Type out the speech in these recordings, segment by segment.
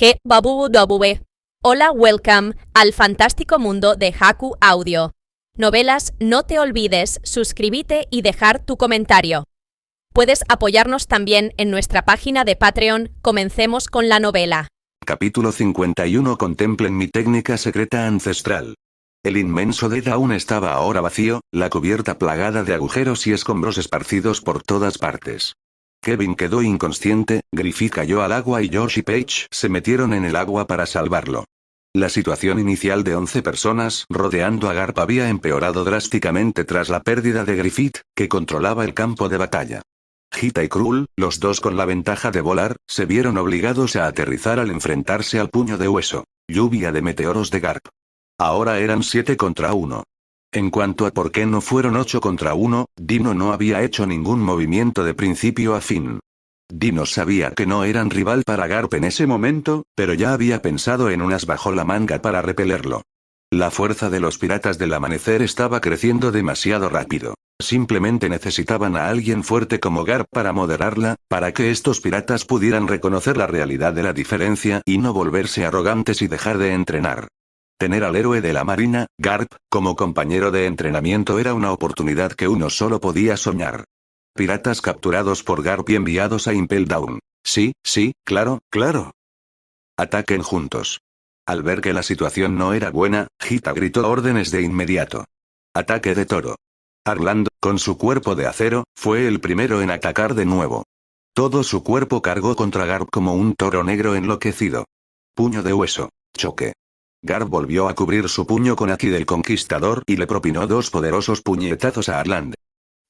GWW. Hola, welcome al fantástico mundo de Haku Audio. Novelas, no te olvides suscribirte y dejar tu comentario. Puedes apoyarnos también en nuestra página de Patreon. Comencemos con la novela. Capítulo 51. Contemplen mi técnica secreta ancestral. El inmenso dedo aún estaba ahora vacío, la cubierta plagada de agujeros y escombros esparcidos por todas partes. Kevin quedó inconsciente, Griffith cayó al agua y Josh y Paige se metieron en el agua para salvarlo. La situación inicial de 11 personas rodeando a Garp había empeorado drásticamente tras la pérdida de Griffith, que controlaba el campo de batalla. Hita y Krull, los dos con la ventaja de volar, se vieron obligados a aterrizar al enfrentarse al puño de hueso, lluvia de meteoros de Garp. Ahora eran 7 contra 1. En cuanto a por qué no fueron 8 contra 1, Dino no había hecho ningún movimiento de principio a fin. Dino sabía que no eran rival para Garp en ese momento, pero ya había pensado en unas bajo la manga para repelerlo. La fuerza de los piratas del amanecer estaba creciendo demasiado rápido. Simplemente necesitaban a alguien fuerte como Garp para moderarla, para que estos piratas pudieran reconocer la realidad de la diferencia y no volverse arrogantes y dejar de entrenar. Tener al héroe de la marina, Garp, como compañero de entrenamiento era una oportunidad que uno solo podía soñar. Piratas capturados por Garp y enviados a Impel Down. Sí, claro. Ataquen juntos. Al ver que la situación no era buena, Hita gritó órdenes de inmediato. Ataque de toro. Arland, con su cuerpo de acero, fue el primero en atacar de nuevo. Todo su cuerpo cargó contra Garp como un toro negro enloquecido. Puño de hueso. Choque. Garp volvió a cubrir su puño con Aki del Conquistador y le propinó 2 poderosos puñetazos a Arland.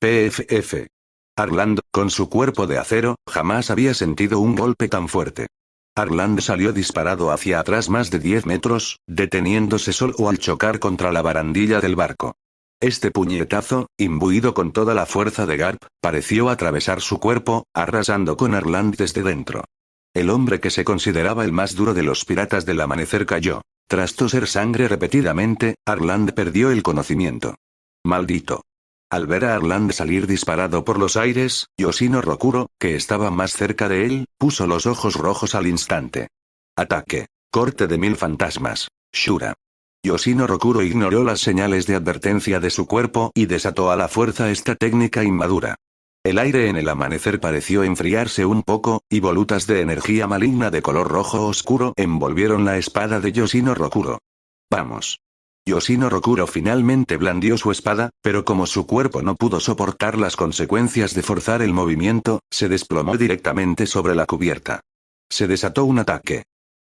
PFF. Arland, con su cuerpo de acero, jamás había sentido un golpe tan fuerte. Arland salió disparado hacia atrás más de 10 metros, deteniéndose solo al chocar contra la barandilla del barco. Este puñetazo, imbuido con toda la fuerza de Garp, pareció atravesar su cuerpo, arrasando con Arland desde dentro. El hombre que se consideraba el más duro de los piratas del amanecer cayó. Tras toser sangre repetidamente, Arland perdió el conocimiento. ¡Maldito! Al ver a Arland salir disparado por los aires, Yoshino Rokuro, que estaba más cerca de él, puso los ojos rojos al instante. Ataque. Corte de 1000 fantasmas. Shura. Yoshino Rokuro ignoró las señales de advertencia de su cuerpo y desató a la fuerza esta técnica inmadura. El aire en el amanecer pareció enfriarse un poco, y volutas de energía maligna de color rojo oscuro envolvieron la espada de Yoshino Rokuro. ¡Vamos! Yoshino Rokuro finalmente blandió su espada, pero como su cuerpo no pudo soportar las consecuencias de forzar el movimiento, se desplomó directamente sobre la cubierta. Se desató un ataque.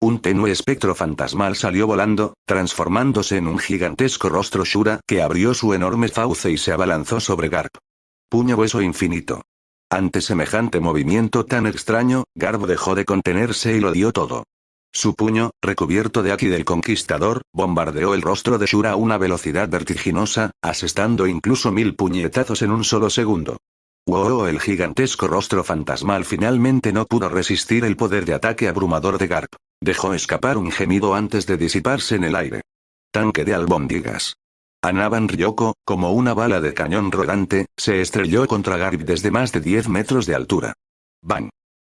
Un tenue espectro fantasmal salió volando, transformándose en un gigantesco rostro Shura que abrió su enorme fauce y se abalanzó sobre Garp. Puño hueso infinito. Ante semejante movimiento tan extraño, Garp dejó de contenerse y lo dio todo. Su puño, recubierto de Aki del Conquistador, bombardeó el rostro de Shura a una velocidad vertiginosa, asestando incluso 1000 puñetazos en un solo segundo. ¡Wow! El gigantesco rostro fantasmal finalmente no pudo resistir el poder de ataque abrumador de Garp. Dejó escapar un gemido antes de disiparse en el aire. Tanque de albóndigas. Anaban Ryoko, como una bala de cañón rodante, se estrelló contra Garp desde más de 10 metros de altura. ¡Bang!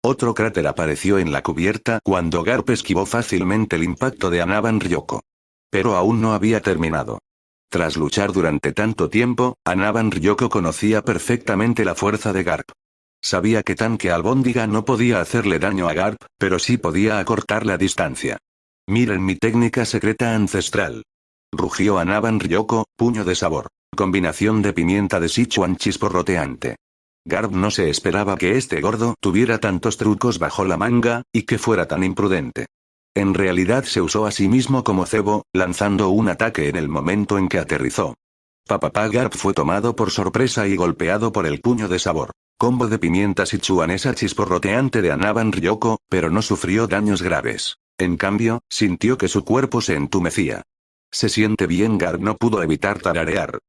Otro cráter apareció en la cubierta cuando Garp esquivó fácilmente el impacto de Anaban Ryoko. Pero aún no había terminado. Tras luchar durante tanto tiempo, Anaban Ryoko conocía perfectamente la fuerza de Garp. Sabía que tanque albóndiga no podía hacerle daño a Garp, pero sí podía acortar la distancia. Miren mi técnica secreta ancestral. Rugió Anaban Ryoko, puño de sabor. Combinación de pimienta de Sichuan chisporroteante. Garp no se esperaba que este gordo tuviera tantos trucos bajo la manga, y que fuera tan imprudente. En realidad se usó a sí mismo como cebo, lanzando un ataque en el momento en que aterrizó. Papapá Garp fue tomado por sorpresa y golpeado por el puño de sabor. Combo de pimienta sichuanesa chisporroteante de Anaban Ryoko, pero no sufrió daños graves. En cambio, sintió que su cuerpo se entumecía. Se siente bien. Garp no pudo evitar tararear.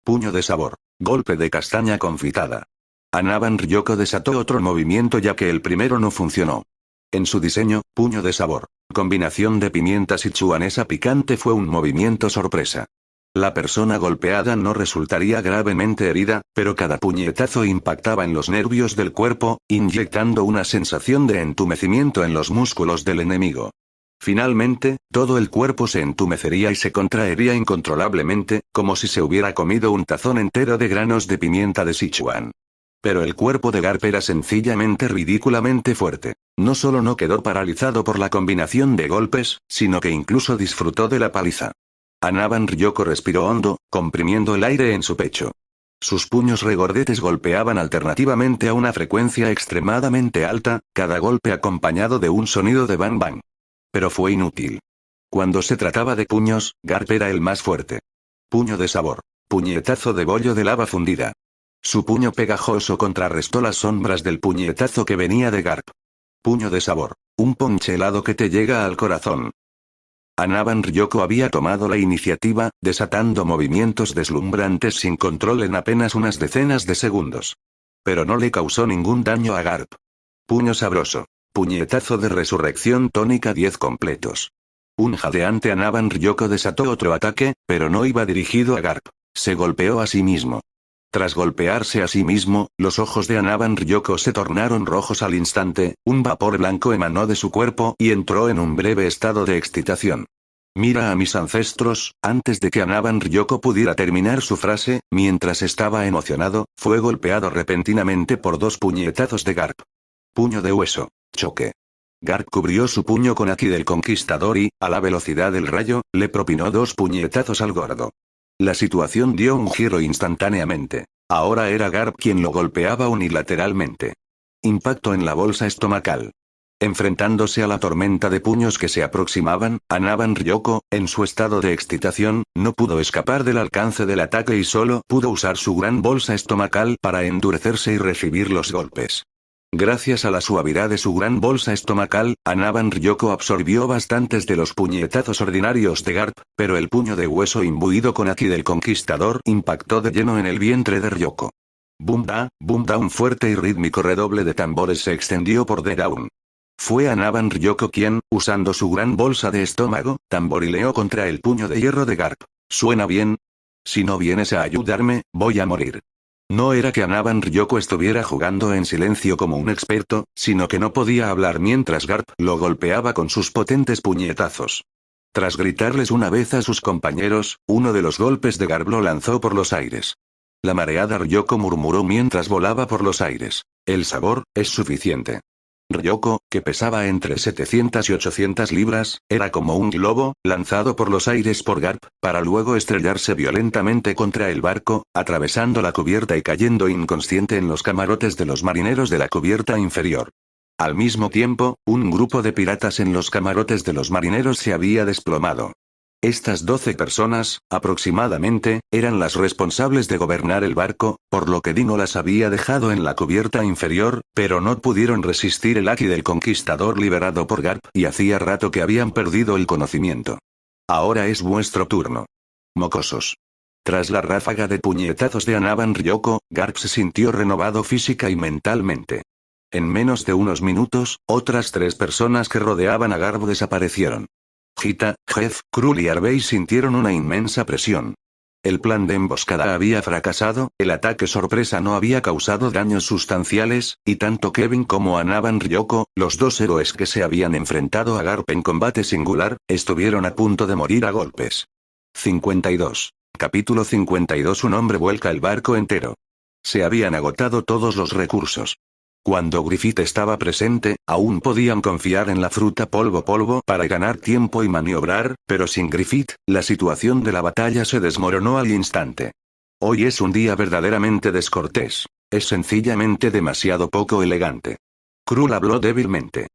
Puño de sabor. Golpe de castaña confitada. Anaban Ryoko desató otro movimiento ya que el primero no funcionó. En su diseño, puño de sabor. Combinación de pimienta sichuanesa picante fue un movimiento sorpresa. La persona golpeada no resultaría gravemente herida, pero cada puñetazo impactaba en los nervios del cuerpo, inyectando una sensación de entumecimiento en los músculos del enemigo. Finalmente, todo el cuerpo se entumecería y se contraería incontrolablemente, como si se hubiera comido un tazón entero de granos de pimienta de Sichuan. Pero el cuerpo de Garp era sencillamente ridículamente fuerte. No solo no quedó paralizado por la combinación de golpes, sino que incluso disfrutó de la paliza. Anaban Ryoko respiró hondo, comprimiendo el aire en su pecho. Sus puños regordetes golpeaban alternativamente a una frecuencia extremadamente alta, cada golpe acompañado de un sonido de bang bang. Pero fue inútil. Cuando se trataba de puños, Garp era el más fuerte. Puño de sabor. Puñetazo de bollo de lava fundida. Su puño pegajoso contrarrestó las sombras del puñetazo que venía de Garp. Puño de sabor. Un ponche helado que te llega al corazón. Anaban Ryoko había tomado la iniciativa, desatando movimientos deslumbrantes sin control en apenas unas decenas de segundos. Pero no le causó ningún daño a Garp. Puño sabroso. Puñetazo de resurrección tónica 10 completos. Un jadeante Anaban Ryoko desató otro ataque, pero no iba dirigido a Garp. Se golpeó a sí mismo. Tras golpearse a sí mismo, los ojos de Anaban Ryoko se tornaron rojos al instante, un vapor blanco emanó de su cuerpo y entró en un breve estado de excitación. Mira a mis ancestros, antes de que Anaban Ryoko pudiera terminar su frase, mientras estaba emocionado, fue golpeado repentinamente por 2 puñetazos de Garp. Puño de hueso. Choque. Garp cubrió su puño con Aki del Conquistador y, a la velocidad del rayo, le propinó 2 puñetazos al gordo. La situación dio un giro instantáneamente. Ahora era Garp quien lo golpeaba unilateralmente. Impacto en la bolsa estomacal. Enfrentándose a la tormenta de puños que se aproximaban, Anaban Ryoko, en su estado de excitación, no pudo escapar del alcance del ataque y solo pudo usar su gran bolsa estomacal para endurecerse y recibir los golpes. Gracias a la suavidad de su gran bolsa estomacal, Anaban Ryoko absorbió bastantes de los puñetazos ordinarios de Garp, pero el puño de hueso imbuido con Aki del Conquistador impactó de lleno en el vientre de Ryoko. Boom da, un fuerte y rítmico redoble de tambores se extendió por The Down. Fue Anaban Ryoko quien, usando su gran bolsa de estómago, tamborileó contra el puño de hierro de Garp. ¿Suena bien? Si no vienes a ayudarme, voy a morir. No era que Anaban Ryoko estuviera jugando en silencio como un experto, sino que no podía hablar mientras Garp lo golpeaba con sus potentes puñetazos. Tras gritarles una vez a sus compañeros, uno de los golpes de Garp lo lanzó por los aires. La mareada Ryoko murmuró mientras volaba por los aires. El sabor, es suficiente. Ryoko, que pesaba entre 700 y 800 libras, era como un globo, lanzado por los aires por Garp, para luego estrellarse violentamente contra el barco, atravesando la cubierta y cayendo inconsciente en los camarotes de los marineros de la cubierta inferior. Al mismo tiempo, un grupo de piratas en los camarotes de los marineros se había desplomado. Estas 12 personas, aproximadamente, eran las responsables de gobernar el barco, por lo que Dino las había dejado en la cubierta inferior, pero no pudieron resistir el Aki del Conquistador liberado por Garp y hacía rato que habían perdido el conocimiento. Ahora es vuestro turno. Mocosos. Tras la ráfaga de puñetazos de Anaban Ryoko, Garp se sintió renovado física y mentalmente. En menos de unos minutos, otras 3 personas que rodeaban a Garp desaparecieron. Hita, Jeff, Krul y Harvey sintieron una inmensa presión. El plan de emboscada había fracasado, el ataque sorpresa no había causado daños sustanciales, y tanto Kevin como Anaban Ryoko, los 2 héroes que se habían enfrentado a Garp en combate singular, estuvieron a punto de morir a golpes. 52. Capítulo 52. Un hombre vuelca el barco entero. Se habían agotado todos los recursos. Cuando Griffith estaba presente, aún podían confiar en la fruta polvo para ganar tiempo y maniobrar, pero sin Griffith, la situación de la batalla se desmoronó al instante. Hoy es un día verdaderamente descortés. Es sencillamente demasiado poco elegante. Krul habló débilmente.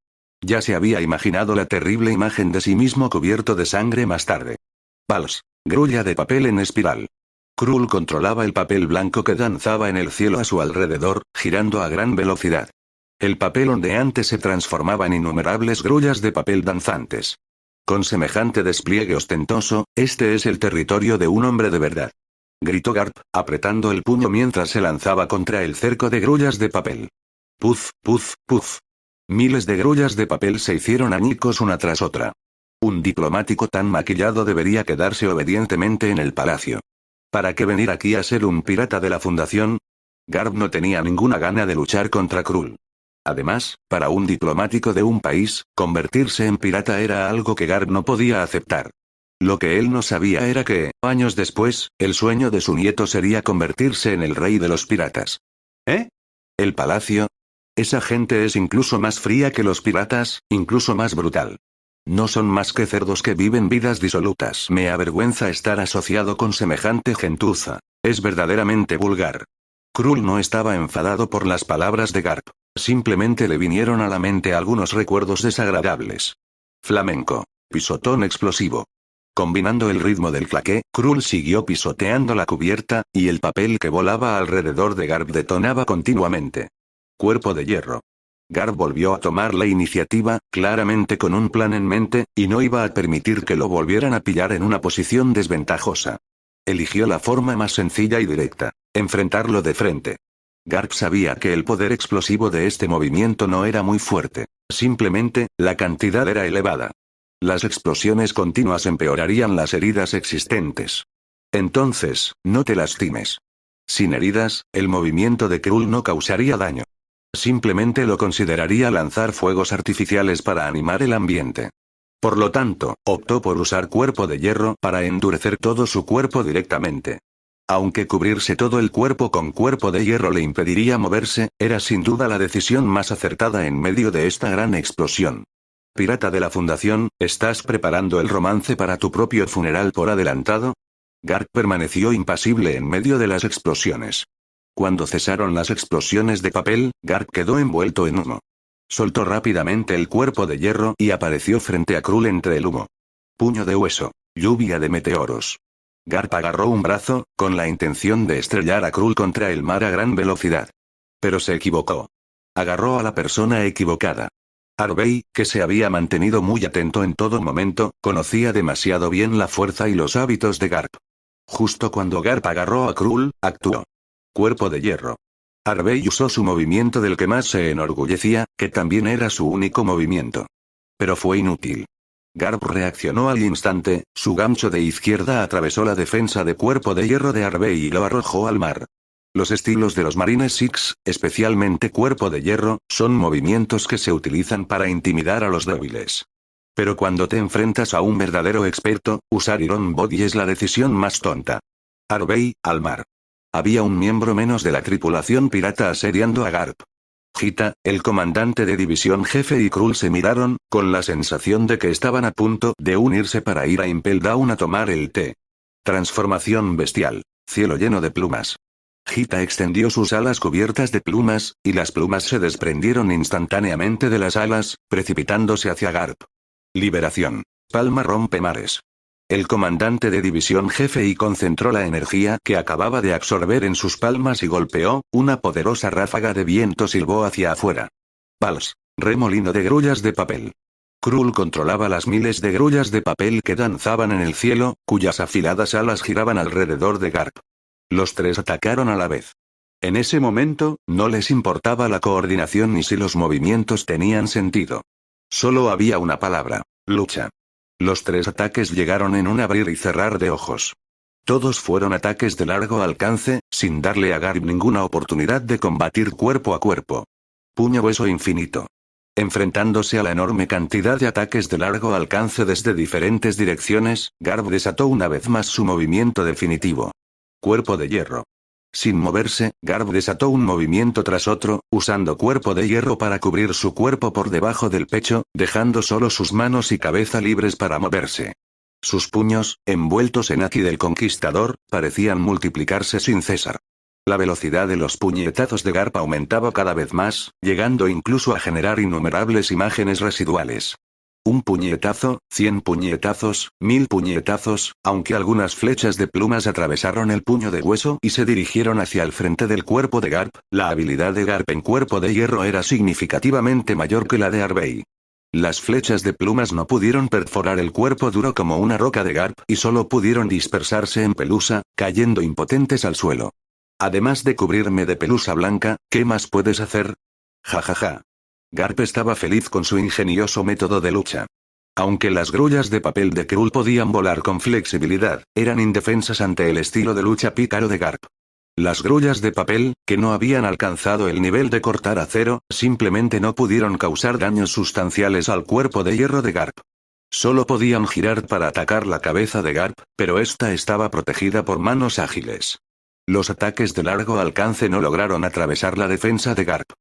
Ya se había imaginado la terrible imagen de sí mismo cubierto de sangre más tarde. Pals. Grulla de papel en espiral. Krul controlaba el papel blanco que danzaba en el cielo a su alrededor, girando a gran velocidad. El papel ondeante se transformaba en innumerables grullas de papel danzantes. Con semejante despliegue ostentoso, este es el territorio de un hombre de verdad. Gritó Garp, apretando el puño mientras se lanzaba contra el cerco de grullas de papel. Puf, puf, puf. Miles de grullas de papel se hicieron añicos una tras otra. Un diplomático tan maquillado debería quedarse obedientemente en el palacio. ¿Para qué venir aquí a ser un pirata de la Fundación? Garp no tenía ninguna gana de luchar contra Krul. Además, para un diplomático de un país, convertirse en pirata era algo que Garp no podía aceptar. Lo que él no sabía era que, años después, el sueño de su nieto sería convertirse en el rey de los piratas. ¿Eh? ¿El palacio? Esa gente es incluso más fría que los piratas, incluso más brutal. No son más que cerdos que viven vidas disolutas. Me avergüenza estar asociado con semejante gentuza. Es verdaderamente vulgar. Krul no estaba enfadado por las palabras de Garp. Simplemente le vinieron a la mente algunos recuerdos desagradables. Flamenco. Pisotón explosivo. Combinando el ritmo del claqué, Krul siguió pisoteando la cubierta, y el papel que volaba alrededor de Garp detonaba continuamente. Cuerpo de hierro. Garp volvió a tomar la iniciativa, claramente con un plan en mente, y no iba a permitir que lo volvieran a pillar en una posición desventajosa. Eligió la forma más sencilla y directa: enfrentarlo de frente. Garp sabía que el poder explosivo de este movimiento no era muy fuerte. Simplemente, la cantidad era elevada. Las explosiones continuas empeorarían las heridas existentes. Entonces, no te lastimes. Sin heridas, el movimiento de Krul no causaría daño. Simplemente lo consideraría lanzar fuegos artificiales para animar el ambiente. Por lo tanto, optó por usar cuerpo de hierro para endurecer todo su cuerpo directamente. Aunque cubrirse todo el cuerpo con cuerpo de hierro le impediría moverse, era sin duda la decisión más acertada en medio de esta gran explosión. Pirata de la Fundación, ¿estás preparando el romance para tu propio funeral por adelantado? Garp permaneció impasible en medio de las explosiones. Cuando cesaron las explosiones de papel, Garp quedó envuelto en humo. Soltó rápidamente el cuerpo de hierro y apareció frente a Krul entre el humo. Puño de hueso. Lluvia de meteoros. Garp agarró un brazo, con la intención de estrellar a Krul contra el mar a gran velocidad. Pero se equivocó. Agarró a la persona equivocada. Arbey, que se había mantenido muy atento en todo momento, conocía demasiado bien la fuerza y los hábitos de Garp. Justo cuando Garp agarró a Krul, actuó. Cuerpo de hierro. Arbey usó su movimiento del que más se enorgullecía, que también era su único movimiento. Pero fue inútil. Garp reaccionó al instante, su gancho de izquierda atravesó la defensa de cuerpo de hierro de Arbey y lo arrojó al mar. Los estilos de los Marines Six, especialmente cuerpo de hierro, son movimientos que se utilizan para intimidar a los débiles. Pero cuando te enfrentas a un verdadero experto, usar Iron Body es la decisión más tonta. Arbey, al mar. Había un miembro menos de la tripulación pirata asediando a Garp. Hita, el comandante de división jefe y Krul se miraron, con la sensación de que estaban a punto de unirse para ir a Impel Down a tomar el té. Transformación bestial. Cielo lleno de plumas. Hita extendió sus alas cubiertas de plumas, y las plumas se desprendieron instantáneamente de las alas, precipitándose hacia Garp. Liberación. Palma rompe mares. El comandante de división jefe y concentró la energía que acababa de absorber en sus palmas y golpeó, una poderosa ráfaga de viento silbó hacia afuera. Pals. Remolino de grullas de papel. Krul controlaba las miles de grullas de papel que danzaban en el cielo, cuyas afiladas alas giraban alrededor de Garp. Los tres atacaron a la vez. En ese momento, no les importaba la coordinación ni si los movimientos tenían sentido. Solo había una palabra: lucha. Los tres ataques llegaron en un abrir y cerrar de ojos. Todos fueron ataques de largo alcance, sin darle a Garp ninguna oportunidad de combatir cuerpo a cuerpo. Puño hueso infinito. Enfrentándose a la enorme cantidad de ataques de largo alcance desde diferentes direcciones, Garp desató una vez más su movimiento definitivo. Cuerpo de hierro. Sin moverse, Garp desató un movimiento tras otro, usando cuerpo de hierro para cubrir su cuerpo por debajo del pecho, dejando solo sus manos y cabeza libres para moverse. Sus puños, envueltos en haki del conquistador, parecían multiplicarse sin cesar. La velocidad de los puñetazos de Garp aumentaba cada vez más, llegando incluso a generar innumerables imágenes residuales. Un puñetazo, 100 puñetazos, 1000 puñetazos, aunque algunas flechas de plumas atravesaron el puño de hueso y se dirigieron hacia el frente del cuerpo de Garp, la habilidad de Garp en cuerpo de hierro era significativamente mayor que la de Arbey. Las flechas de plumas no pudieron perforar el cuerpo duro como una roca de Garp y solo pudieron dispersarse en pelusa, cayendo impotentes al suelo. Además de cubrirme de pelusa blanca, ¿qué más puedes hacer? Jajaja. Garp estaba feliz con su ingenioso método de lucha. Aunque las grullas de papel de Krul podían volar con flexibilidad, eran indefensas ante el estilo de lucha pícaro de Garp. Las grullas de papel, que no habían alcanzado el nivel de cortar acero, simplemente no pudieron causar daños sustanciales al cuerpo de hierro de Garp. Solo podían girar para atacar la cabeza de Garp, pero esta estaba protegida por manos ágiles. Los ataques de largo alcance no lograron atravesar la defensa de Garp.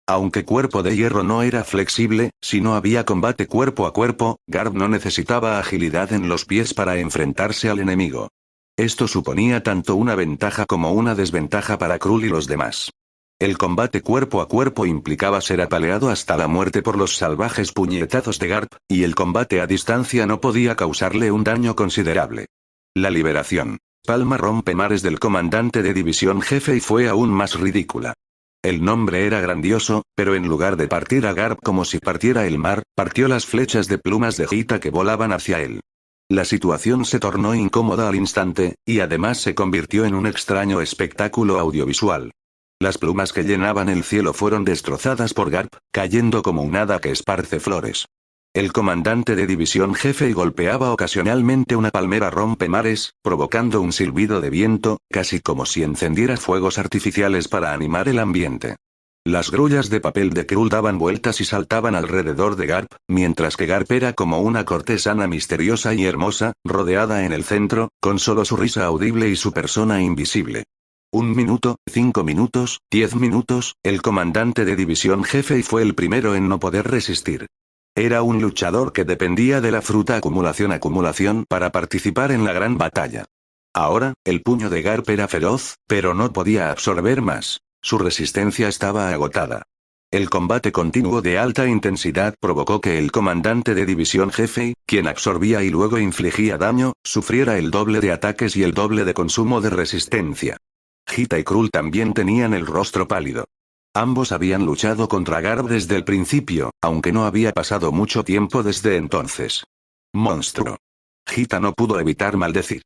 Aunque cuerpo de hierro no era flexible, si no había combate cuerpo a cuerpo, Garp no necesitaba agilidad en los pies para enfrentarse al enemigo. Esto suponía tanto una ventaja como una desventaja para Krull y los demás. El combate cuerpo a cuerpo implicaba ser apaleado hasta la muerte por los salvajes puñetazos de Garp, y el combate a distancia no podía causarle un daño considerable. La liberación. Palma rompemares del comandante de división jefe y fue aún más ridícula. El nombre era grandioso, pero en lugar de partir a Garp como si partiera el mar, partió las flechas de plumas de Hita que volaban hacia él. La situación se tornó incómoda al instante, y además se convirtió en un extraño espectáculo audiovisual. Las plumas que llenaban el cielo fueron destrozadas por Garp, cayendo como un hada que esparce flores. El comandante de división jefe golpeaba ocasionalmente una palmera rompemares, provocando un silbido de viento, casi como si encendiera fuegos artificiales para animar el ambiente. Las grullas de papel de Krull daban vueltas y saltaban alrededor de Garp, mientras que Garp era como una cortesana misteriosa y hermosa, rodeada en el centro, con solo su risa audible y su persona invisible. 1 minuto, 5 minutos, 10 minutos, el comandante de división jefe fue el primero en no poder resistir. Era un luchador que dependía de la fruta acumulación para participar en la gran batalla. Ahora, el puño de Garp era feroz, pero no podía absorber más. Su resistencia estaba agotada. El combate continuo de alta intensidad provocó que el comandante de división jefe, quien absorbía y luego infligía daño, sufriera el doble de ataques y el doble de consumo de resistencia. Hita y Krull también tenían el rostro pálido. Ambos habían luchado contra Garp desde el principio, aunque no había pasado mucho tiempo desde entonces. Monstruo. Hita no pudo evitar maldecir.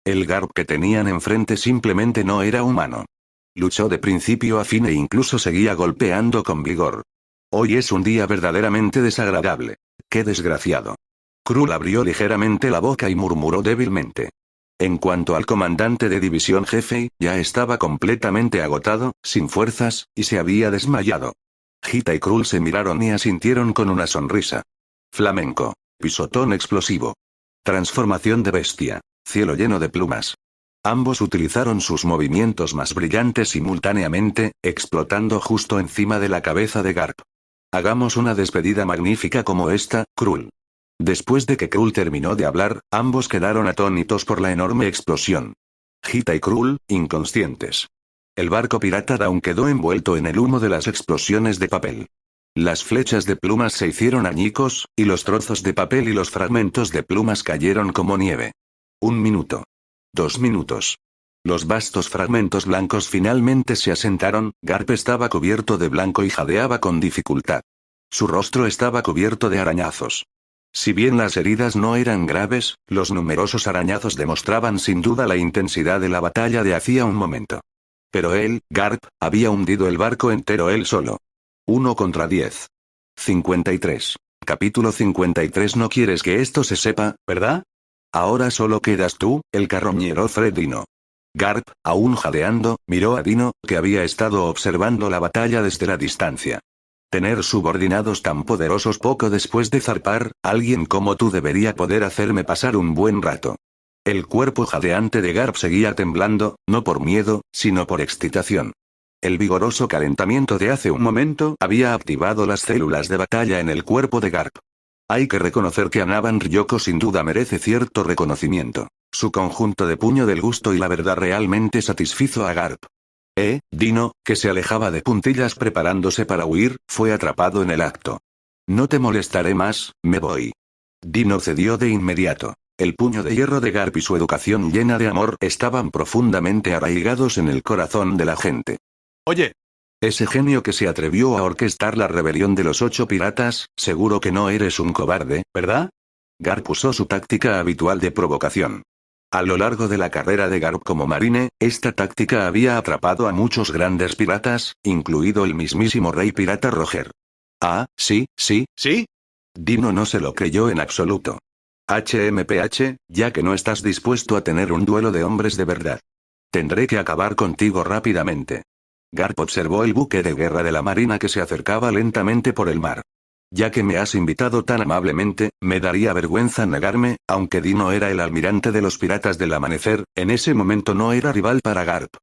El Garp que tenían enfrente simplemente no era humano. Luchó de principio a fin e incluso seguía golpeando con vigor. Hoy es un día verdaderamente desagradable. ¡Qué desgraciado! Krull abrió ligeramente la boca y murmuró débilmente. En cuanto al comandante de división jefe, ya estaba completamente agotado, sin fuerzas, y se había desmayado. Hita y Krull se miraron y asintieron con una sonrisa. Flamenco. Pisotón explosivo. Transformación de bestia. Cielo lleno de plumas. Ambos utilizaron sus movimientos más brillantes simultáneamente, explotando justo encima de la cabeza de Garp. Hagamos una despedida magnífica como esta, Krull. Después de que Krull terminó de hablar, ambos quedaron atónitos por la enorme explosión. Hita y Krull, inconscientes. El barco pirata aún quedó envuelto en el humo de las explosiones de papel. Las flechas de plumas se hicieron añicos, y los trozos de papel y los fragmentos de plumas cayeron como nieve. 1 minuto. 2 minutos. Los vastos fragmentos blancos finalmente se asentaron, Garp estaba cubierto de blanco y jadeaba con dificultad. Su rostro estaba cubierto de arañazos. Si bien las heridas no eran graves, los numerosos arañazos demostraban sin duda la intensidad de la batalla de hacía un momento. Pero él, Garp, había hundido el barco entero él solo. 1 contra 10. 53. Capítulo 53. No quieres que esto se sepa, ¿verdad? Ahora solo quedas tú, el carroñero Fred Dino. Garp, aún jadeando, miró a Dino, que había estado observando la batalla desde la distancia. Tener subordinados tan poderosos poco después de zarpar, alguien como tú debería poder hacerme pasar un buen rato. El cuerpo jadeante de Garp seguía temblando, no por miedo, sino por excitación. El vigoroso calentamiento de hace un momento había activado las células de batalla en el cuerpo de Garp. Hay que reconocer que Anaban Ryoko sin duda merece cierto reconocimiento. Su conjunto de puño del gusto y la verdad realmente satisfizo a Garp. Dino, que se alejaba de puntillas preparándose para huir, fue atrapado en el acto. No te molestaré más, me voy. Dino cedió de inmediato. El puño de hierro de Garp y su educación llena de amor estaban profundamente arraigados en el corazón de la gente. Oye. Ese genio que se atrevió a orquestar la rebelión de los 8 piratas, seguro que no eres un cobarde, ¿verdad? Garp usó su táctica habitual de provocación. A lo largo de la carrera de Garp como marine, esta táctica había atrapado a muchos grandes piratas, incluido el mismísimo rey pirata Roger. Ah, sí. Dino no se lo creyó en absoluto. HMPH, ya que no estás dispuesto a tener un duelo de hombres de verdad. Tendré que acabar contigo rápidamente. Garp observó el buque de guerra de la marina que se acercaba lentamente por el mar. Ya que me has invitado tan amablemente, me daría vergüenza negarme, aunque Dino era el almirante de los piratas del amanecer, en ese momento no era rival para Garp.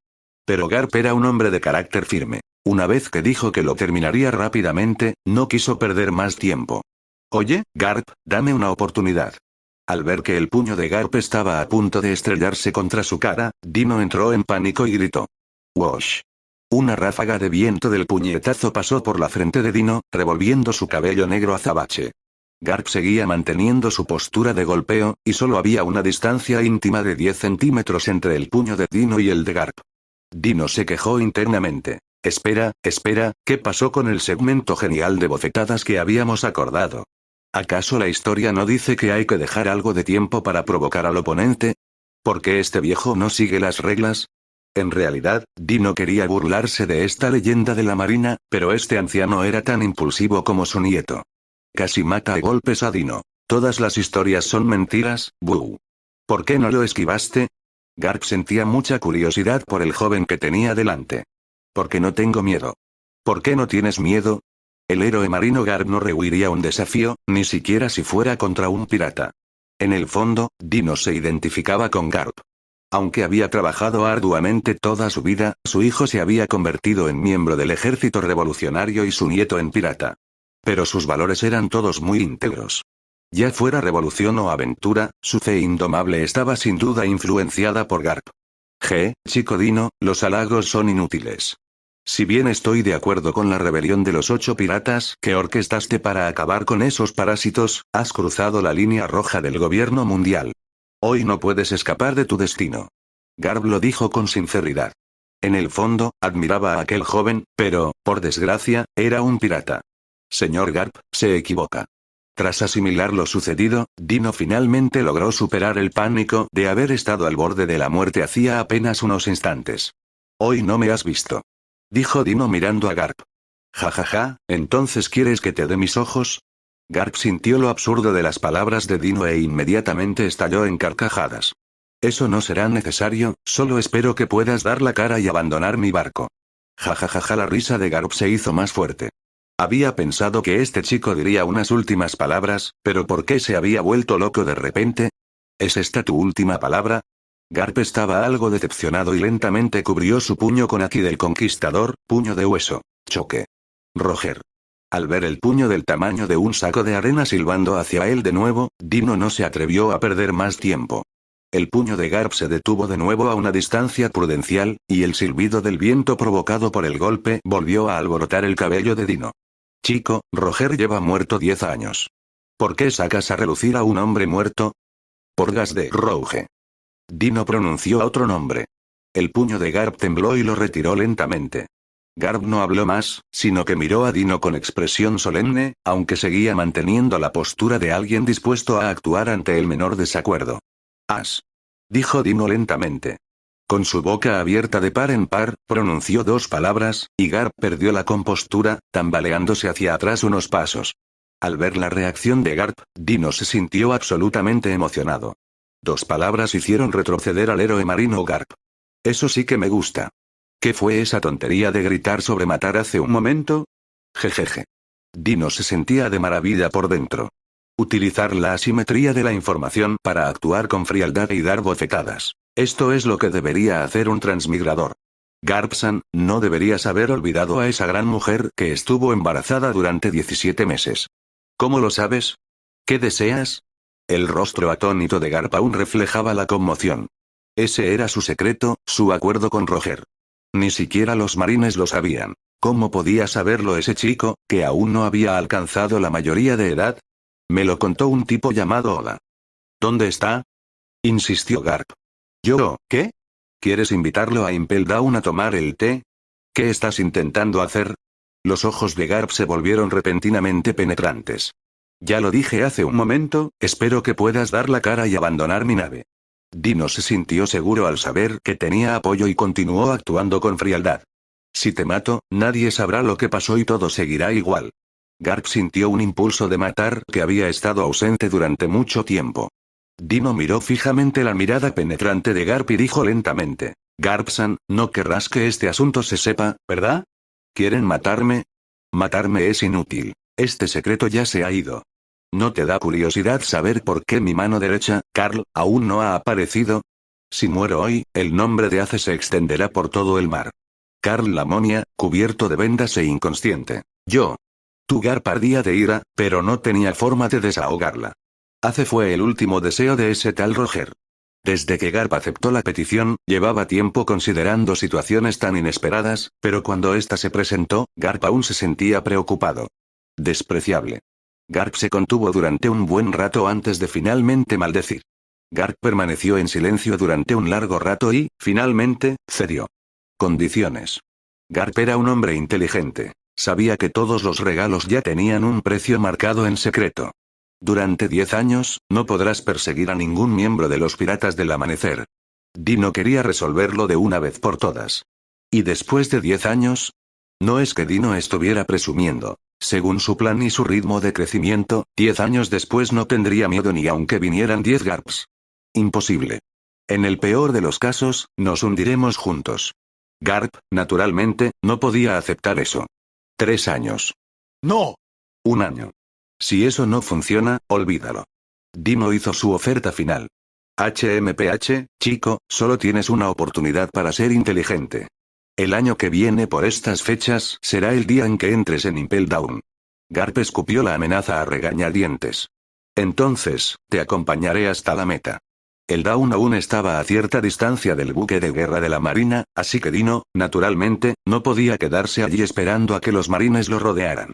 Pero Garp era un hombre de carácter firme. Una vez que dijo que lo terminaría rápidamente, no quiso perder más tiempo. Oye, Garp, dame una oportunidad. Al ver que el puño de Garp estaba a punto de estrellarse contra su cara, Dino entró en pánico y gritó. ¡Wosh! Una ráfaga de viento del puñetazo pasó por la frente de Dino, revolviendo su cabello negro azabache. Garp seguía manteniendo su postura de golpeo, y solo había una distancia íntima de 10 centímetros entre el puño de Dino y el de Garp. Dino se quejó internamente. Espera, ¿qué pasó con el segmento genial de bofetadas que habíamos acordado? ¿Acaso la historia no dice que hay que dejar algo de tiempo para provocar al oponente? ¿Por qué este viejo no sigue las reglas? En realidad, Dino quería burlarse de esta leyenda de la marina, pero este anciano era tan impulsivo como su nieto. Casi mata a golpes a Dino. Todas las historias son mentiras, buh. ¿Por qué no lo esquivaste? Garp sentía mucha curiosidad por el joven que tenía delante. Porque no tengo miedo. ¿Por qué no tienes miedo? El héroe marino Garp no rehuiría un desafío, ni siquiera si fuera contra un pirata. En el fondo, Dino se identificaba con Garp. Aunque había trabajado arduamente toda su vida, su hijo se había convertido en miembro del ejército revolucionario y su nieto en pirata. Pero sus valores eran todos muy íntegros. Ya fuera revolución o aventura, su fe indomable estaba sin duda influenciada por Garp. Chico Dino, los halagos son inútiles. Si bien estoy de acuerdo con la rebelión de los 8 piratas que orquestaste para acabar con esos parásitos, has cruzado la línea roja del gobierno mundial. Hoy no puedes escapar de tu destino. Garp lo dijo con sinceridad. En el fondo, admiraba a aquel joven, pero, por desgracia, era un pirata. Señor Garp, se equivoca. Tras asimilar lo sucedido, Dino finalmente logró superar el pánico de haber estado al borde de la muerte hacía apenas unos instantes. Hoy no me has visto. Dijo Dino mirando a Garp. Jajaja, ¿entonces quieres que te dé mis ojos? Garp sintió lo absurdo de las palabras de Dino e inmediatamente estalló en carcajadas. Eso no será necesario, solo espero que puedas dar la cara y abandonar mi barco. Jajajaja, la risa de Garp se hizo más fuerte. Había pensado que este chico diría unas últimas palabras, pero ¿por qué se había vuelto loco de repente? ¿Es esta tu última palabra? Garp estaba algo decepcionado y lentamente cubrió su puño con Aki del Conquistador, puño de hueso. Choque. Roger. Al ver el puño del tamaño de un saco de arena silbando hacia él de nuevo, Dino no se atrevió a perder más tiempo. El puño de Garp se detuvo de nuevo a una distancia prudencial, y el silbido del viento provocado por el golpe volvió a alborotar el cabello de Dino. Chico, Roger lleva muerto 10 años. ¿Por qué sacas a relucir a un hombre muerto? Porgas de Rouge. Dino pronunció otro nombre. El puño de Garp tembló y lo retiró lentamente. Garp no habló más, sino que miró a Dino con expresión solemne, aunque seguía manteniendo la postura de alguien dispuesto a actuar ante el menor desacuerdo. Dijo Dino lentamente. Con su boca abierta de par en par, pronunció 2 palabras, y Garp perdió la compostura, tambaleándose hacia atrás unos pasos. Al ver la reacción de Garp, Dino se sintió absolutamente emocionado. 2 palabras hicieron retroceder al héroe marino Garp. Eso sí que me gusta. ¿Qué fue esa tontería de gritar sobre matar hace un momento? Jejeje. Dino se sentía de maravilla por dentro. Utilizar la asimetría de la información para actuar con frialdad y dar bofetadas. Esto es lo que debería hacer un transmigrador. Garp-san, no deberías haber olvidado a esa gran mujer que estuvo embarazada durante 17 meses. ¿Cómo lo sabes? ¿Qué deseas? El rostro atónito de Garp aún reflejaba la conmoción. Ese era su secreto, su acuerdo con Roger. Ni siquiera los marines lo sabían. ¿Cómo podía saberlo ese chico, que aún no había alcanzado la mayoría de edad? Me lo contó un tipo llamado Oda. ¿Dónde está? Insistió Garp. ¿Qué? ¿Quieres invitarlo a Impel Down a tomar el té? ¿Qué estás intentando hacer? Los ojos de Garp se volvieron repentinamente penetrantes. Ya lo dije hace un momento, espero que puedas dar la cara y abandonar mi nave. Dino se sintió seguro al saber que tenía apoyo y continuó actuando con frialdad. Si te mato, nadie sabrá lo que pasó y todo seguirá igual. Garp sintió un impulso de matar que había estado ausente durante mucho tiempo. Dino miró fijamente la mirada penetrante de Garp y dijo lentamente. Garp-san, no querrás que este asunto se sepa, ¿verdad? ¿Quieren matarme? Matarme es inútil. Este secreto ya se ha ido. ¿No te da curiosidad saber por qué mi mano derecha, Carl, aún no ha aparecido? Si muero hoy, el nombre de Ace se extenderá por todo el mar. Carl la momia, cubierto de vendas e inconsciente. Yo. Tu Garp ardía de ira, pero no tenía forma de desahogarla. Ace fue el último deseo de ese tal Roger. Desde que Garp aceptó la petición, llevaba tiempo considerando situaciones tan inesperadas, pero cuando ésta se presentó, Garp aún se sentía preocupado. Despreciable. Garp se contuvo durante un buen rato antes de finalmente maldecir. Garp permaneció en silencio durante un largo rato y, finalmente, cedió. Condiciones. Garp era un hombre inteligente. Sabía que todos los regalos ya tenían un precio marcado en secreto. Durante 10 años, no podrás perseguir a ningún miembro de los Piratas del Amanecer. Dino quería resolverlo de una vez por todas. ¿Y después de 10 años? No es que Dino estuviera presumiendo. Según su plan y su ritmo de crecimiento, 10 años después no tendría miedo ni aunque vinieran 10 Garps. Imposible. En el peor de los casos, nos hundiremos juntos. Garp, naturalmente, no podía aceptar eso. 3 años. ¡No! 1 año. Si eso no funciona, olvídalo. Dino hizo su oferta final. HMPH, chico, solo tienes una oportunidad para ser inteligente. El año que viene por estas fechas será el día en que entres en Impel Down. Garp escupió la amenaza a regañadientes. Entonces, te acompañaré hasta la meta. El Dawn aún estaba a cierta distancia del buque de guerra de la marina, así que Dino, naturalmente, no podía quedarse allí esperando a que los marines lo rodearan.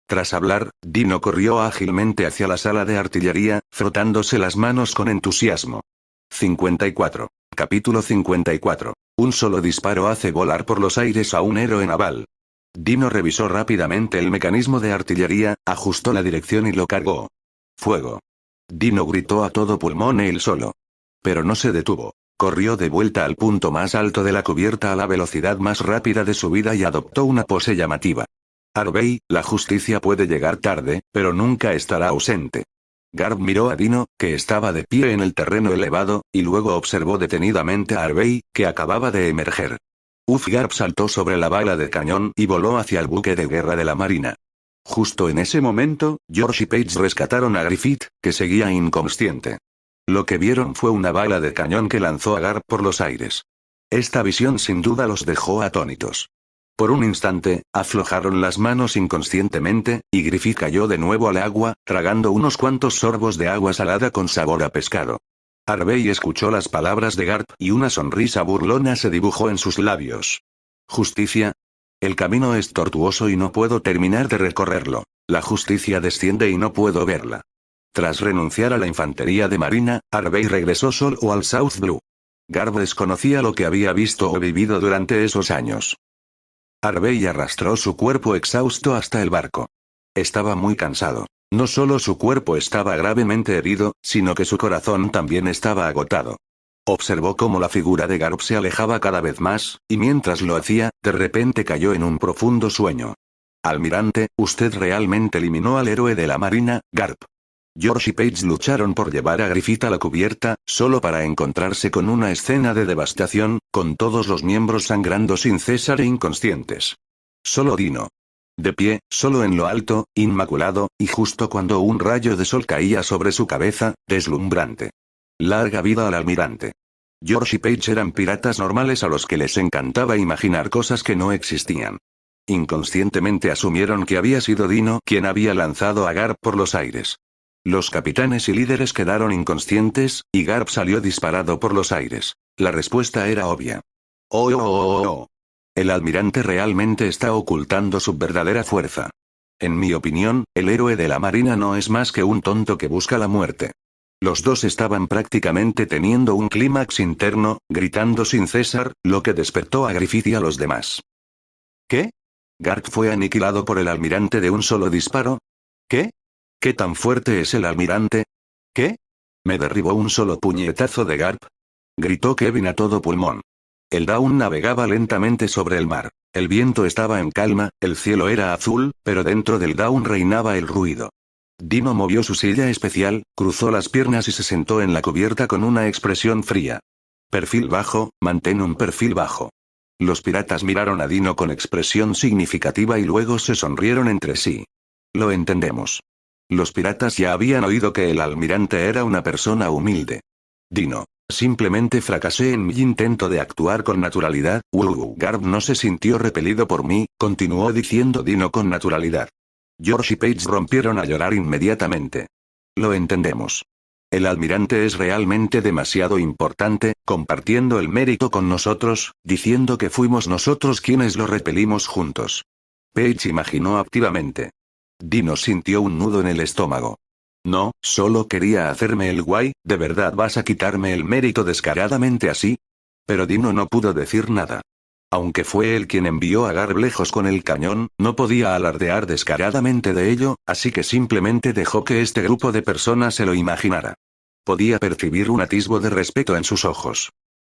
Tras hablar, Dino corrió ágilmente hacia la sala de artillería, frotándose las manos con entusiasmo. 54. Capítulo 54. Un solo disparo hace volar por los aires a un héroe naval. Dino revisó rápidamente el mecanismo de artillería, ajustó la dirección y lo cargó. ¡Fuego! Dino gritó a todo pulmón él solo. Pero no se detuvo. Corrió de vuelta al punto más alto de la cubierta a la velocidad más rápida de su vida y adoptó una pose llamativa. Harvey, la justicia puede llegar tarde, pero nunca estará ausente. Garp miró a Dino, que estaba de pie en el terreno elevado, y luego observó detenidamente a Harvey, que acababa de emerger. Garp saltó sobre la bala de cañón y voló hacia el buque de guerra de la marina. Justo en ese momento, George y Paige rescataron a Griffith, que seguía inconsciente. Lo que vieron fue una bala de cañón que lanzó a Garp por los aires. Esta visión sin duda los dejó atónitos. Por un instante, aflojaron las manos inconscientemente, y Griffith cayó de nuevo al agua, tragando unos cuantos sorbos de agua salada con sabor a pescado. Harvey escuchó las palabras de Garp y una sonrisa burlona se dibujó en sus labios. ¿Justicia? El camino es tortuoso y no puedo terminar de recorrerlo. La justicia desciende y no puedo verla. Tras renunciar a la infantería de marina, Harvey regresó solo al South Blue. Garp desconocía lo que había visto o vivido durante esos años. Harvey arrastró su cuerpo exhausto hasta el barco. Estaba muy cansado. No solo su cuerpo estaba gravemente herido, sino que su corazón también estaba agotado. Observó cómo la figura de Garp se alejaba cada vez más, y mientras lo hacía, de repente cayó en un profundo sueño. Almirante, usted realmente eliminó al héroe de la marina, Garp. George y Paige lucharon por llevar a Griffith a la cubierta, solo para encontrarse con una escena de devastación, con todos los miembros sangrando sin cesar e inconscientes. Solo Dino. De pie, solo en lo alto, inmaculado, y justo cuando un rayo de sol caía sobre su cabeza, deslumbrante. Larga vida al almirante. George y Paige eran piratas normales a los que les encantaba imaginar cosas que no existían. Inconscientemente asumieron que había sido Dino quien había lanzado a Garp por los aires. Los capitanes y líderes quedaron inconscientes, y Garp salió disparado por los aires. La respuesta era obvia. Oh. El almirante realmente está ocultando su verdadera fuerza. En mi opinión, el héroe de la marina no es más que un tonto que busca la muerte. Los dos estaban prácticamente teniendo un clímax interno, gritando sin cesar, lo que despertó a Griffith y a los demás. ¿Qué? ¿Garp fue aniquilado por el almirante de un solo disparo? ¿Qué? ¿Qué tan fuerte es el almirante? ¿Qué? ¿Me derribó un solo puñetazo de Garp? Gritó Kevin a todo pulmón. El Dawn navegaba lentamente sobre el mar. El viento estaba en calma, el cielo era azul, pero dentro del Dawn reinaba el ruido. Dino movió su silla especial, cruzó las piernas y se sentó en la cubierta con una expresión fría. Perfil bajo, mantén un perfil bajo. Los piratas miraron a Dino con expresión significativa y luego se sonrieron entre sí. Lo entendemos. Los piratas ya habían oído que el almirante era una persona humilde. Dino. Simplemente fracasé en mi intento de actuar con naturalidad. Garp no se sintió repelido por mí, continuó diciendo Dino con naturalidad. George y Paige rompieron a llorar inmediatamente. Lo entendemos. El almirante es realmente demasiado importante, compartiendo el mérito con nosotros, diciendo que fuimos nosotros quienes lo repelimos juntos. Paige imaginó activamente. Dino sintió un nudo en el estómago. No, solo quería hacerme el guay. ¿De verdad vas a quitarme el mérito descaradamente así? Pero Dino no pudo decir nada. Aunque fue él quien envió a Garp lejos con el cañón, no podía alardear descaradamente de ello, así que simplemente dejó que este grupo de personas se lo imaginara. Podía percibir un atisbo de respeto en sus ojos.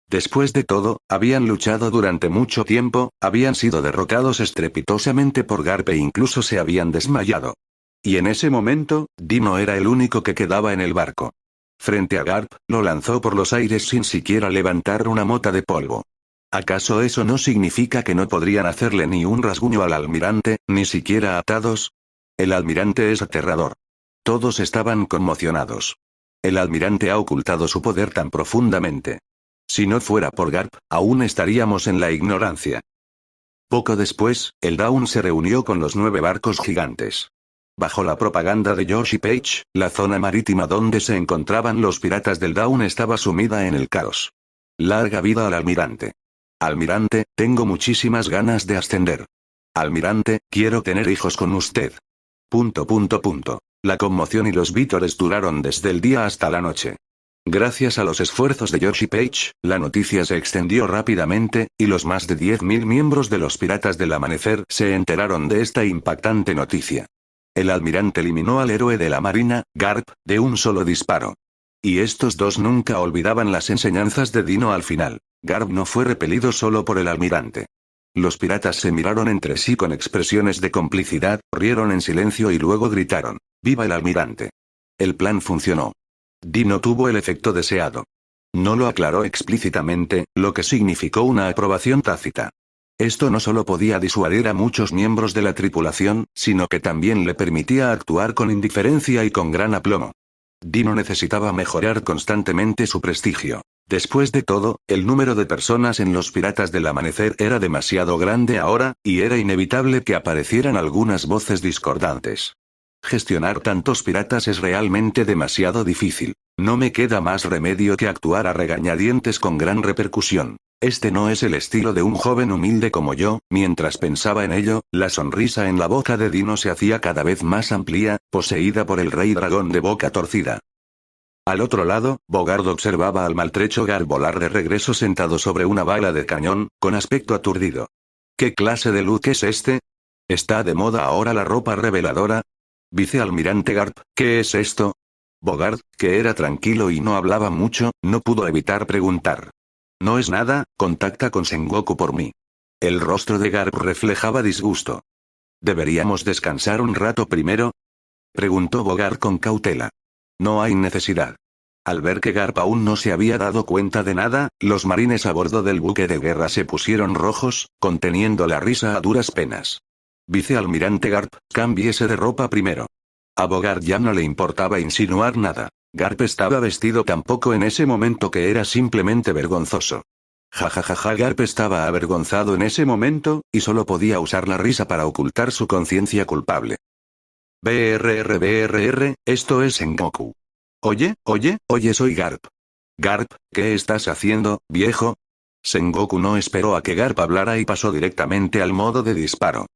Después de todo, habían luchado durante mucho tiempo, habían sido derrotados estrepitosamente por Garp e incluso se habían desmayado. Y en ese momento, Dino era el único que quedaba en el barco. Frente a Garp, lo lanzó por los aires sin siquiera levantar una mota de polvo. ¿Acaso eso no significa que no podrían hacerle ni un rasguño al almirante, ni siquiera atados? El almirante es aterrador. Todos estaban conmocionados. El almirante ha ocultado su poder tan profundamente. Si no fuera por Garp, aún estaríamos en la ignorancia. Poco después, el Dawn se reunió con los 9 barcos gigantes. Bajo la propaganda de George y Paige, la zona marítima donde se encontraban los piratas del Dawn estaba sumida en el caos. Larga vida al almirante. Almirante, tengo muchísimas ganas de ascender. Almirante, quiero tener hijos con usted. ... La conmoción y los vítores duraron desde el día hasta la noche. Gracias a los esfuerzos de George y Paige, la noticia se extendió rápidamente, y los más de 10.000 miembros de los Piratas del Amanecer se enteraron de esta impactante noticia. El almirante eliminó al héroe de la marina, Garp, de un solo disparo. Y estos dos nunca olvidaban las enseñanzas de Dino al final. Garp no fue repelido solo por el almirante. Los piratas se miraron entre sí con expresiones de complicidad, rieron en silencio y luego gritaron: ¡Viva el almirante! El plan funcionó. Dino tuvo el efecto deseado. No lo aclaró explícitamente, lo que significó una aprobación tácita. Esto no solo podía disuadir a muchos miembros de la tripulación, sino que también le permitía actuar con indiferencia y con gran aplomo. Dino necesitaba mejorar constantemente su prestigio. Después de todo, el número de personas en los Piratas del Amanecer era demasiado grande ahora, y era inevitable que aparecieran algunas voces discordantes. Gestionar tantos piratas es realmente demasiado difícil. No me queda más remedio que actuar a regañadientes con gran repercusión. Este no es el estilo de un joven humilde como yo. Mientras pensaba en ello, la sonrisa en la boca de Dino se hacía cada vez más amplia, poseída por el rey dragón de boca torcida. Al otro lado, Bogard observaba al maltrecho Garp volar de regreso sentado sobre una bala de cañón, con aspecto aturdido. ¿Qué clase de look es este? ¿Está de moda ahora la ropa reveladora? Vicealmirante Garp, ¿qué es esto? Bogard, que era tranquilo y no hablaba mucho, no pudo evitar preguntar. No es nada, contacta con Sengoku por mí. El rostro de Garp reflejaba disgusto. ¿Deberíamos descansar un rato primero?, preguntó Bogard con cautela. No hay necesidad. Al ver que Garp aún no se había dado cuenta de nada, los marines a bordo del buque de guerra se pusieron rojos, conteniendo la risa a duras penas. Vicealmirante Garp, cámbiese de ropa primero. A Bogard ya no le importaba insinuar nada. Garp estaba vestido tan poco en ese momento que era simplemente vergonzoso. Jajajaja, Garp estaba avergonzado en ese momento, y solo podía usar la risa para ocultar su conciencia culpable. BRR, esto es Sengoku. Oye, soy Garp. Garp, ¿qué estás haciendo, viejo? Sengoku no esperó a que Garp hablara y pasó directamente al modo de disparo.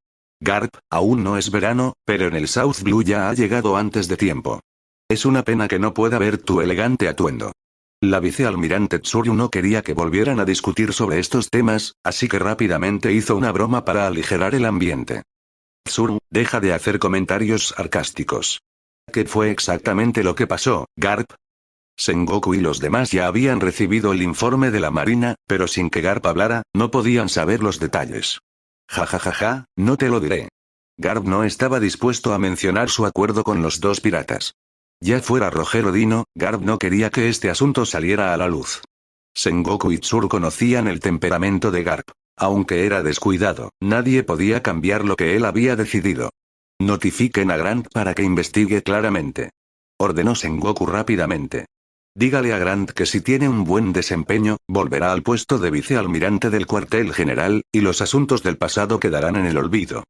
Garp, aún no es verano, pero en el South Blue ya ha llegado antes de tiempo. Es una pena que no pueda ver tu elegante atuendo. La vicealmirante Tsuryu no quería que volvieran a discutir sobre estos temas, así que rápidamente hizo una broma para aligerar el ambiente. Tsuryu, deja de hacer comentarios sarcásticos. ¿Qué fue exactamente lo que pasó, Garp? Sengoku y los demás ya habían recibido el informe de la marina, pero sin que Garp hablara, no podían saber los detalles. Jajajaja, no te lo diré. Garp no estaba dispuesto a mencionar su acuerdo con los dos piratas. Ya fuera Roger o Dino, Garp no quería que este asunto saliera a la luz. Sengoku y Tsuru conocían el temperamento de Garp. Aunque era descuidado, nadie podía cambiar lo que él había decidido. Notifiquen a Grant para que investigue claramente. Ordenó Sengoku rápidamente. Dígale a Grant que si tiene un buen desempeño, volverá al puesto de vicealmirante del cuartel general, y los asuntos del pasado quedarán en el olvido.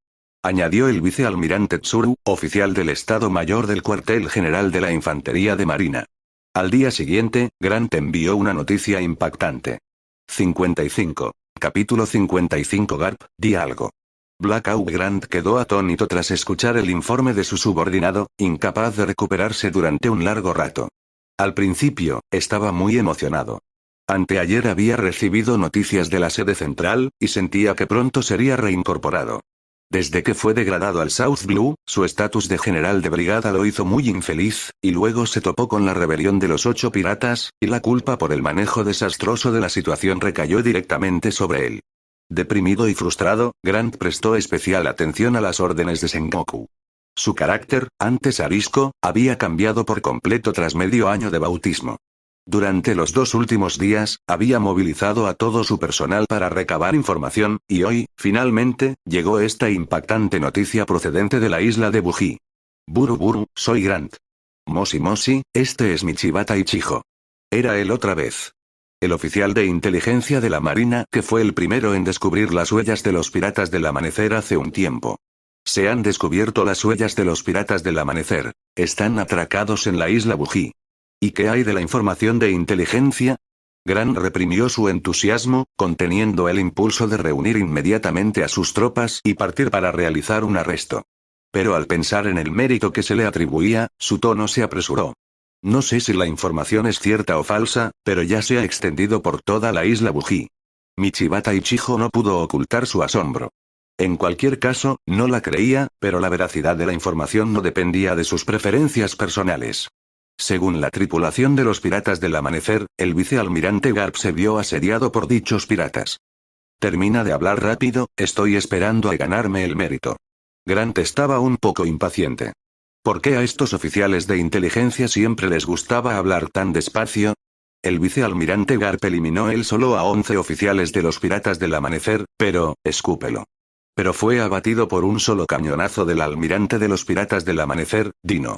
Añadió el vicealmirante Tsuru, oficial del Estado Mayor del cuartel general de la Infantería de Marina. Al día siguiente, Grant envió una noticia impactante. 55. Capítulo 55. Garp, di algo. Blackout Grant quedó atónito tras escuchar el informe de su subordinado, incapaz de recuperarse durante un largo rato. Al principio, estaba muy emocionado. Anteayer había recibido noticias de la sede central, y sentía que pronto sería reincorporado. Desde que fue degradado al South Blue, su estatus de general de brigada lo hizo muy infeliz, y luego se topó con la rebelión de los 8 piratas, y la culpa por el manejo desastroso de la situación recayó directamente sobre él. Deprimido y frustrado, Grant prestó especial atención a las órdenes de Sengoku. Su carácter, antes arisco, había cambiado por completo tras medio año de bautismo. Durante los 2 últimos días, había movilizado a todo su personal para recabar información, y hoy, finalmente, llegó esta impactante noticia procedente de la isla de Buji. Buru Buru, soy Grant. Moshi Moshi, este es Michibata Ichijo. Era él otra vez. El oficial de inteligencia de la Marina que fue el primero en descubrir las huellas de los piratas del amanecer hace un tiempo. Se han descubierto las huellas de los piratas del amanecer. Están atracados en la isla Buji. ¿Y qué hay de la información de inteligencia? Grant reprimió su entusiasmo, conteniendo el impulso de reunir inmediatamente a sus tropas y partir para realizar un arresto. Pero al pensar en el mérito que se le atribuía, su tono se apresuró. No sé si la información es cierta o falsa, pero ya se ha extendido por toda la isla Buji. Michibata Ichijo no pudo ocultar su asombro. En cualquier caso, no la creía, pero la veracidad de la información no dependía de sus preferencias personales. Según la tripulación de los piratas del amanecer, el vicealmirante Garp se vio asediado por dichos piratas. Termina de hablar rápido, estoy esperando a ganarme el mérito. Grant estaba un poco impaciente. ¿Por qué a estos oficiales de inteligencia siempre les gustaba hablar tan despacio? El vicealmirante Garp eliminó él solo a 11 oficiales de los piratas del amanecer, pero, escúpelo. Pero fue abatido por un solo cañonazo del almirante de los piratas del amanecer, Dino.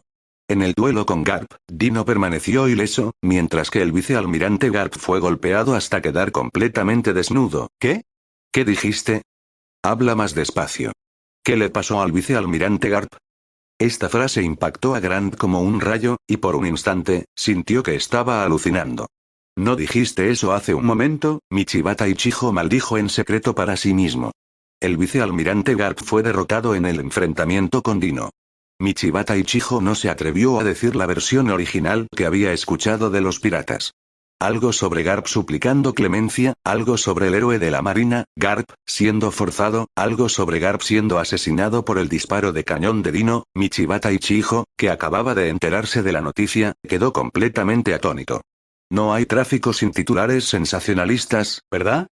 En el duelo con Garp, Dino permaneció ileso, mientras que el vicealmirante Garp fue golpeado hasta quedar completamente desnudo. ¿Qué? ¿Qué dijiste? Habla más despacio. ¿Qué le pasó al vicealmirante Garp? Esta frase impactó a Grant como un rayo, y por un instante, sintió que estaba alucinando. ¿No dijiste eso hace un momento? Michibata Ichijo maldijo en secreto para sí mismo. El vicealmirante Garp fue derrotado en el enfrentamiento con Dino. Michibata Ichijo no se atrevió a decir la versión original que había escuchado de los piratas. Algo sobre Garp suplicando clemencia, algo sobre el héroe de la marina, Garp, siendo forzado, algo sobre Garp siendo asesinado por el disparo de cañón de Dino. Michibata Ichijo, que acababa de enterarse de la noticia, quedó completamente atónito. No hay tráfico sin titulares sensacionalistas, ¿verdad?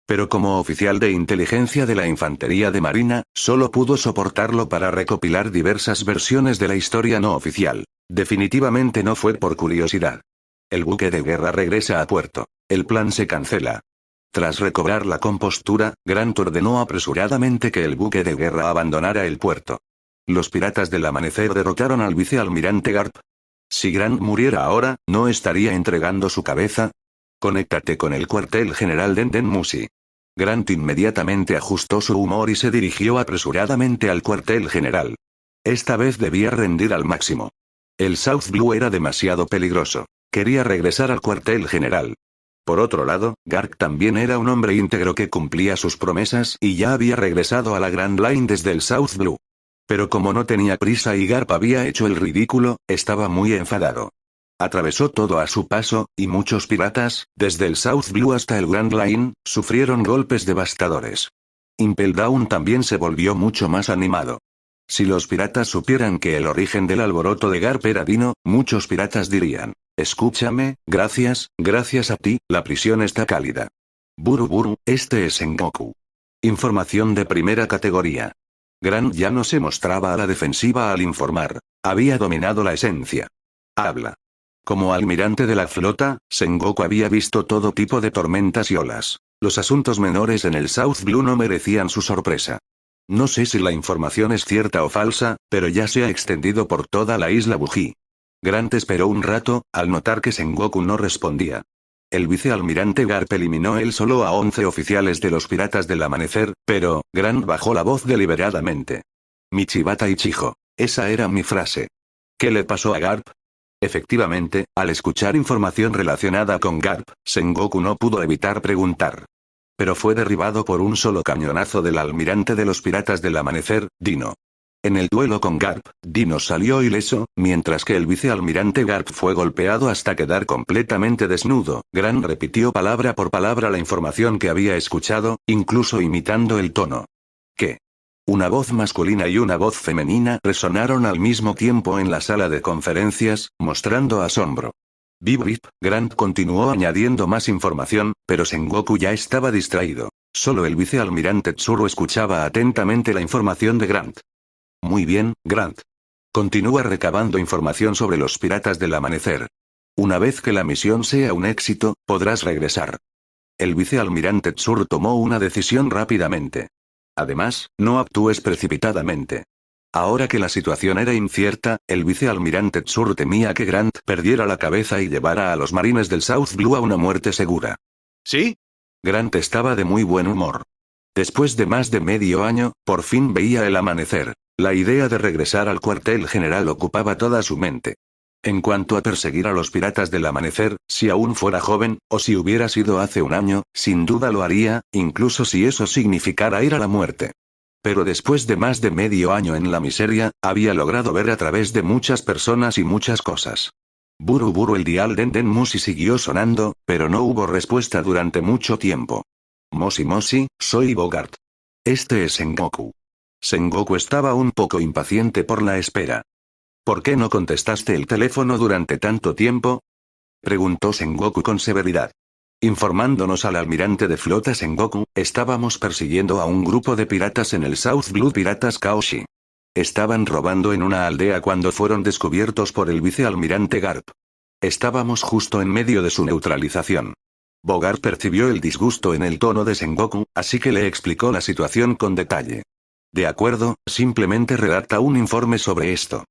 Pero como oficial de inteligencia de la Infantería de Marina, solo pudo soportarlo para recopilar diversas versiones de la historia no oficial. Definitivamente no fue por curiosidad. El buque de guerra regresa a puerto. El plan se cancela. Tras recobrar la compostura, Grant ordenó apresuradamente que el buque de guerra abandonara el puerto. Los piratas del amanecer derrotaron al vicealmirante Garp. Si Grant muriera ahora, ¿no estaría entregando su cabeza? Conéctate con el cuartel general de Denmusi. Grant inmediatamente ajustó su humor y se dirigió apresuradamente al cuartel general. Esta vez debía rendir al máximo. El South Blue era demasiado peligroso. Quería regresar al cuartel general. Por otro lado, Garp también era un hombre íntegro que cumplía sus promesas y ya había regresado a la Grand Line desde el South Blue. Pero como no tenía prisa y Garp había hecho el ridículo, estaba muy enfadado. Atravesó todo a su paso, y muchos piratas, desde el South Blue hasta el Grand Line, sufrieron golpes devastadores. Impel Down también se volvió mucho más animado. Si los piratas supieran que el origen del alboroto de Garp era Dino, muchos piratas dirían: escúchame, gracias a ti, la prisión está cálida. Buru Buru, este es Sengoku. Información de primera categoría. Grant ya no se mostraba a la defensiva al informar. Había dominado la esencia. Habla. Como almirante de la flota, Sengoku había visto todo tipo de tormentas y olas. Los asuntos menores en el South Blue no merecían su sorpresa. No sé si la información es cierta o falsa, pero ya se ha extendido por toda la isla Buggy. Grant esperó un rato, al notar que Sengoku no respondía. El vicealmirante Garp eliminó él solo a 11 oficiales de los Piratas del Amanecer, pero, Grant bajó la voz deliberadamente. Michibata Ichijo. Esa era mi frase. ¿Qué le pasó a Garp? Efectivamente, al escuchar información relacionada con Garp, Sengoku no pudo evitar preguntar. Pero fue derribado por un solo cañonazo del almirante de los Piratas del Amanecer, Dino. En el duelo con Garp, Dino salió ileso, mientras que el vicealmirante Garp fue golpeado hasta quedar completamente desnudo. Grant repitió palabra por palabra la información que había escuchado, incluso imitando el tono. ¿Qué? Una voz masculina y una voz femenina resonaron al mismo tiempo en la sala de conferencias, mostrando asombro. Bip bip, Grant continuó añadiendo más información, pero Sengoku ya estaba distraído. Solo el vicealmirante Tsuru escuchaba atentamente la información de Grant. Muy bien, Grant. Continúa recabando información sobre los Piratas del Amanecer. Una vez que la misión sea un éxito, podrás regresar. El vicealmirante Tsuru tomó una decisión rápidamente. Además, no actúes precipitadamente. Ahora que la situación era incierta, el vicealmirante Tsuru temía que Grant perdiera la cabeza y llevara a los marines del South Blue a una muerte segura. ¿Sí? Grant estaba de muy buen humor. Después de más de medio año, por fin veía el amanecer. La idea de regresar al cuartel general ocupaba toda su mente. En cuanto a perseguir a los Piratas del Amanecer, si aún fuera joven, o si hubiera sido hace un año, sin duda lo haría, incluso si eso significara ir a la muerte. Pero después de más de medio año en la miseria, había logrado ver a través de muchas personas y muchas cosas. Buru buru, el dial Denden Musi siguió sonando, pero no hubo respuesta durante mucho tiempo. Mosi Mosi, soy Bogart. Este es Sengoku. Sengoku estaba un poco impaciente por la espera. ¿Por qué no contestaste el teléfono durante tanto tiempo? Preguntó Sengoku con severidad. Informándonos al almirante de flota Sengoku, estábamos persiguiendo a un grupo de piratas en el South Blue Piratas Kaoshi. Estaban robando en una aldea cuando fueron descubiertos por el vicealmirante Garp. Estábamos justo en medio de su neutralización. Bogart percibió el disgusto en el tono de Sengoku, así que le explicó la situación con detalle. De acuerdo, simplemente redacta un informe sobre esto.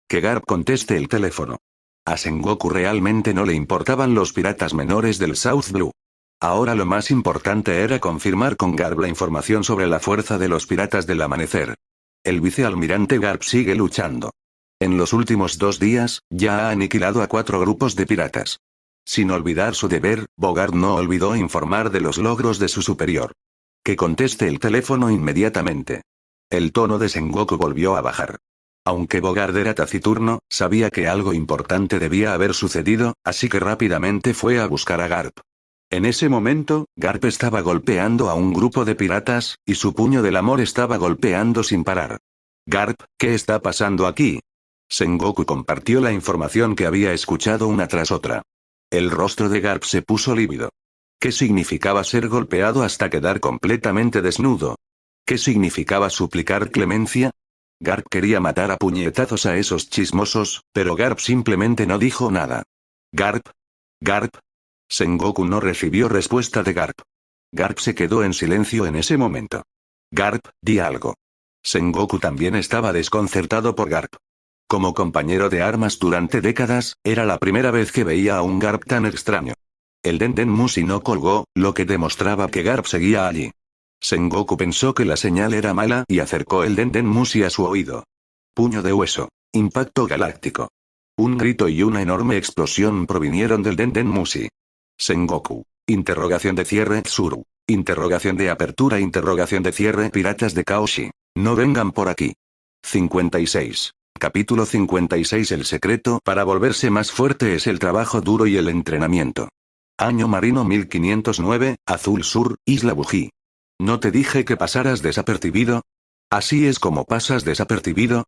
Que Garp conteste el teléfono. A Sengoku realmente no le importaban los piratas menores del South Blue. Ahora lo más importante era confirmar con Garp la información sobre la fuerza de los Piratas del Amanecer. El vicealmirante Garp sigue luchando. En los últimos 2 días, ya ha aniquilado a 4 grupos de piratas. Sin olvidar su deber, Bogart no olvidó informar de los logros de su superior. Que conteste el teléfono inmediatamente. El tono de Sengoku volvió a bajar. Aunque Bogart era taciturno, sabía que algo importante debía haber sucedido, así que rápidamente fue a buscar a Garp. En ese momento, Garp estaba golpeando a un grupo de piratas, y su puño del amor estaba golpeando sin parar. Garp, ¿qué está pasando aquí? Sengoku compartió la información que había escuchado una tras otra. El rostro de Garp se puso lívido. ¿Qué significaba ser golpeado hasta quedar completamente desnudo? ¿Qué significaba suplicar clemencia? Garp quería matar a puñetazos a esos chismosos, pero Garp simplemente no dijo nada. ¿Garp? ¿Garp? Sengoku no recibió respuesta de Garp. Garp se quedó en silencio en ese momento. Garp, di algo. Sengoku también estaba desconcertado por Garp. Como compañero de armas durante décadas, era la primera vez que veía a un Garp tan extraño. El Denden Musi no colgó, lo que demostraba que Garp seguía allí. Sengoku pensó que la señal era mala y acercó el Denden Musi a su oído. Puño de hueso. Impacto galáctico. Un grito y una enorme explosión provinieron del Denden Musi. Sengoku. Interrogación de cierre Tsuru. Interrogación de apertura. Interrogación de cierre Piratas de Kaoshi. No vengan por aquí. 56. Capítulo 56. El secreto para volverse más fuerte es el trabajo duro y el entrenamiento. Año marino 1509, Azul Sur, Isla Buggy. ¿No te dije que pasaras desapercibido? ¿Así es como pasas desapercibido?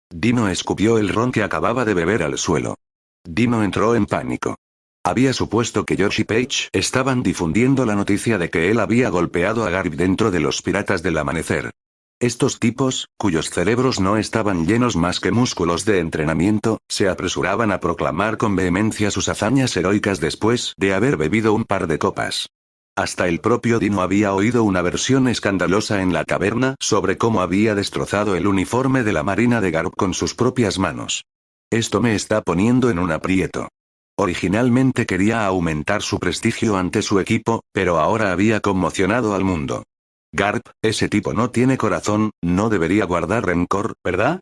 Dino escupió el ron que acababa de beber al suelo. Dino entró en pánico. Había supuesto que George y Page estaban difundiendo la noticia de que él había golpeado a Garp dentro de los Piratas del Amanecer. Estos tipos, cuyos cerebros no estaban llenos más que músculos de entrenamiento, se apresuraban a proclamar con vehemencia sus hazañas heroicas después de haber bebido un par de copas. Hasta el propio Dino había oído una versión escandalosa en la taberna sobre cómo había destrozado el uniforme de la Marina de Garp con sus propias manos. Esto me está poniendo en un aprieto. Originalmente quería aumentar su prestigio ante su equipo, pero ahora había conmocionado al mundo. Garp, ese tipo no tiene corazón, no debería guardar rencor, ¿verdad?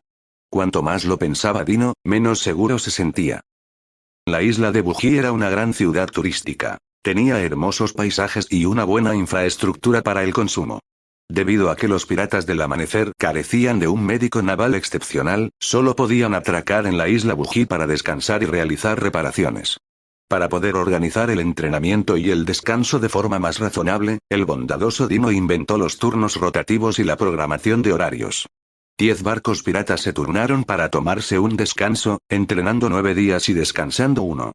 Cuanto más lo pensaba Dino, menos seguro se sentía. La isla de Buji era una gran ciudad turística. Tenía hermosos paisajes y una buena infraestructura para el consumo. Debido a que los piratas del amanecer carecían de un médico naval excepcional, solo podían atracar en la isla Buji para descansar y realizar reparaciones. Para poder organizar el entrenamiento y el descanso de forma más razonable, el bondadoso Dino inventó los turnos rotativos y la programación de horarios. 10 barcos piratas se turnaron para tomarse un descanso, entrenando 9 días y descansando 1.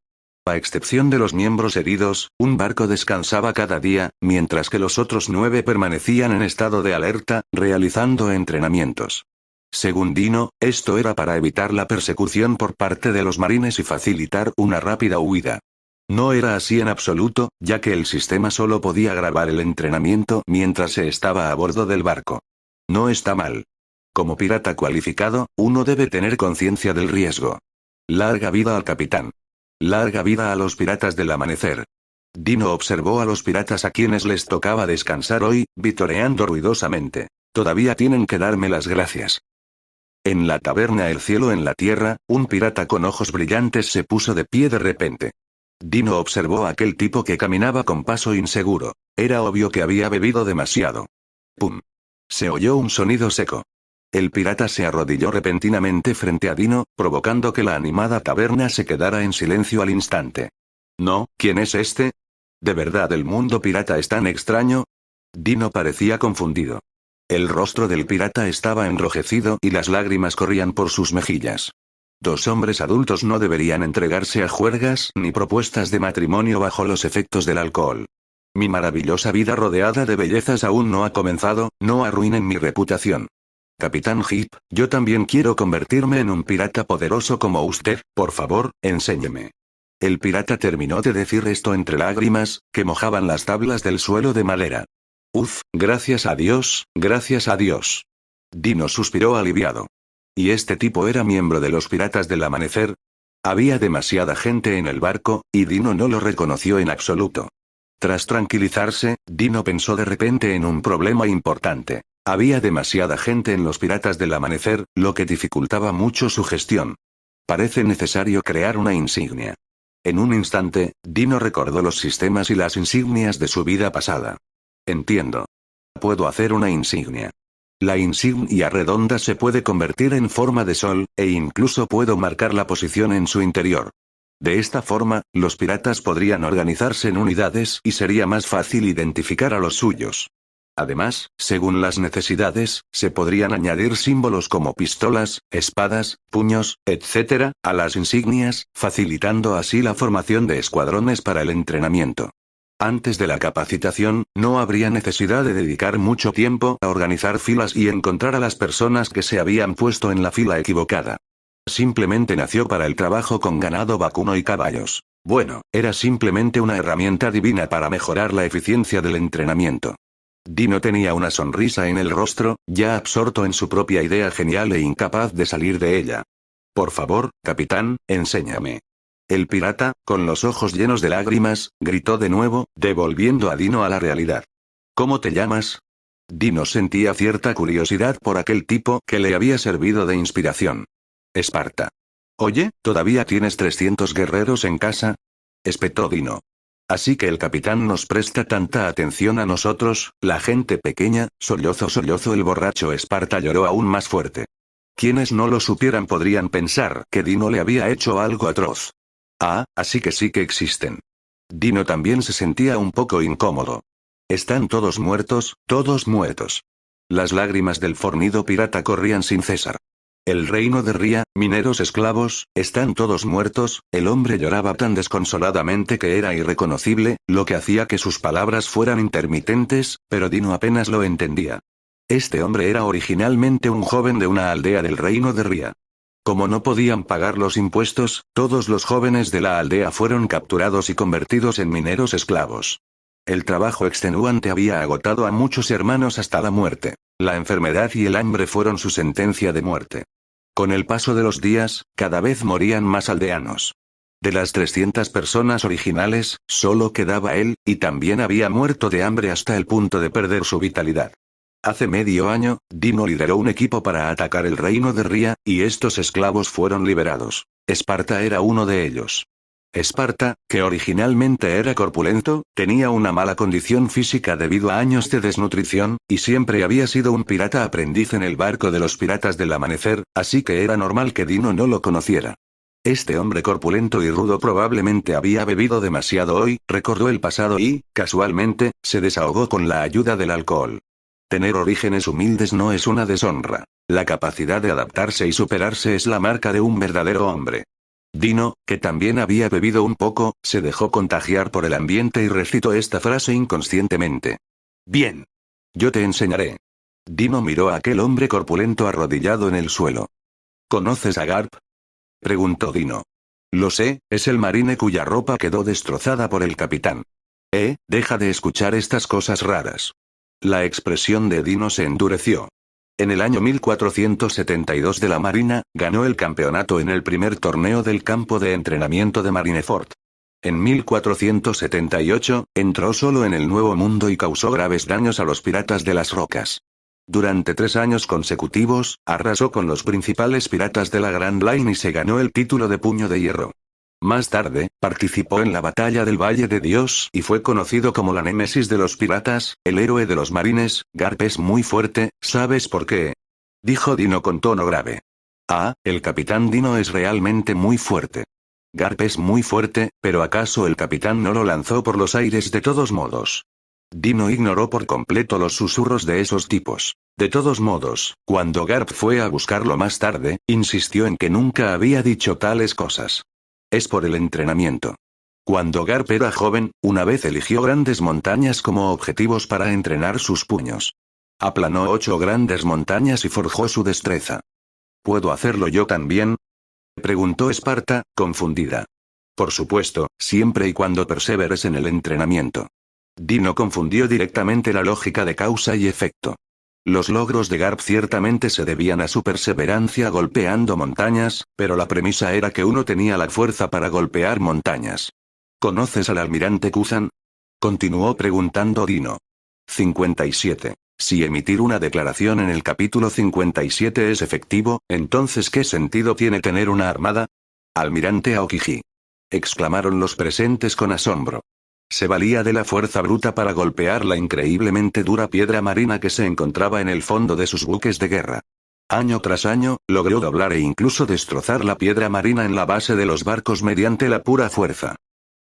A excepción de los miembros heridos, un barco descansaba cada día, mientras que los otros 9 permanecían en estado de alerta, realizando entrenamientos. Según Dino, esto era para evitar la persecución por parte de los marines y facilitar una rápida huida. No era así en absoluto, ya que el sistema solo podía grabar el entrenamiento mientras se estaba a bordo del barco. No está mal. Como pirata cualificado, uno debe tener conciencia del riesgo. Larga vida al capitán. Larga vida a los piratas del amanecer. Dino observó a los piratas a quienes les tocaba descansar hoy, vitoreando ruidosamente. Todavía tienen que darme las gracias. En la taberna El cielo en la tierra, un pirata con ojos brillantes se puso de pie de repente. Dino observó a aquel tipo que caminaba con paso inseguro. Era obvio que había bebido demasiado. ¡Pum! Se oyó un sonido seco. El pirata se arrodilló repentinamente frente a Dino, provocando que la animada taberna se quedara en silencio al instante. ¿No? ¿Quién es este? ¿De verdad el mundo pirata es tan extraño? Dino parecía confundido. El rostro del pirata estaba enrojecido y las lágrimas corrían por sus mejillas. 2 hombres adultos no deberían entregarse a juergas ni propuestas de matrimonio bajo los efectos del alcohol. Mi maravillosa vida rodeada de bellezas aún no ha comenzado, no arruinen mi reputación. Capitán Hip, yo también quiero convertirme en un pirata poderoso como usted, por favor, enséñeme. El pirata terminó de decir esto entre lágrimas, que mojaban las tablas del suelo de madera. Uf, gracias a Dios, gracias a Dios. Dino suspiró aliviado. ¿Y este tipo era miembro de los piratas del amanecer? Había demasiada gente en el barco, y Dino no lo reconoció en absoluto. Tras tranquilizarse, Dino pensó de repente en un problema importante. Había demasiada gente en los piratas del amanecer, lo que dificultaba mucho su gestión. Parece necesario crear una insignia. En un instante, Dino recordó los sistemas y las insignias de su vida pasada. Entiendo. Puedo hacer una insignia. La insignia redonda se puede convertir en forma de sol, e incluso puedo marcar la posición en su interior. De esta forma, los piratas podrían organizarse en unidades y sería más fácil identificar a los suyos. Además, según las necesidades, se podrían añadir símbolos como pistolas, espadas, puños, etc., a las insignias, facilitando así la formación de escuadrones para el entrenamiento. Antes de la capacitación, no habría necesidad de dedicar mucho tiempo a organizar filas y encontrar a las personas que se habían puesto en la fila equivocada. Simplemente nació para el trabajo con ganado vacuno y caballos. Bueno, era simplemente una herramienta divina para mejorar la eficiencia del entrenamiento. Dino tenía una sonrisa en el rostro, ya absorto en su propia idea genial e incapaz de salir de ella. Por favor, capitán, enséñame. El pirata, con los ojos llenos de lágrimas, gritó de nuevo, devolviendo a Dino a la realidad. ¿Cómo te llamas? Dino sentía cierta curiosidad por aquel tipo que le había servido de inspiración. Esparta. Oye, ¿todavía tienes 300 guerreros en casa? Espetó Dino. Así que el capitán nos presta tanta atención a nosotros, la gente pequeña, sollozo el borracho Esparta lloró aún más fuerte. Quienes no lo supieran podrían pensar que Dino le había hecho algo atroz. Ah, así que sí que existen. Dino también se sentía un poco incómodo. Están todos muertos, todos muertos. Las lágrimas del fornido pirata corrían sin cesar. El reino de Ría, mineros esclavos, están todos muertos. El hombre lloraba tan desconsoladamente que era irreconocible, lo que hacía que sus palabras fueran intermitentes, pero Dino apenas lo entendía. Este hombre era originalmente un joven de una aldea del reino de Ría. Como no podían pagar los impuestos, todos los jóvenes de la aldea fueron capturados y convertidos en mineros esclavos. El trabajo extenuante había agotado a muchos hermanos hasta la muerte. La enfermedad y el hambre fueron su sentencia de muerte. Con el paso de los días, cada vez morían más aldeanos. De las 300 personas originales, solo quedaba él, y también había muerto de hambre hasta el punto de perder su vitalidad. Hace medio año, Dino lideró un equipo para atacar el reino de Ría, y estos esclavos fueron liberados. Esparta era uno de ellos. Esparta, que originalmente era corpulento, tenía una mala condición física debido a años de desnutrición, y siempre había sido un pirata aprendiz en el barco de los piratas del amanecer, así que era normal que Dino no lo conociera. Este hombre corpulento y rudo probablemente había bebido demasiado hoy, recordó el pasado y, casualmente, se desahogó con la ayuda del alcohol. Tener orígenes humildes no es una deshonra. La capacidad de adaptarse y superarse es la marca de un verdadero hombre. Dino, que también había bebido un poco, se dejó contagiar por el ambiente y recitó esta frase inconscientemente. Bien. Yo te enseñaré. Dino miró a aquel hombre corpulento arrodillado en el suelo. ¿Conoces a Garp? Preguntó Dino. Lo sé, es el marine cuya ropa quedó destrozada por el capitán. Deja de escuchar estas cosas raras. La expresión de Dino se endureció. En el año 1472 de la Marina, ganó el campeonato en el primer torneo del campo de entrenamiento de Marineford. En 1478, entró solo en el Nuevo Mundo y causó graves daños a los piratas de las rocas. Durante 3 años consecutivos, arrasó con los principales piratas de la Grand Line y se ganó el título de Puño de Hierro. Más tarde, participó en la batalla del Valle de Dios y fue conocido como la némesis de los piratas, el héroe de los marines. Garp es muy fuerte, ¿sabes por qué? Dijo Dino con tono grave. El capitán Dino es realmente muy fuerte. Garp es muy fuerte, pero ¿acaso el capitán no lo lanzó por los aires de todos modos? Dino ignoró por completo los susurros de esos tipos. De todos modos, cuando Garp fue a buscarlo más tarde, insistió en que nunca había dicho tales cosas. Es por el entrenamiento. Cuando Garp era joven, una vez eligió grandes montañas como objetivos para entrenar sus puños. Aplanó 8 grandes montañas y forjó su destreza. ¿Puedo hacerlo yo también? Preguntó Esparta, confundida. Por supuesto, siempre y cuando perseveres en el entrenamiento. Dino confundió directamente la lógica de causa y efecto. Los logros de Garp ciertamente se debían a su perseverancia golpeando montañas, pero la premisa era que uno tenía la fuerza para golpear montañas. ¿Conoces al almirante Kuzan? Continuó preguntando Dino. 57. Si emitir una declaración en el capítulo 57 es efectivo, entonces ¿qué sentido tiene tener una armada? Almirante Aokiji. Exclamaron los presentes con asombro. Se valía de la fuerza bruta para golpear la increíblemente dura piedra marina que se encontraba en el fondo de sus buques de guerra. Año tras año, logró doblar e incluso destrozar la piedra marina en la base de los barcos mediante la pura fuerza.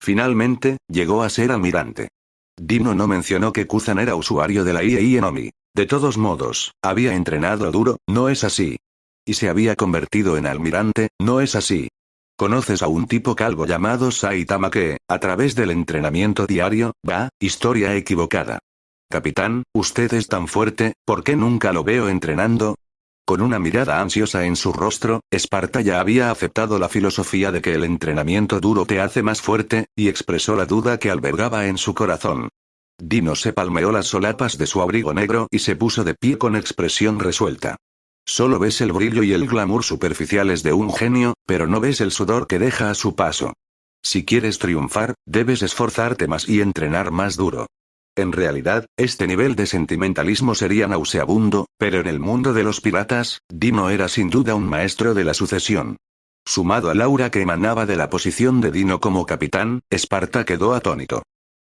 Finalmente, llegó a ser almirante. Dino no mencionó que Kuzan era usuario de la IEI en Omi. De todos modos, había entrenado duro, ¿no es así? Y se había convertido en almirante, ¿no es así? ¿Conoces a un tipo calvo llamado Saitama que, a través del entrenamiento diario, historia equivocada? Capitán, usted es tan fuerte, ¿por qué nunca lo veo entrenando? Con una mirada ansiosa en su rostro, Esparta ya había aceptado la filosofía de que el entrenamiento duro te hace más fuerte, y expresó la duda que albergaba en su corazón. Dino se palmeó las solapas de su abrigo negro y se puso de pie con expresión resuelta. Solo ves el brillo y el glamour superficiales de un genio, pero no ves el sudor que deja a su paso. Si quieres triunfar, debes esforzarte más y entrenar más duro. En realidad, este nivel de sentimentalismo sería nauseabundo, pero en el mundo de los piratas, Dino era sin duda un maestro de la sucesión. Sumado al aura que emanaba de la posición de Dino como capitán, Esparta quedó atónito.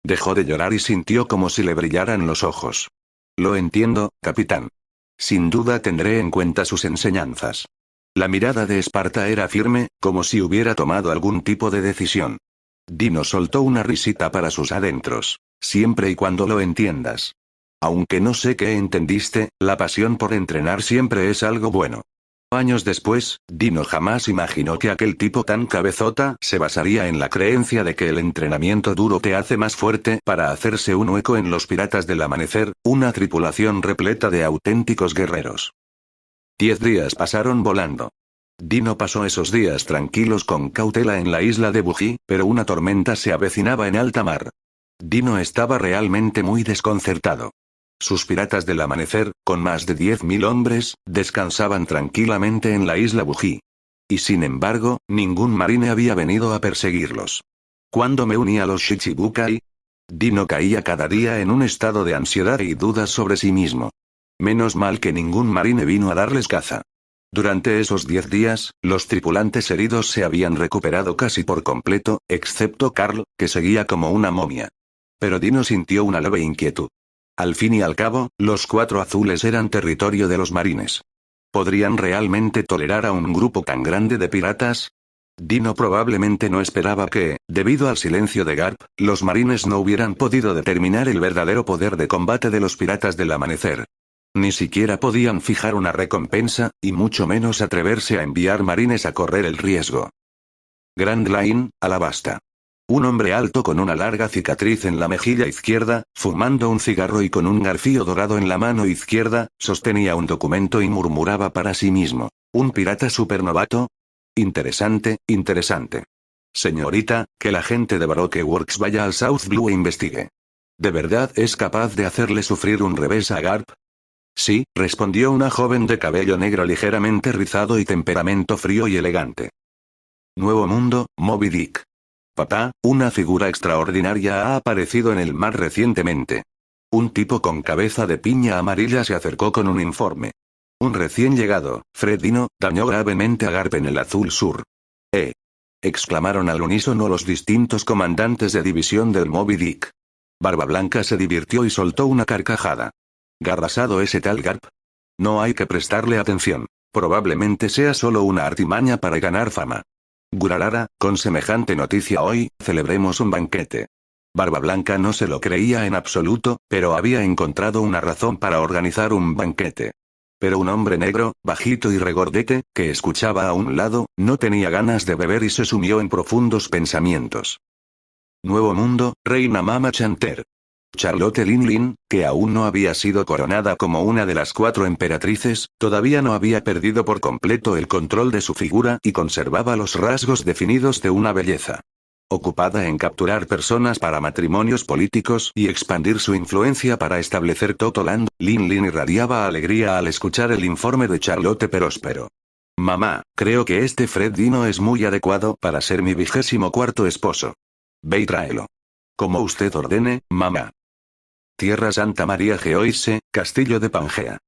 Dejó de llorar y sintió como si le brillaran los ojos. Lo entiendo, capitán. Sin duda tendré en cuenta sus enseñanzas. La mirada de Esparta era firme, como si hubiera tomado algún tipo de decisión. Dino soltó una risita para sus adentros. Siempre y cuando lo entiendas. Aunque no sé qué entendiste, la pasión por entrenar siempre es algo bueno. Años después, Dino jamás imaginó que aquel tipo tan cabezota se basaría en la creencia de que el entrenamiento duro te hace más fuerte para hacerse un hueco en los Piratas del Amanecer, una tripulación repleta de auténticos guerreros. 10 días pasaron volando. Dino pasó esos días tranquilos con cautela en la isla de Buggy, pero una tormenta se avecinaba en alta mar. Dino estaba realmente muy desconcertado. Sus piratas del amanecer, con más de 10.000 hombres, descansaban tranquilamente en la isla Buggy. Y sin embargo, ningún marine había venido a perseguirlos. ¿Cuándo me uní a los Shichibukai? Dino caía cada día en un estado de ansiedad y dudas sobre sí mismo. Menos mal que ningún marine vino a darles caza. Durante esos 10 días, los tripulantes heridos se habían recuperado casi por completo, excepto Carl, que seguía como una momia. Pero Dino sintió una leve inquietud. Al fin y al cabo, los 4 azules eran territorio de los marines. ¿Podrían realmente tolerar a un grupo tan grande de piratas? Dino probablemente no esperaba que, debido al silencio de Garp, los marines no hubieran podido determinar el verdadero poder de combate de los piratas del amanecer. Ni siquiera podían fijar una recompensa, y mucho menos atreverse a enviar marines a correr el riesgo. Grand Line, Alabasta. Un hombre alto con una larga cicatriz en la mejilla izquierda, fumando un cigarro y con un garfio dorado en la mano izquierda, sostenía un documento y murmuraba para sí mismo. ¿Un pirata supernovato? Interesante, interesante. Señorita, que la gente de Baroque Works vaya al South Blue e investigue. ¿De verdad es capaz de hacerle sufrir un revés a Garp? Sí, respondió una joven de cabello negro ligeramente rizado y temperamento frío y elegante. Nuevo Mundo, Moby Dick. Papá, una figura extraordinaria ha aparecido en el mar recientemente. Un tipo con cabeza de piña amarilla se acercó con un informe. Un recién llegado, Fred Dino, dañó gravemente a Garp en el Azul Sur. Exclamaron al unísono los distintos comandantes de división del Moby Dick. Barba Blanca se divirtió y soltó una carcajada. ¿Garrasado ese tal Garp? No hay que prestarle atención. Probablemente sea solo una artimaña para ganar fama. Gurarara, con semejante noticia hoy, celebremos un banquete. Barba Blanca no se lo creía en absoluto, pero había encontrado una razón para organizar un banquete. Pero un hombre negro, bajito y regordete, que escuchaba a un lado, no tenía ganas de beber y se sumió en profundos pensamientos. Nuevo Mundo, Reina Mama Chanter. Charlotte Linlin, que aún no había sido coronada como una de las 4 emperatrices, todavía no había perdido por completo el control de su figura y conservaba los rasgos definidos de una belleza. Ocupada en capturar personas para matrimonios políticos y expandir su influencia para establecer Totoland, Linlin irradiaba alegría al escuchar el informe de Charlotte Próspero. Mamá, creo que este Fred Dino es muy adecuado para ser mi 24º esposo. Ve y tráelo. Como usted ordene, mamá. Tierra Santa María Geoise, Castillo de Pangea.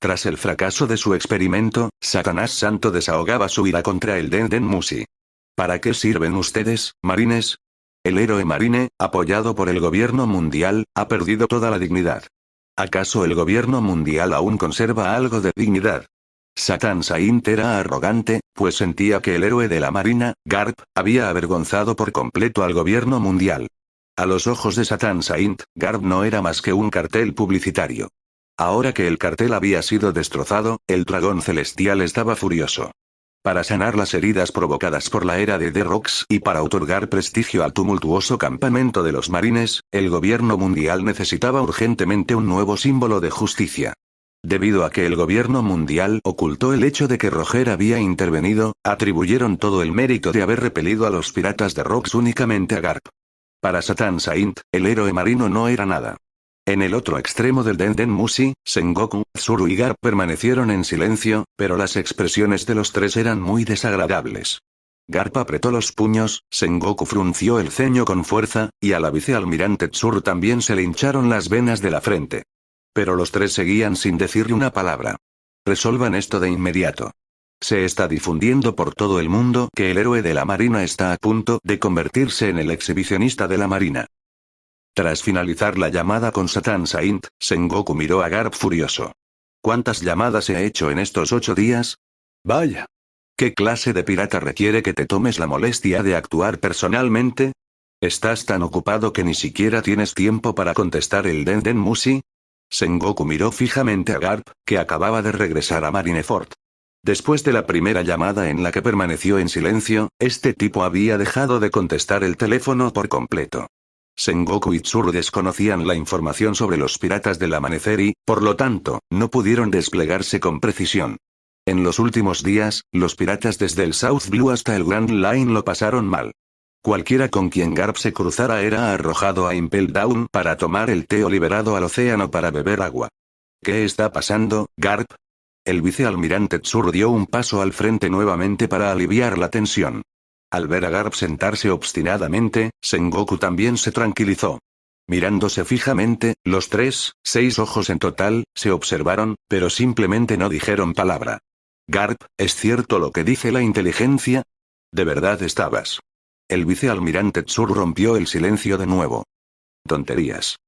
Tras el fracaso de su experimento, Satanás Santo desahogaba su ira contra el Den Den Musi. ¿Para qué sirven ustedes, marines? El héroe marine, apoyado por el gobierno mundial, ha perdido toda la dignidad. ¿Acaso el gobierno mundial aún conserva algo de dignidad? Satan Saint era arrogante, pues sentía que el héroe de la marina, Garp, había avergonzado por completo al gobierno mundial. A los ojos de Satan Saint, Garp no era más que un cartel publicitario. Ahora que el cartel había sido destrozado, el dragón celestial estaba furioso. Para sanar las heridas provocadas por la era de The Rocks y para otorgar prestigio al tumultuoso campamento de los marines, el gobierno mundial necesitaba urgentemente un nuevo símbolo de justicia. Debido a que el gobierno mundial ocultó el hecho de que Roger había intervenido, atribuyeron todo el mérito de haber repelido a los piratas de Rocks únicamente a Garp. Para Satan Saint, el héroe marino no era nada. En el otro extremo del Den Den Musi, Sengoku, Tsuru y Garp permanecieron en silencio, pero las expresiones de los 3 eran muy desagradables. Garp apretó los puños, Sengoku frunció el ceño con fuerza, y a la vicealmirante Tsuru también se le hincharon las venas de la frente. Pero los 3 seguían sin decirle una palabra. Resuelvan esto de inmediato. Se está difundiendo por todo el mundo que el héroe de la marina está a punto de convertirse en el exhibicionista de la marina. Tras finalizar la llamada con Satan Saint, Sengoku miró a Garp furioso. ¿Cuántas llamadas he hecho en estos 8 días? Vaya. ¿Qué clase de pirata requiere que te tomes la molestia de actuar personalmente? ¿Estás tan ocupado que ni siquiera tienes tiempo para contestar el Den Den Musi? Sengoku miró fijamente a Garp, que acababa de regresar a Marineford. Después de la primera llamada en la que permaneció en silencio, este tipo había dejado de contestar el teléfono por completo. Sengoku y Tsuru desconocían la información sobre los piratas del amanecer y, por lo tanto, no pudieron desplegarse con precisión. En los últimos días, los piratas desde el South Blue hasta el Grand Line lo pasaron mal. Cualquiera con quien Garp se cruzara era arrojado a Impel Down para tomar el té o liberado al océano para beber agua. ¿Qué está pasando, Garp? El vicealmirante Tsuru dio un paso al frente nuevamente para aliviar la tensión. Al ver a Garp sentarse obstinadamente, Sengoku también se tranquilizó. Mirándose fijamente, los 6 ojos en total, se observaron, pero simplemente no dijeron palabra. Garp, ¿es cierto lo que dice la inteligencia? ¿De verdad estabas? El vicealmirante Tsuru rompió el silencio de nuevo. Tonterías.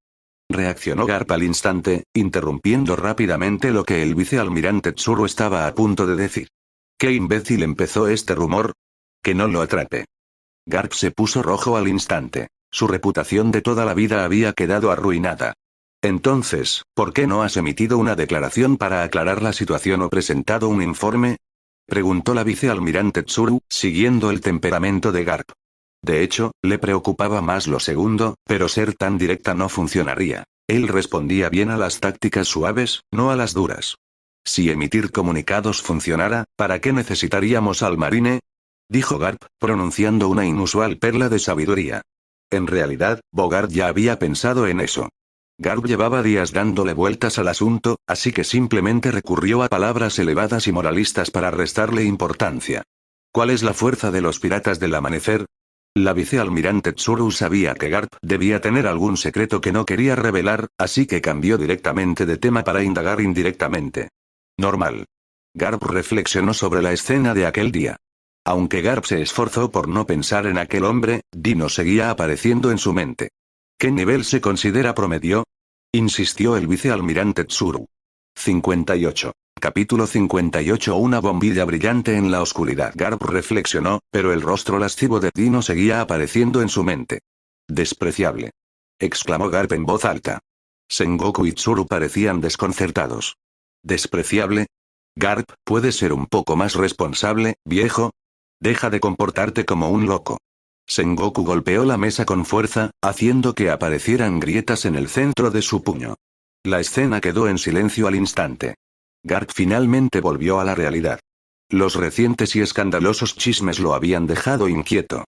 Reaccionó Garp al instante, interrumpiendo rápidamente lo que el vicealmirante Tsuru estaba a punto de decir. ¿Qué imbécil empezó este rumor? Que no lo atrape. Garp se puso rojo al instante. Su reputación de toda la vida había quedado arruinada. Entonces, ¿por qué no has emitido una declaración para aclarar la situación o presentado un informe? Preguntó la vicealmirante Tsuru, siguiendo el temperamento de Garp. De hecho, le preocupaba más lo segundo, pero ser tan directa no funcionaría. Él respondía bien a las tácticas suaves, no a las duras. Si emitir comunicados funcionara, ¿para qué necesitaríamos al marine? Dijo Garp, pronunciando una inusual perla de sabiduría. En realidad, Bogart ya había pensado en eso. Garp llevaba días dándole vueltas al asunto, así que simplemente recurrió a palabras elevadas y moralistas para restarle importancia. ¿Cuál es la fuerza de los piratas del amanecer? La vicealmirante Tsuru sabía que Garp debía tener algún secreto que no quería revelar, así que cambió directamente de tema para indagar indirectamente. Normal. Garp reflexionó sobre la escena de aquel día. Aunque Garp se esforzó por no pensar en aquel hombre, Dino seguía apareciendo en su mente. ¿Qué nivel se considera promedio? Insistió el vicealmirante Tsuru. 58. Capítulo 58. Una bombilla brillante en la oscuridad. Garp reflexionó, pero el rostro lascivo de Dino seguía apareciendo en su mente. Despreciable. Exclamó Garp en voz alta. Sengoku y Tsuru parecían desconcertados. ¿Despreciable? Garp, ¿puedes ser un poco más responsable, viejo? Deja de comportarte como un loco. Sengoku golpeó la mesa con fuerza, haciendo que aparecieran grietas en el centro de su puño. La escena quedó en silencio al instante. Garp finalmente volvió a la realidad. Los recientes y escandalosos chismes lo habían dejado inquieto.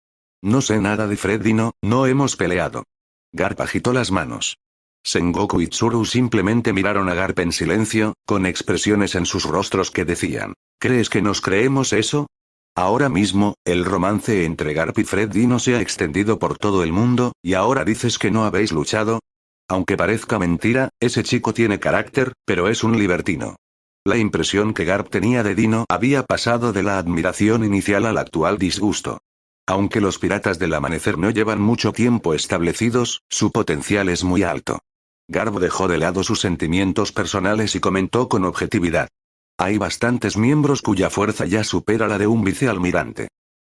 No sé nada de Fred Dino, no hemos peleado. Garp agitó las manos. Sengoku y Tsuru simplemente miraron a Garp en silencio, con expresiones en sus rostros que decían, ¿crees que nos creemos eso? Ahora mismo, el romance entre Garp y Fred Dino se ha extendido por todo el mundo, y ahora dices que no habéis luchado. Aunque parezca mentira, ese chico tiene carácter, pero es un libertino. La impresión que Garp tenía de Dino había pasado de la admiración inicial al actual disgusto. Aunque los piratas del amanecer no llevan mucho tiempo establecidos, su potencial es muy alto. Garp dejó de lado sus sentimientos personales y comentó con objetividad. Hay bastantes miembros cuya fuerza ya supera la de un vicealmirante.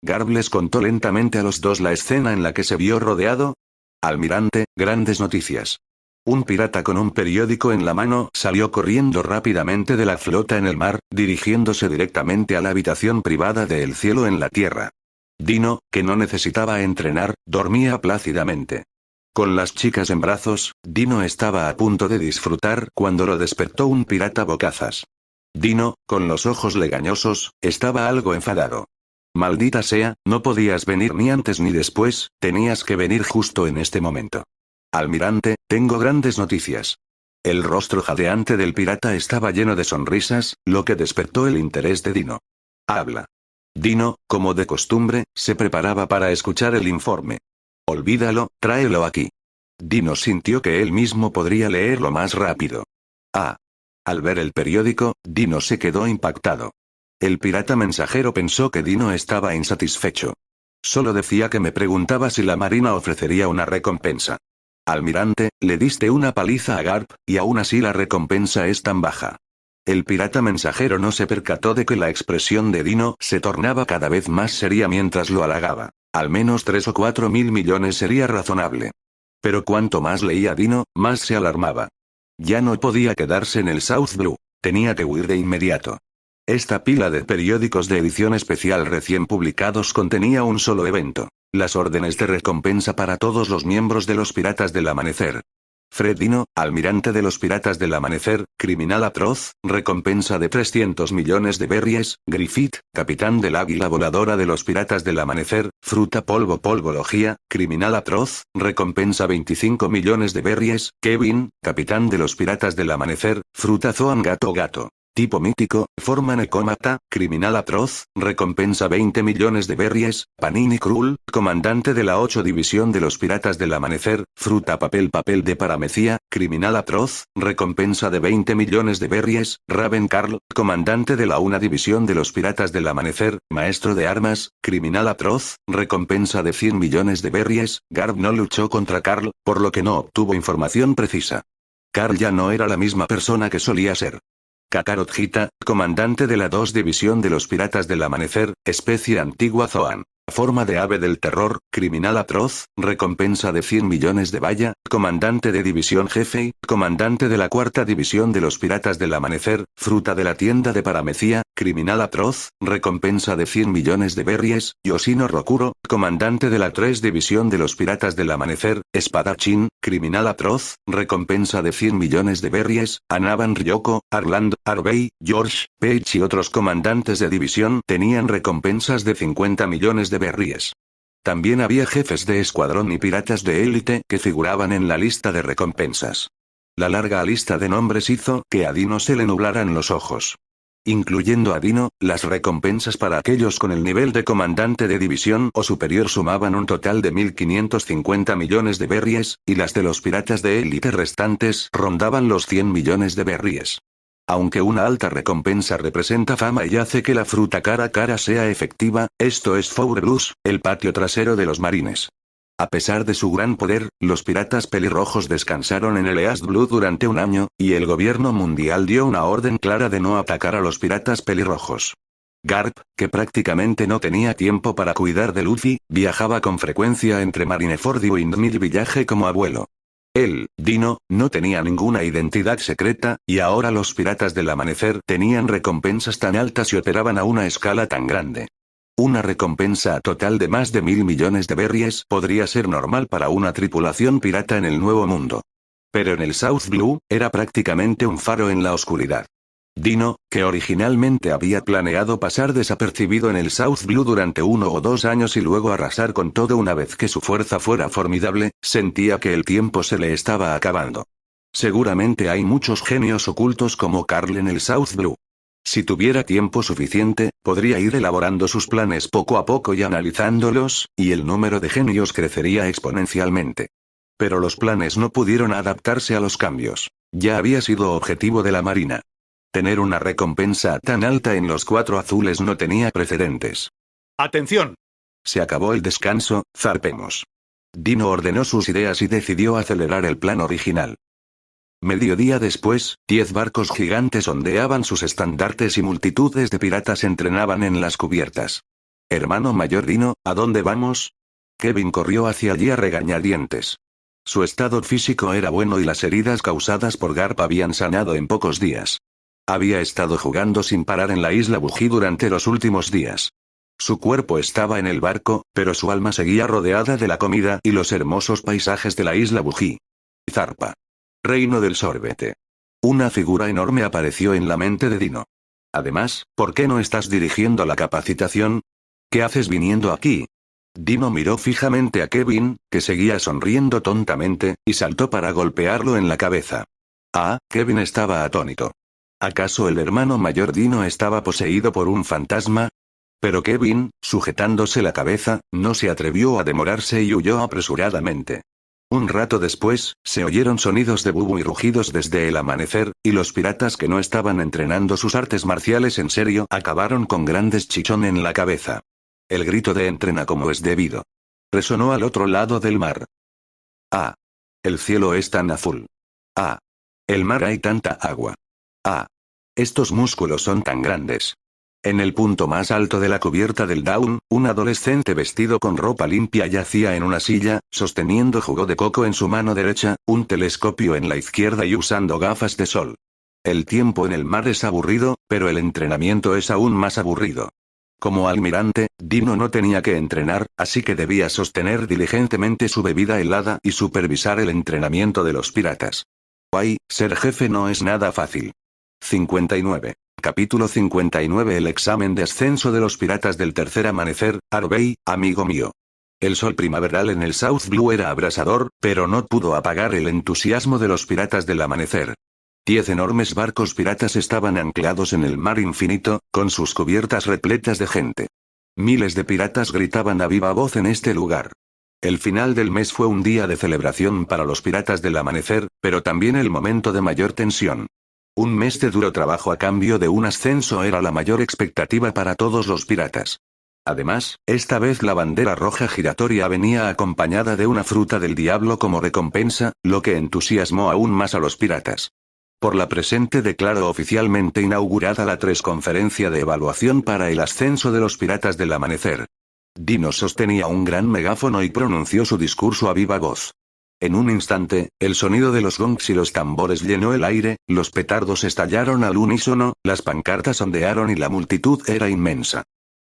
Garp les contó lentamente a los dos la escena en la que se vio rodeado. Almirante, grandes noticias. Un pirata con un periódico en la mano salió corriendo rápidamente de la flota en el mar, dirigiéndose directamente a la habitación privada de El Cielo en la Tierra. Dino, que no necesitaba entrenar, dormía plácidamente. Con las chicas en brazos, Dino estaba a punto de disfrutar cuando lo despertó un pirata bocazas. Dino, con los ojos legañosos, estaba algo enfadado. Maldita sea, no podías venir ni antes ni después, tenías que venir justo en este momento. Almirante, tengo grandes noticias. El rostro jadeante del pirata estaba lleno de sonrisas, lo que despertó el interés de Dino. Habla. Dino, como de costumbre, se preparaba para escuchar el informe. Olvídalo, tráelo aquí. Dino sintió que él mismo podría leerlo más rápido. Ah. Al ver el periódico, Dino se quedó impactado. El pirata mensajero pensó que Dino estaba insatisfecho. Solo decía que me preguntaba si la marina ofrecería una recompensa. Almirante, le diste una paliza a Garp, y aún así la recompensa es tan baja. El pirata mensajero no se percató de que la expresión de Dino se tornaba cada vez más seria mientras lo halagaba. Al menos 3 o 4 mil millones sería razonable. Pero cuanto más leía Dino, más se alarmaba. Ya no podía quedarse en el South Blue. Tenía que huir de inmediato. Esta pila de periódicos de edición especial recién publicados contenía un solo evento: las órdenes de recompensa para todos los miembros de los Piratas del Amanecer. Fred Dino, almirante de los Piratas del Amanecer, criminal atroz, recompensa de 300 millones de berries. Griffith, capitán del Águila Voladora de los Piratas del Amanecer, fruta polvología, criminal atroz, recompensa 25 millones de berries. Kevin, capitán de los Piratas del Amanecer, fruta zoan gato. Tipo mítico, forma necómata, criminal atroz, recompensa 20 millones de berries. Panini Krull, comandante de la 8 División de los Piratas del Amanecer, fruta papel de paramecia, criminal atroz, recompensa de 20 millones de berries. Raven Carl, comandante de la 1 División de los Piratas del Amanecer, maestro de armas, criminal atroz, recompensa de 100 millones de berries. Garb no luchó contra Carl, por lo que no obtuvo información precisa. Carl ya no era la misma persona que solía ser. Kakarot Hita, comandante de la 2 División de los Piratas del Amanecer, especie antigua Zoan. Forma de ave del terror, criminal atroz, recompensa de 100 millones de baya, comandante de división jefe, comandante de la 4ª División de los Piratas del Amanecer, fruta de la tienda de paramecia, criminal atroz, recompensa de 100 millones de berries. Yoshino Rokuro, comandante de la 3 División de los Piratas del Amanecer, espadachín, criminal atroz, recompensa de 100 millones de berries. Anaban Ryoko, Arland, Arbey, George, Page y otros comandantes de división tenían recompensas de 50 millones de berries. También había jefes de escuadrón y piratas de élite que figuraban en la lista de recompensas. La larga lista de nombres hizo que a Dino se le nublaran los ojos. Incluyendo a Dino, las recompensas para aquellos con el nivel de comandante de división o superior sumaban un total de 1.550 millones de berries, y las de los piratas de élite restantes rondaban los 100 millones de berries. Aunque una alta recompensa representa fama y hace que la fruta cara a cara sea efectiva, esto es Four Blues, el patio trasero de los marines. A pesar de su gran poder, los piratas pelirrojos descansaron en el East Blue durante un año, y el gobierno mundial dio una orden clara de no atacar a los piratas pelirrojos. Garp, que prácticamente no tenía tiempo para cuidar de Luffy, viajaba con frecuencia entre Marineford y Windmill Village como abuelo. Él, Dino, no tenía ninguna identidad secreta, y ahora los Piratas del Amanecer tenían recompensas tan altas y operaban a una escala tan grande. Una recompensa total de más de 1.000 millones de berries podría ser normal para una tripulación pirata en el Nuevo Mundo. Pero en el South Blue, era prácticamente un faro en la oscuridad. Dino, que originalmente había planeado pasar desapercibido en el South Blue durante 1 o 2 años y luego arrasar con todo una vez que su fuerza fuera formidable, sentía que el tiempo se le estaba acabando. Seguramente hay muchos genios ocultos como Carl en el South Blue. Si tuviera tiempo suficiente, podría ir elaborando sus planes poco a poco y analizándolos, y el número de genios crecería exponencialmente. Pero los planes no pudieron adaptarse a los cambios. Ya había sido objetivo de la Marina. Tener una recompensa tan alta en los 4 azules no tenía precedentes. ¡Atención! Se acabó el descanso, zarpemos. Dino ordenó sus ideas y decidió acelerar el plan original. Mediodía después, 10 barcos gigantes ondeaban sus estandartes y multitudes de piratas entrenaban en las cubiertas. Hermano mayor Dino, ¿a dónde vamos? Kevin corrió hacia allí a regañadientes. Su estado físico era bueno y las heridas causadas por Garp habían sanado en pocos días. Había estado jugando sin parar en la isla Buji durante los últimos días. Su cuerpo estaba en el barco, pero su alma seguía rodeada de la comida y los hermosos paisajes de la isla Buji. Zarpa. Reino del sorbete. Una figura enorme apareció en la mente de Dino. Además, ¿por qué no estás dirigiendo la capacitación? ¿Qué haces viniendo aquí? Dino miró fijamente a Kevin, que seguía sonriendo tontamente, y saltó para golpearlo en la cabeza. Kevin estaba atónito. ¿Acaso el hermano mayor Dino estaba poseído por un fantasma? Pero Kevin, sujetándose la cabeza, no se atrevió a demorarse y huyó apresuradamente. Un rato después, se oyeron sonidos de bubu y rugidos desde el amanecer, y los piratas que no estaban entrenando sus artes marciales en serio acabaron con grandes chichón en la cabeza. El grito de entrena como es debido. Resonó al otro lado del mar. El cielo es tan azul. El mar hay tanta agua. Estos músculos son tan grandes. En el punto más alto de la cubierta del Dawn, un adolescente vestido con ropa limpia yacía en una silla, sosteniendo jugo de coco en su mano derecha, un telescopio en la izquierda y usando gafas de sol. El tiempo en el mar es aburrido, pero el entrenamiento es aún más aburrido. Como almirante, Dino no tenía que entrenar, así que debía sostener diligentemente su bebida helada y supervisar el entrenamiento de los piratas. Ay, ser jefe no es nada fácil. 59. Capítulo 59. El examen de ascenso de los piratas del tercer amanecer. Harvey, amigo mío. El sol primaveral en el South Blue era abrasador, pero no pudo apagar el entusiasmo de los piratas del amanecer. 10 enormes barcos piratas estaban anclados en el mar infinito, con sus cubiertas repletas de gente. Miles de piratas gritaban a viva voz en este lugar. El final del mes fue un día de celebración para los piratas del amanecer, pero también el momento de mayor tensión. Un mes de duro trabajo a cambio de un ascenso era la mayor expectativa para todos los piratas. Además, esta vez la bandera roja giratoria venía acompañada de una fruta del diablo como recompensa, lo que entusiasmó aún más a los piratas. Por la presente declaro oficialmente inaugurada la conferencia de evaluación para el ascenso de los piratas del amanecer. Dino sostenía un gran megáfono y pronunció su discurso a viva voz. En un instante, el sonido de los gongs y los tambores llenó el aire, los petardos estallaron al unísono, las pancartas ondearon y la multitud era inmensa.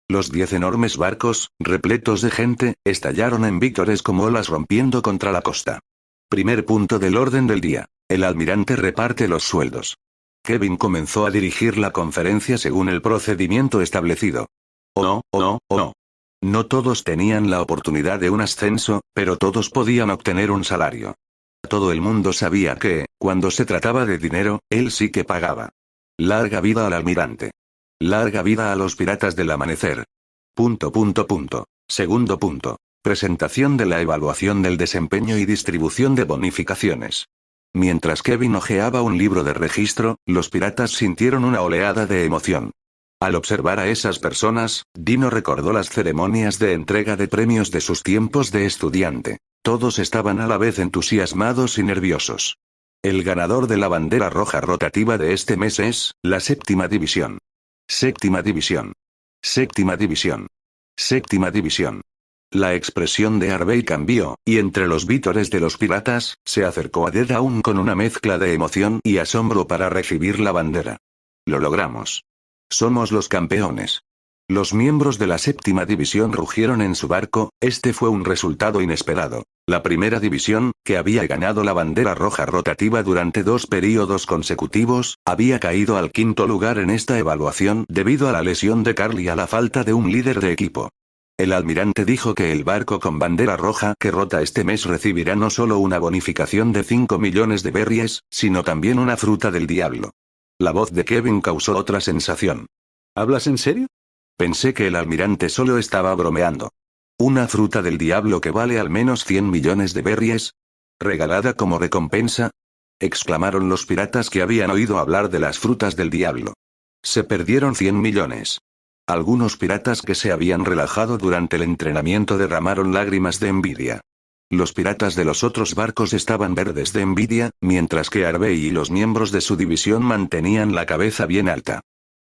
Los 10 enormes barcos, repletos de gente, estallaron en vítores como olas rompiendo contra la costa. Primer punto del orden del día. El almirante reparte los sueldos. Kevin comenzó a dirigir la conferencia según el procedimiento establecido. Oh, oh, oh. No todos tenían la oportunidad de un ascenso, pero todos podían obtener un salario. Todo el mundo sabía que, cuando se trataba de dinero, él sí que pagaba. Larga vida al almirante. Larga vida a los piratas del amanecer. Segundo punto. Presentación de la evaluación del desempeño y distribución de bonificaciones. Mientras Kevin hojeaba un libro de registro, los piratas sintieron una oleada de emoción. Al observar a esas personas, Dino recordó las ceremonias de entrega de premios de sus tiempos de estudiante. Todos estaban a la vez entusiasmados y nerviosos. El ganador de la bandera roja rotativa de este mes es, la séptima división. Séptima división. Séptima división. Séptima división. La expresión de Harvey cambió, y entre los vítores de los piratas, se acercó a Dead aún con una mezcla de emoción y asombro para recibir la bandera. Lo logramos. Somos los campeones. Los miembros de la séptima división rugieron en su barco, este fue un resultado inesperado. La primera división, que había ganado la bandera roja rotativa durante 2 períodos consecutivos, había caído al 5º lugar en esta evaluación debido a la lesión de Carl y a la falta de un líder de equipo. El almirante dijo que el barco con bandera roja que rota este mes recibirá no solo una bonificación de 5 millones de berries, sino también una fruta del diablo. La voz de Kevin causó otra sensación. ¿Hablas en serio? Pensé que el almirante solo estaba bromeando. ¿Una fruta del diablo que vale al menos 100 millones de berries? ¿Regalada como recompensa? Exclamaron los piratas que habían oído hablar de las frutas del diablo. Se perdieron 100 millones. Algunos piratas que se habían relajado durante el entrenamiento derramaron lágrimas de envidia. Los piratas de los otros barcos estaban verdes de envidia, mientras que Harvey y los miembros de su división mantenían la cabeza bien alta.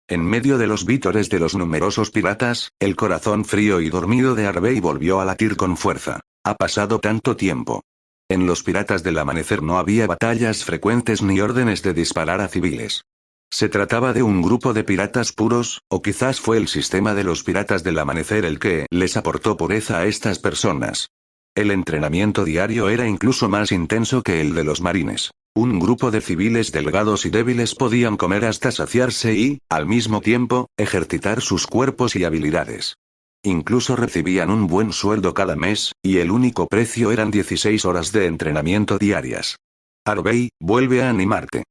En medio de los vítores de los numerosos piratas, el corazón frío y dormido de Harvey volvió a latir con fuerza. Ha pasado tanto tiempo. En los piratas del amanecer no había batallas frecuentes ni órdenes de disparar a civiles. ¿Se trataba de un grupo de piratas puros, o quizás fue el sistema de los piratas del amanecer el que les aportó pureza a estas personas? El entrenamiento diario era incluso más intenso que el de los marines. Un grupo de civiles delgados y débiles podían comer hasta saciarse y, al mismo tiempo, ejercitar sus cuerpos y habilidades. Incluso recibían un buen sueldo cada mes, y el único precio eran 16 horas de entrenamiento diarias. Harvey, vuelve a animarte.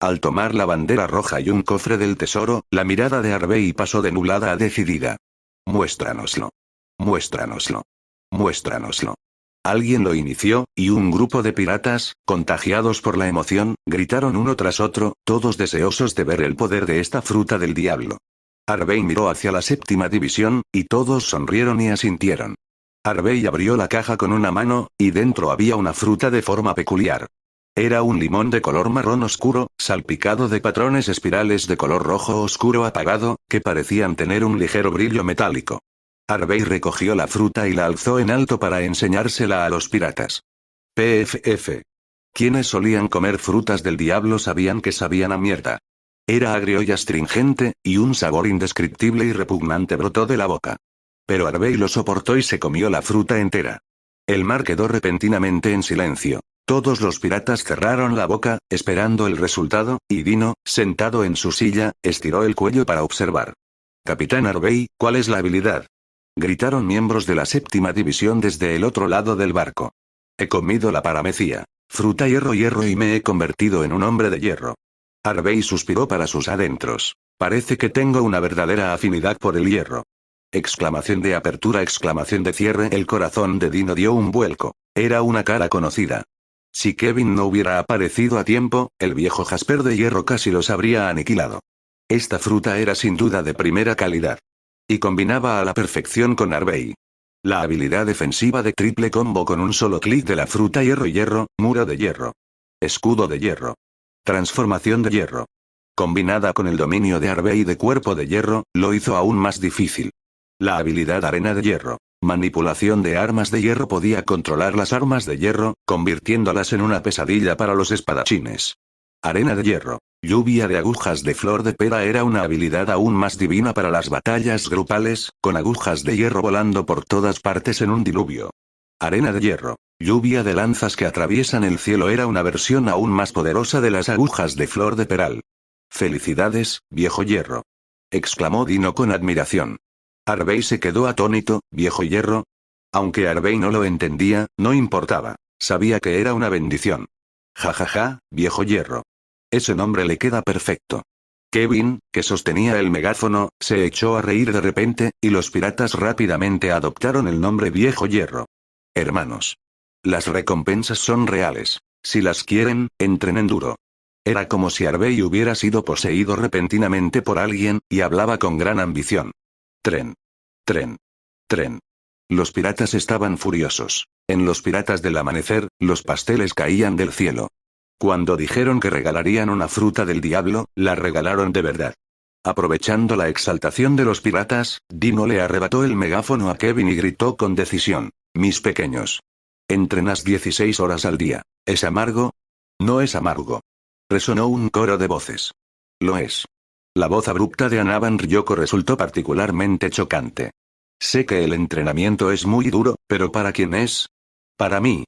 Al tomar la bandera roja y un cofre del tesoro, la mirada de Harvey pasó de nublada a decidida. Muéstranoslo. Muéstranoslo. Muéstranoslo. Alguien lo inició, y un grupo de piratas, contagiados por la emoción, gritaron uno tras otro, todos deseosos de ver el poder de esta fruta del diablo. Harvey miró hacia la séptima división, y todos sonrieron y asintieron. Harvey abrió la caja con una mano, y dentro había una fruta de forma peculiar. Era un limón de color marrón oscuro, salpicado de patrones espirales de color rojo oscuro apagado, que parecían tener un ligero brillo metálico. Harvey recogió la fruta y la alzó en alto para enseñársela a los piratas. PFF. Quienes solían comer frutas del diablo sabían que sabían a mierda. Era agrio y astringente, y un sabor indescriptible y repugnante brotó de la boca. Pero Harvey lo soportó y se comió la fruta entera. El mar quedó repentinamente en silencio. Todos los piratas cerraron la boca, esperando el resultado, y Dino, sentado en su silla, estiró el cuello para observar. «Capitán Harvey, ¿cuál es la habilidad?», gritaron miembros de la 7ª división desde el otro lado del barco. «He comido la paramecía, fruta hierro y me he convertido en un hombre de hierro». Harvey suspiró para sus adentros. «Parece que tengo una verdadera afinidad por el hierro». Exclamación de apertura, exclamación de cierre. El corazón de Dino dio un vuelco. Era una cara conocida. Si Kevin no hubiera aparecido a tiempo, el viejo Jasper de hierro casi los habría aniquilado. Esta fruta era sin duda de primera calidad. Y combinaba a la perfección con Harvey. La habilidad defensiva de triple combo con un solo clic de la fruta hierro, muro de hierro. Escudo de hierro. Transformación de hierro. Combinada con el dominio de Harvey de cuerpo de hierro, lo hizo aún más difícil. La habilidad arena de hierro. Manipulación de armas de hierro. Podía controlar las armas de hierro, convirtiéndolas en una pesadilla para los espadachines. Arena de hierro. Lluvia de agujas de flor de pera era una habilidad aún más divina para las batallas grupales, con agujas de hierro volando por todas partes en un diluvio. Arena de hierro. Lluvia de lanzas que atraviesan el cielo era una versión aún más poderosa de las agujas de flor de peral. «Felicidades, viejo hierro», exclamó Dino con admiración. Harvey se quedó atónito. «¿Viejo hierro?». Aunque Harvey no lo entendía, no importaba. Sabía que era una bendición. «Ja, viejo hierro. Ese nombre le queda perfecto». Kevin, que sostenía el megáfono, se echó a reír de repente, y los piratas rápidamente adoptaron el nombre viejo hierro. «Hermanos. Las recompensas son reales. Si las quieren, entrenen duro». Era como si Harvey hubiera sido poseído repentinamente por alguien, y hablaba con gran ambición. Tren. Los piratas estaban furiosos. En los piratas del amanecer, los pasteles caían del cielo. Cuando dijeron que regalarían una fruta del diablo, la regalaron de verdad. Aprovechando la exaltación de los piratas, Dino le arrebató el megáfono a Kevin y gritó con decisión: «Mis pequeños. Entrenas 16 horas al día. ¿Es amargo?». «No es amargo». Resonó un coro de voces. «Lo es». La voz abrupta de Anaban Ryoko resultó particularmente chocante. «Sé que el entrenamiento es muy duro, pero ¿para quién es?». «Para mí»,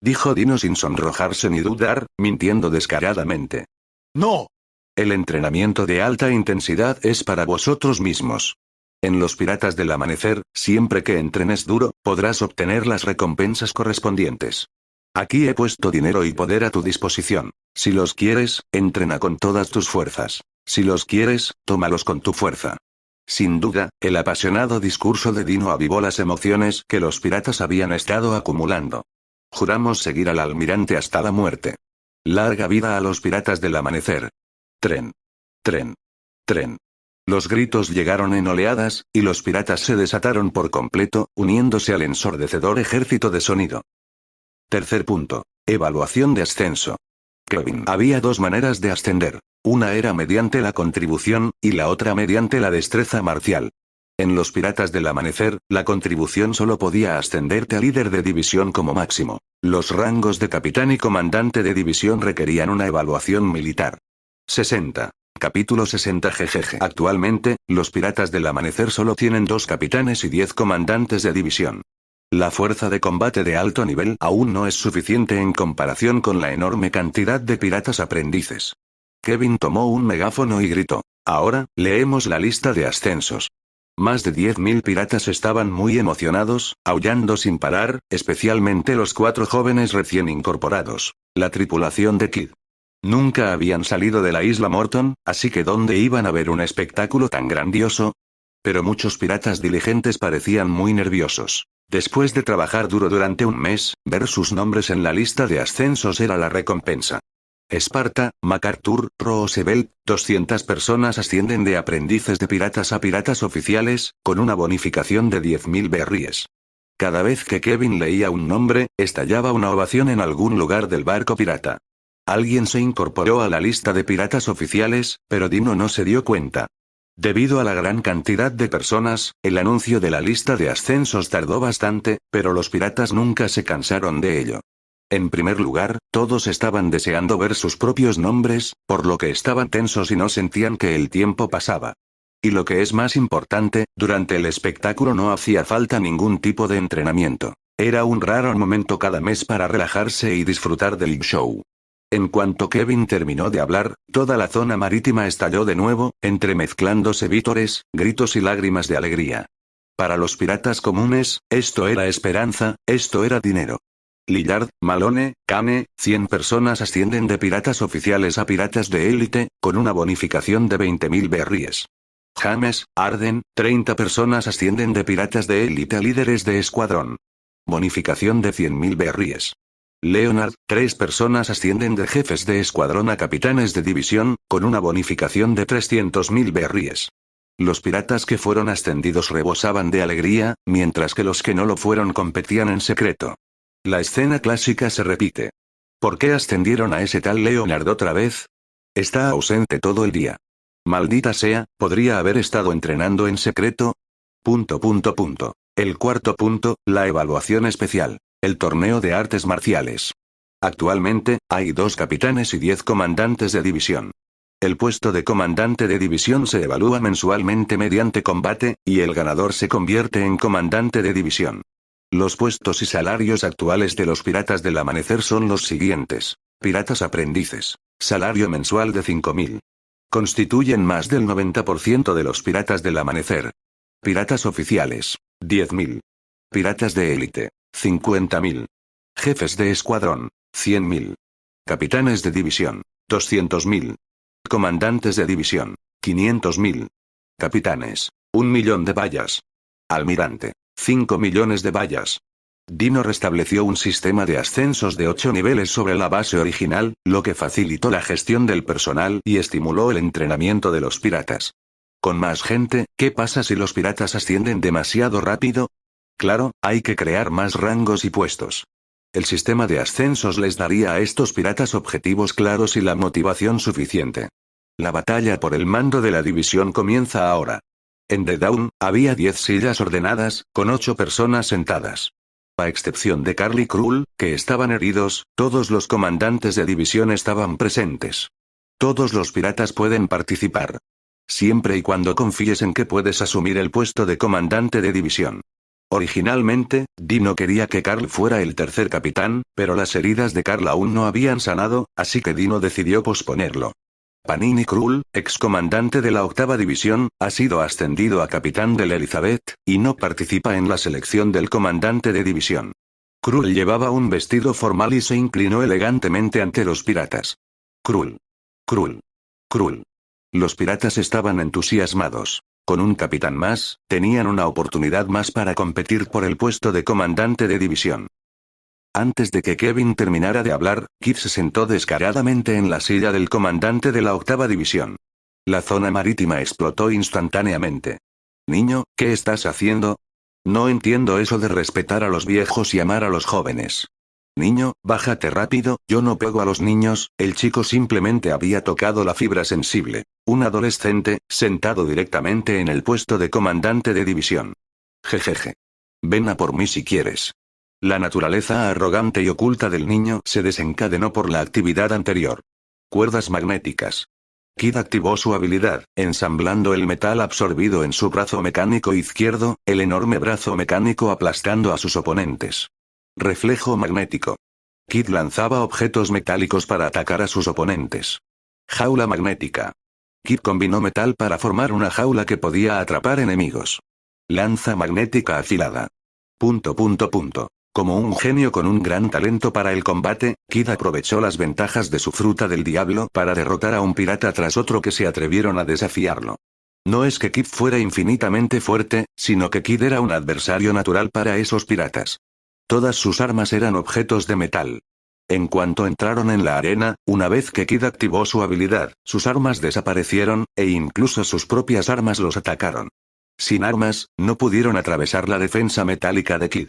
dijo Dino sin sonrojarse ni dudar, mintiendo descaradamente. «No. El entrenamiento de alta intensidad es para vosotros mismos. En los piratas del amanecer, siempre que entrenes duro, podrás obtener las recompensas correspondientes. Aquí he puesto dinero y poder a tu disposición. Si los quieres, entrena con todas tus fuerzas. Si los quieres, tómalos con tu fuerza». Sin duda, el apasionado discurso de Dino avivó las emociones que los piratas habían estado acumulando. «Juramos seguir al almirante hasta la muerte. Larga vida a los piratas del amanecer». Tren. Los gritos llegaron en oleadas, y los piratas se desataron por completo, uniéndose al ensordecedor ejército de sonido. Tercer punto. Evaluación de ascenso. Kevin. Había dos maneras de ascender. Una era mediante la contribución, y la otra mediante la destreza marcial. En los piratas del amanecer, la contribución solo podía ascenderte a líder de división como máximo. Los rangos de capitán y comandante de división requerían una evaluación militar. 60. Capítulo 60 GGG. Actualmente, los piratas del amanecer solo tienen 2 capitanes y 10 comandantes de división. La fuerza de combate de alto nivel aún no es suficiente en comparación con la enorme cantidad de piratas aprendices. Kevin tomó un megáfono y gritó: «Ahora, leemos la lista de ascensos». Más de 10.000 piratas estaban muy emocionados, aullando sin parar, especialmente los 4 jóvenes recién incorporados, la tripulación de Kid. Nunca habían salido de la isla Morton, así que ¿dónde iban a ver un espectáculo tan grandioso? Pero muchos piratas diligentes parecían muy nerviosos. Después de trabajar duro durante un mes, ver sus nombres en la lista de ascensos era la recompensa. Esparta, MacArthur, Roosevelt, 200 personas ascienden de aprendices de piratas a piratas oficiales, con una bonificación de 10.000 berries. Cada vez que Kevin leía un nombre, estallaba una ovación en algún lugar del barco pirata. Alguien se incorporó a la lista de piratas oficiales, pero Dino no se dio cuenta. Debido a la gran cantidad de personas, el anuncio de la lista de ascensos tardó bastante, pero los piratas nunca se cansaron de ello. En primer lugar, todos estaban deseando ver sus propios nombres, por lo que estaban tensos y no sentían que el tiempo pasaba. Y lo que es más importante, durante el espectáculo no hacía falta ningún tipo de entrenamiento. Era un raro momento cada mes para relajarse y disfrutar del show. En cuanto Kevin terminó de hablar, toda la zona marítima estalló de nuevo, entremezclándose vítores, gritos y lágrimas de alegría. Para los piratas comunes, esto era esperanza, esto era dinero. Lillard, Malone, Kane, 100 personas ascienden de piratas oficiales a piratas de élite, con una bonificación de 20.000 berries. James, Arden, 30 personas ascienden de piratas de élite a líderes de escuadrón. Bonificación de 100.000 berries. Leonard, 3 personas ascienden de jefes de escuadrón a capitanes de división, con una bonificación de 300.000 berries. Los piratas que fueron ascendidos rebosaban de alegría, mientras que los que no lo fueron competían en secreto. La escena clásica se repite. ¿Por qué ascendieron a ese tal Leonard otra vez? Está ausente todo el día. Maldita sea, ¿podría haber estado entrenando en secreto? El cuarto punto, la evaluación especial. El torneo de artes marciales. Actualmente, hay 2 capitanes y 10 comandantes de división. El puesto de comandante de división se evalúa mensualmente mediante combate, y el ganador se convierte en comandante de división. Los puestos y salarios actuales de los piratas del amanecer son los siguientes. Piratas aprendices. Salario mensual de 5.000. Constituyen más del 90% de los piratas del amanecer. Piratas oficiales. 10.000. Piratas de élite. 50.000. Jefes de escuadrón. 100.000. Capitanes de división. 200.000. Comandantes de división. 500.000. Capitanes. 1.000.000 de vallas. Almirante. 5 millones de vallas. Dino restableció un sistema de ascensos de 8 niveles sobre la base original, lo que facilitó la gestión del personal y estimuló el entrenamiento de los piratas. Con más gente, ¿qué pasa si los piratas ascienden demasiado rápido? Claro, hay que crear más rangos y puestos. El sistema de ascensos les daría a estos piratas objetivos claros y la motivación suficiente. La batalla por el mando de la división comienza ahora. En The Dawn, había 10 sillas ordenadas, con 8 personas sentadas. A excepción de Carl y Krull, que estaban heridos, todos los comandantes de división estaban presentes. Todos los piratas pueden participar. Siempre y cuando confíes en que puedes asumir el puesto de comandante de división. Originalmente, Dino quería que Carl fuera el tercer capitán, pero las heridas de Carl aún no habían sanado, así que Dino decidió posponerlo. Panini Krull, excomandante de la 8ª división, ha sido ascendido a capitán del Elizabeth, y no participa en la selección del comandante de división. Krull llevaba un vestido formal y se inclinó elegantemente ante los piratas. Krull. Krull. Krull. Los piratas estaban entusiasmados. Con un capitán más, tenían una oportunidad más para competir por el puesto de comandante de división. Antes de que Kevin terminara de hablar, Kid se sentó descaradamente en la silla del comandante de la 8ª división. La zona marítima explotó instantáneamente. Niño, ¿qué estás haciendo? No entiendo eso de respetar a los viejos y amar a los jóvenes. Niño, bájate rápido, yo no pego a los niños. El chico simplemente había tocado la fibra sensible. Un adolescente, sentado directamente en el puesto de comandante de división. Jejeje. Ven a por mí si quieres. La naturaleza arrogante y oculta del niño se desencadenó por la actividad anterior. Cuerdas magnéticas. Kid activó su habilidad, ensamblando el metal absorbido en su brazo mecánico izquierdo, el enorme brazo mecánico aplastando a sus oponentes. Reflejo magnético. Kid lanzaba objetos metálicos para atacar a sus oponentes. Jaula magnética. Kid combinó metal para formar una jaula que podía atrapar enemigos. Lanza magnética afilada. Como un genio con un gran talento para el combate, Kid aprovechó las ventajas de su fruta del diablo para derrotar a un pirata tras otro que se atrevieron a desafiarlo. No es que Kid fuera infinitamente fuerte, sino que Kid era un adversario natural para esos piratas. Todas sus armas eran objetos de metal. En cuanto entraron en la arena, una vez que Kid activó su habilidad, sus armas desaparecieron, e incluso sus propias armas los atacaron. Sin armas, no pudieron atravesar la defensa metálica de Kid.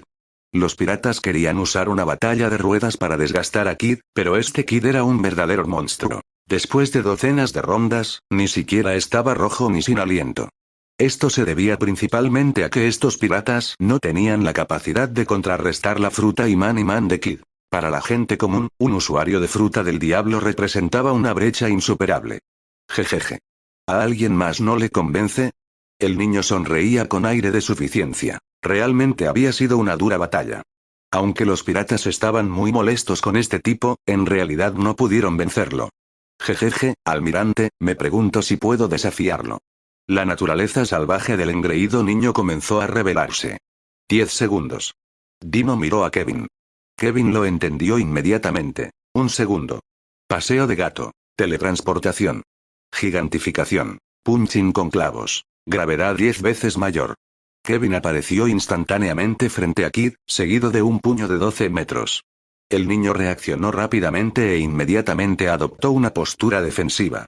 Los piratas querían usar una batalla de ruedas para desgastar a Kid, pero este Kid era un verdadero monstruo. Después de docenas de rondas, ni siquiera estaba rojo ni sin aliento. Esto se debía principalmente a que estos piratas no tenían la capacidad de contrarrestar la fruta imán de Kid. Para la gente común, un usuario de fruta del diablo representaba una brecha insuperable. Jejeje. ¿A alguien más no le convence? El niño sonreía con aire de suficiencia. Realmente había sido una dura batalla. Aunque los piratas estaban muy molestos con este tipo, en realidad no pudieron vencerlo. Jejeje, almirante, me pregunto si puedo desafiarlo. La naturaleza salvaje del engreído niño comenzó a revelarse. 10 segundos. Dino miró a Kevin. Kevin lo entendió inmediatamente. 1 segundo. Paseo de gato. Teletransportación. Gigantificación. Punching con clavos. Gravedad 10 veces mayor. Kevin apareció instantáneamente frente a Kid, seguido de un puño de 12 metros. El niño reaccionó rápidamente e inmediatamente adoptó una postura defensiva.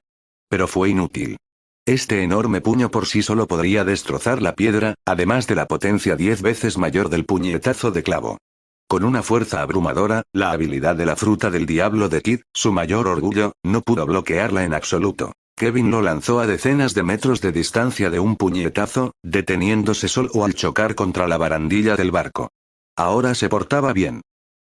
Pero fue inútil. Este enorme puño por sí solo podría destrozar la piedra, además de la potencia 10 veces mayor del puñetazo de clavo. Con una fuerza abrumadora, la habilidad de la fruta del diablo de Kid, su mayor orgullo, no pudo bloquearla en absoluto. Kevin lo lanzó a decenas de metros de distancia de un puñetazo, deteniéndose solo al chocar contra la barandilla del barco. Ahora se portaba bien.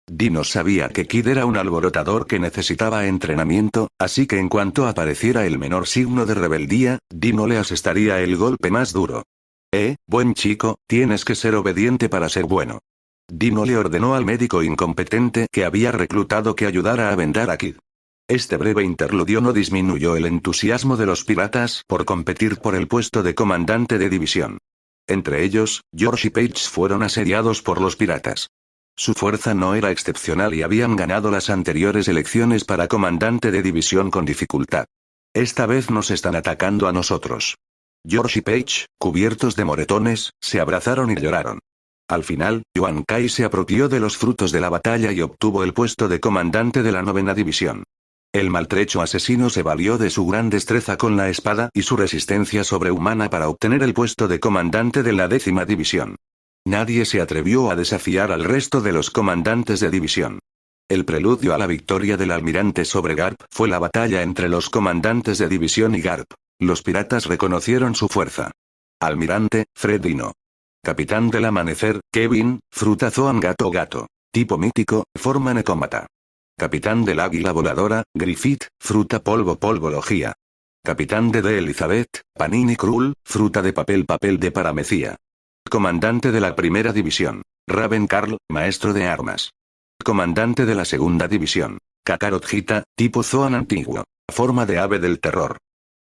Dino sabía que Kid era un alborotador que necesitaba entrenamiento, así que en cuanto apareciera el menor signo de rebeldía, Dino le asestaría el golpe más duro. Buen chico, tienes que ser obediente para ser bueno. Dino le ordenó al médico incompetente que había reclutado que ayudara a vendar a Kid. Este breve interludio no disminuyó el entusiasmo de los piratas por competir por el puesto de comandante de división. Entre ellos, George y Paige fueron asediados por los piratas. Su fuerza no era excepcional y habían ganado las anteriores elecciones para comandante de división con dificultad. Esta vez nos están atacando a nosotros. George y Paige, cubiertos de moretones, se abrazaron y lloraron. Al final, Yuan Kai se apropió de los frutos de la batalla y obtuvo el puesto de comandante de la 9ª división. El maltrecho asesino se valió de su gran destreza con la espada y su resistencia sobrehumana para obtener el puesto de comandante de la 10ª división. Nadie se atrevió a desafiar al resto de los comandantes de división. El preludio a la victoria del almirante sobre Garp fue la batalla entre los comandantes de división y Garp. Los piratas reconocieron su fuerza. Almirante, Fred Dino. Capitán del amanecer, Kevin, fruta Zoan gato gato. Tipo mítico, forma necómata. Capitán del águila voladora, Griffith, fruta polvo polvología. Capitán de Elizabeth, Panini Krull, fruta de papel de paramecía. Comandante de la 1ª división, Raven Carl, maestro de armas. Comandante de la 2ª división, Kakarot Hita, tipo Zoan antiguo, forma de ave del terror.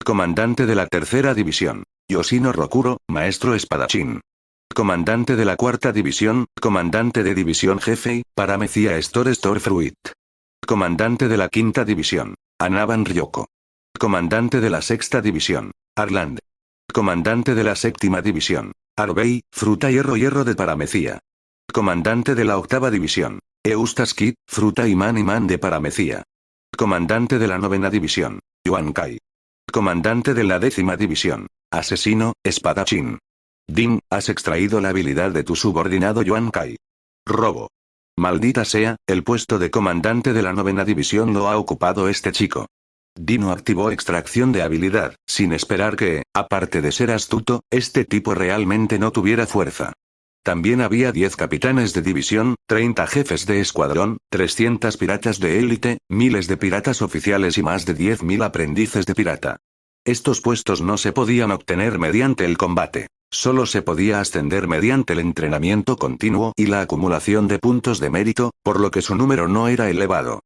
Comandante de la 3ª división, Yoshino Rokuro, maestro espadachín. Comandante de la 4ª división, comandante de división jefe, paramecía Storfruit. Comandante de la 5ª división, Anaban Ryoko. Comandante de la 6ª división, Arland. Comandante de la 7ª división, Arbey, fruta hierro de paramecía. Comandante de la 8ª división, Eustace Kid, fruta imán de paramecía. Comandante de la 9ª división, Yuan Kai. Comandante de la 10ª división, asesino, espadachín. Din, has extraído la habilidad de tu subordinado Yuan Kai. Robo. Maldita sea, el puesto de comandante de la 9ª división lo ha ocupado este chico. Dino activó extracción de habilidad, sin esperar que, aparte de ser astuto, este tipo realmente no tuviera fuerza. También había 10 capitanes de división, 30 jefes de escuadrón, 300 piratas de élite, miles de piratas oficiales y más de 10.000 aprendices de pirata. Estos puestos no se podían obtener mediante el combate. Solo se podía ascender mediante el entrenamiento continuo y la acumulación de puntos de mérito, por lo que su número no era elevado.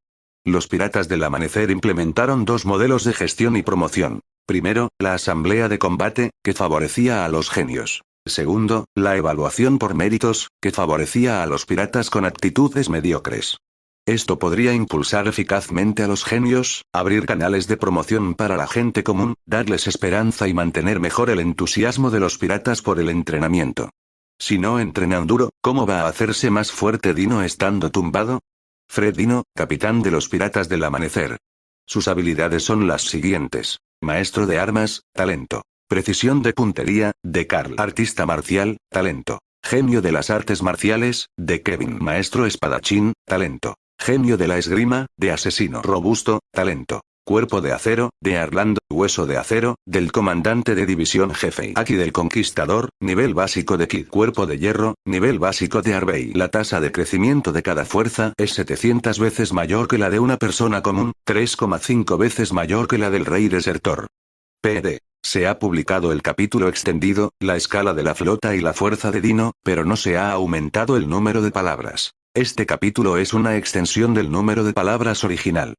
Los piratas del amanecer implementaron 2 modelos de gestión y promoción. Primero, la asamblea de combate, que favorecía a los genios. Segundo, la evaluación por méritos, que favorecía a los piratas con actitudes mediocres. Esto podría impulsar eficazmente a los genios, abrir canales de promoción para la gente común, darles esperanza y mantener mejor el entusiasmo de los piratas por el entrenamiento. Si no entrenan duro, ¿cómo va a hacerse más fuerte Dino estando tumbado? Fred Dino, capitán de los piratas del amanecer. Sus habilidades son las siguientes. Maestro de armas, talento. Precisión de puntería, de Carl. Artista marcial, talento. Genio de las artes marciales, de Kevin. Maestro espadachín, talento. Genio de la esgrima, de asesino robusto, talento. Cuerpo de acero, de Arlando, hueso de acero, del comandante de división jefe Aki del Conquistador, nivel básico de Kid. Cuerpo de hierro, nivel básico de Arbey. La tasa de crecimiento de cada fuerza es 700 veces mayor que la de una persona común, 3,5 veces mayor que la del rey desertor. PD. Se ha publicado el capítulo extendido, la escala de la flota y la fuerza de Dino, pero no se ha aumentado el número de palabras. Este capítulo es una extensión del número de palabras original.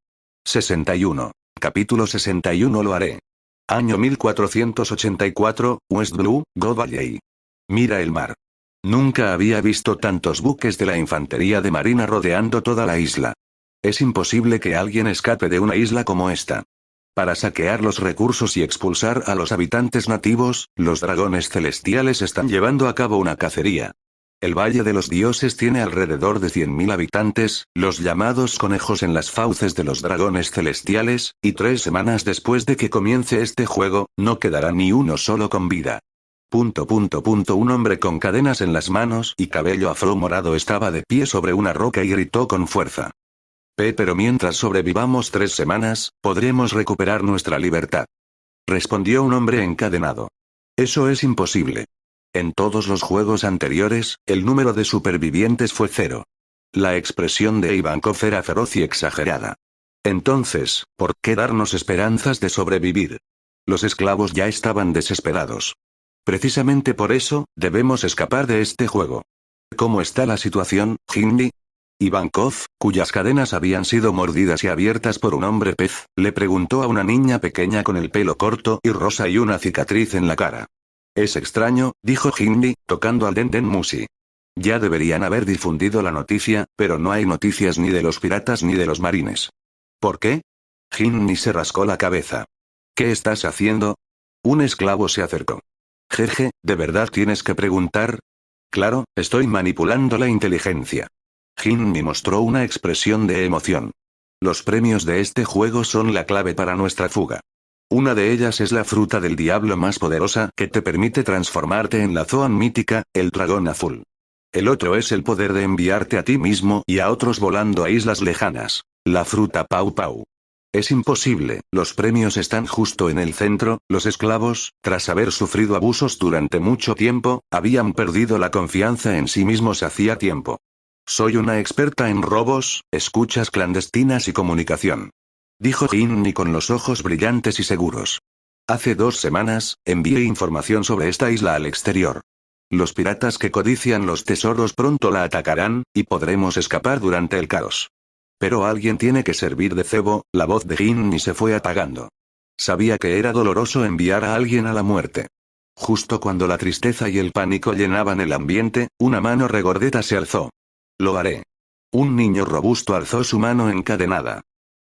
61. Capítulo 61 lo haré. Año 1484, West Blue, Go Valley. Mira el mar. Nunca había visto tantos buques de la infantería de marina rodeando toda la isla. Es imposible que alguien escape de una isla como esta. Para saquear los recursos y expulsar a los habitantes nativos, los dragones celestiales están llevando a cabo una cacería. El Valle de los Dioses tiene alrededor de 100.000 habitantes, los llamados conejos en las fauces de los dragones celestiales, y 3 semanas después de que comience este juego, no quedará ni uno solo con vida. Un hombre con cadenas en las manos y cabello afro morado estaba de pie sobre una roca y gritó con fuerza. Pero mientras sobrevivamos 3 semanas, podremos recuperar nuestra libertad. Respondió un hombre encadenado. Eso es imposible. En todos los juegos anteriores, el número de supervivientes fue 0. La expresión de Ivankov era feroz y exagerada. Entonces, ¿por qué darnos esperanzas de sobrevivir? Los esclavos ya estaban desesperados. Precisamente por eso, debemos escapar de este juego. ¿Cómo está la situación, Hindi? Ivankov, cuyas cadenas habían sido mordidas y abiertas por un hombre pez, le preguntó a una niña pequeña con el pelo corto y rosa y una cicatriz en la cara. Es extraño, dijo Hindi, tocando al Denden Musi. Ya deberían haber difundido la noticia, pero no hay noticias ni de los piratas ni de los marines. ¿Por qué? Hindi se rascó la cabeza. ¿Qué estás haciendo? Un esclavo se acercó. Jeje, ¿de verdad tienes que preguntar? Claro, estoy manipulando la inteligencia. Hindi mostró una expresión de emoción. Los premios de este juego son la clave para nuestra fuga. Una de ellas es la fruta del diablo más poderosa que te permite transformarte en la Zoan mítica, el dragón azul. El otro es el poder de enviarte a ti mismo y a otros volando a islas lejanas, la fruta Pau Pau. Es imposible, los premios están justo en el centro. Los esclavos, tras haber sufrido abusos durante mucho tiempo, habían perdido la confianza en sí mismos hacía tiempo. Soy una experta en robos, escuchas clandestinas y comunicación. Dijo Hindi con los ojos brillantes y seguros. Hace 2 semanas, envié información sobre esta isla al exterior. Los piratas que codician los tesoros pronto la atacarán, y podremos escapar durante el caos. Pero alguien tiene que servir de cebo. La voz de Hindi se fue apagando. Sabía que era doloroso enviar a alguien a la muerte. Justo cuando la tristeza y el pánico llenaban el ambiente, una mano regordeta se alzó. Lo haré. Un niño robusto alzó su mano encadenada.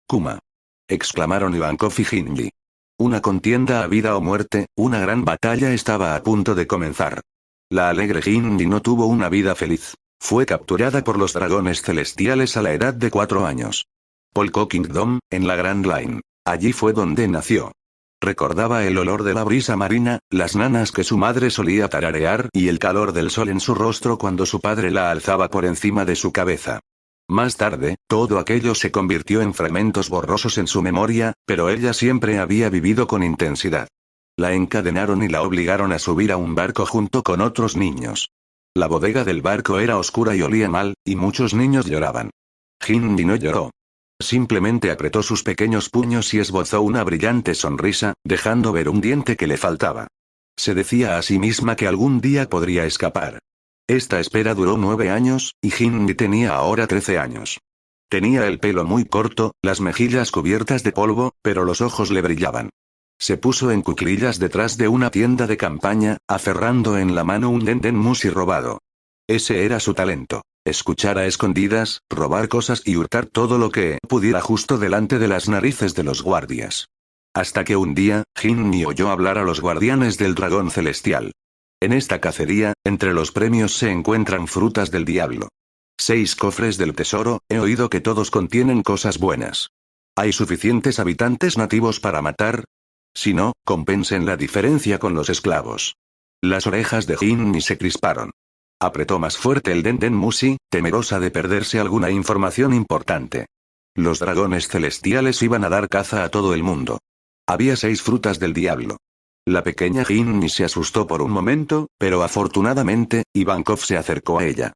Kuma. Exclamaron Ivankov y Hindi. Una contienda a vida o muerte, una gran batalla estaba a punto de comenzar. La alegre Hindi no tuvo una vida feliz. Fue capturada por los dragones celestiales a la edad de 4 años. Polko Kingdom, en la Grand Line. Allí fue donde nació. Recordaba el olor de la brisa marina, las nanas que su madre solía tararear y el calor del sol en su rostro cuando su padre la alzaba por encima de su cabeza. Más tarde, todo aquello se convirtió en fragmentos borrosos en su memoria, pero ella siempre había vivido con intensidad. La encadenaron y la obligaron a subir a un barco junto con otros niños. La bodega del barco era oscura y olía mal, y muchos niños lloraban. Hindi no lloró. Simplemente apretó sus pequeños puños y esbozó una brillante sonrisa, dejando ver un diente que le faltaba. Se decía a sí misma que algún día podría escapar. Esta espera duró 9 años, y Hindi tenía ahora 13 años. Tenía el pelo muy corto, las mejillas cubiertas de polvo, pero los ojos le brillaban. Se puso en cuclillas detrás de una tienda de campaña, aferrando en la mano un Denden Musi robado. Ese era su talento. Escuchar a escondidas, robar cosas y hurtar todo lo que pudiera justo delante de las narices de los guardias. Hasta que un día, Hindi oyó hablar a los guardianes del dragón celestial. En esta cacería, entre los premios se encuentran frutas del diablo. 6 cofres del tesoro, he oído que todos contienen cosas buenas. ¿Hay suficientes habitantes nativos para matar? Si no, compensen la diferencia con los esclavos. Las orejas de Hindi se crisparon. Apretó más fuerte el Denden Musi, temerosa de perderse alguna información importante. Los dragones celestiales iban a dar caza a todo el mundo. Había 6 frutas del diablo. La pequeña Ginny se asustó por un momento, pero afortunadamente, Ivankov se acercó a ella.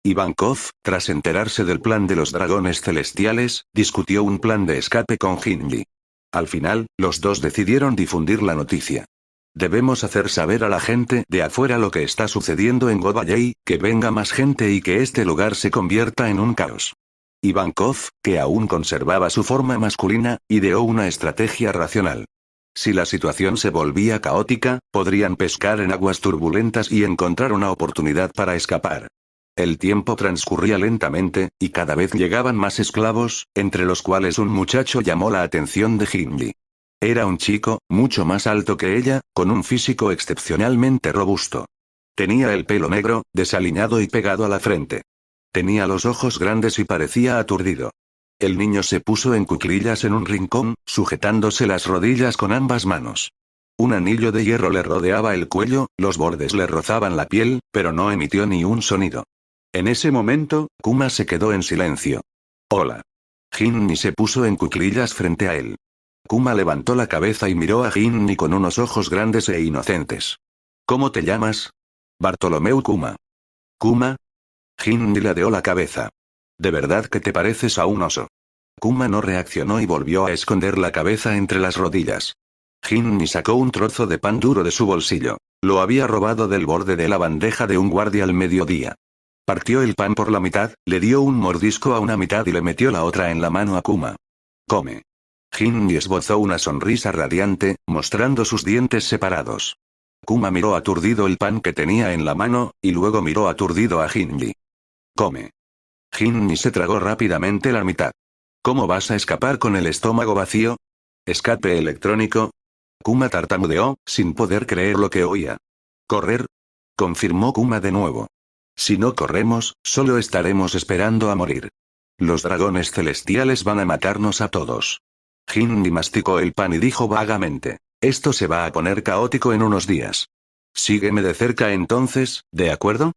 Ivankov, tras enterarse del plan de los dragones celestiales, discutió un plan de escape con Ginny. Al final, los dos decidieron difundir la noticia. Debemos hacer saber a la gente de afuera lo que está sucediendo en Gobayei, que venga más gente y que este lugar se convierta en un caos. Ivankov, que aún conservaba su forma masculina, ideó una estrategia racional. Si la situación se volvía caótica, podrían pescar en aguas turbulentas y encontrar una oportunidad para escapar. El tiempo transcurría lentamente, y cada vez llegaban más esclavos, entre los cuales un muchacho llamó la atención de Ginny. Era un chico, mucho más alto que ella, con un físico excepcionalmente robusto. Tenía el pelo negro, desaliñado y pegado a la frente. Tenía los ojos grandes y parecía aturdido. El niño se puso en cuclillas en un rincón, sujetándose las rodillas con ambas manos. Un anillo de hierro le rodeaba el cuello, los bordes le rozaban la piel, pero no emitió ni un sonido. En ese momento, Kuma se quedó en silencio. Hola. Ginny se puso en cuclillas frente a él. Kuma levantó la cabeza y miró a Ginny con unos ojos grandes e inocentes. ¿Cómo te llamas? Bartolomeu Kuma. ¿Kuma? Ginny ladeó la cabeza. ¿De verdad que te pareces a un oso? Kuma no reaccionó y volvió a esconder la cabeza entre las rodillas. Ginny sacó un trozo de pan duro de su bolsillo. Lo había robado del borde de la bandeja de un guardia al mediodía. Partió el pan por la mitad, le dio un mordisco a una mitad y le metió la otra en la mano a Kuma. Come. Ginny esbozó una sonrisa radiante, mostrando sus dientes separados. Kuma miró aturdido el pan que tenía en la mano, y luego miró aturdido a Ginny. Come. Ginny se tragó rápidamente la mitad. ¿Cómo vas a escapar con el estómago vacío? ¿Escape electrónico? Kuma tartamudeó, sin poder creer lo que oía. ¿Correr? Confirmó Kuma de nuevo. Si no corremos, solo estaremos esperando a morir. Los dragones celestiales van a matarnos a todos. Ginny masticó el pan y dijo vagamente. Esto se va a poner caótico en unos días. Sígueme de cerca entonces, ¿de acuerdo?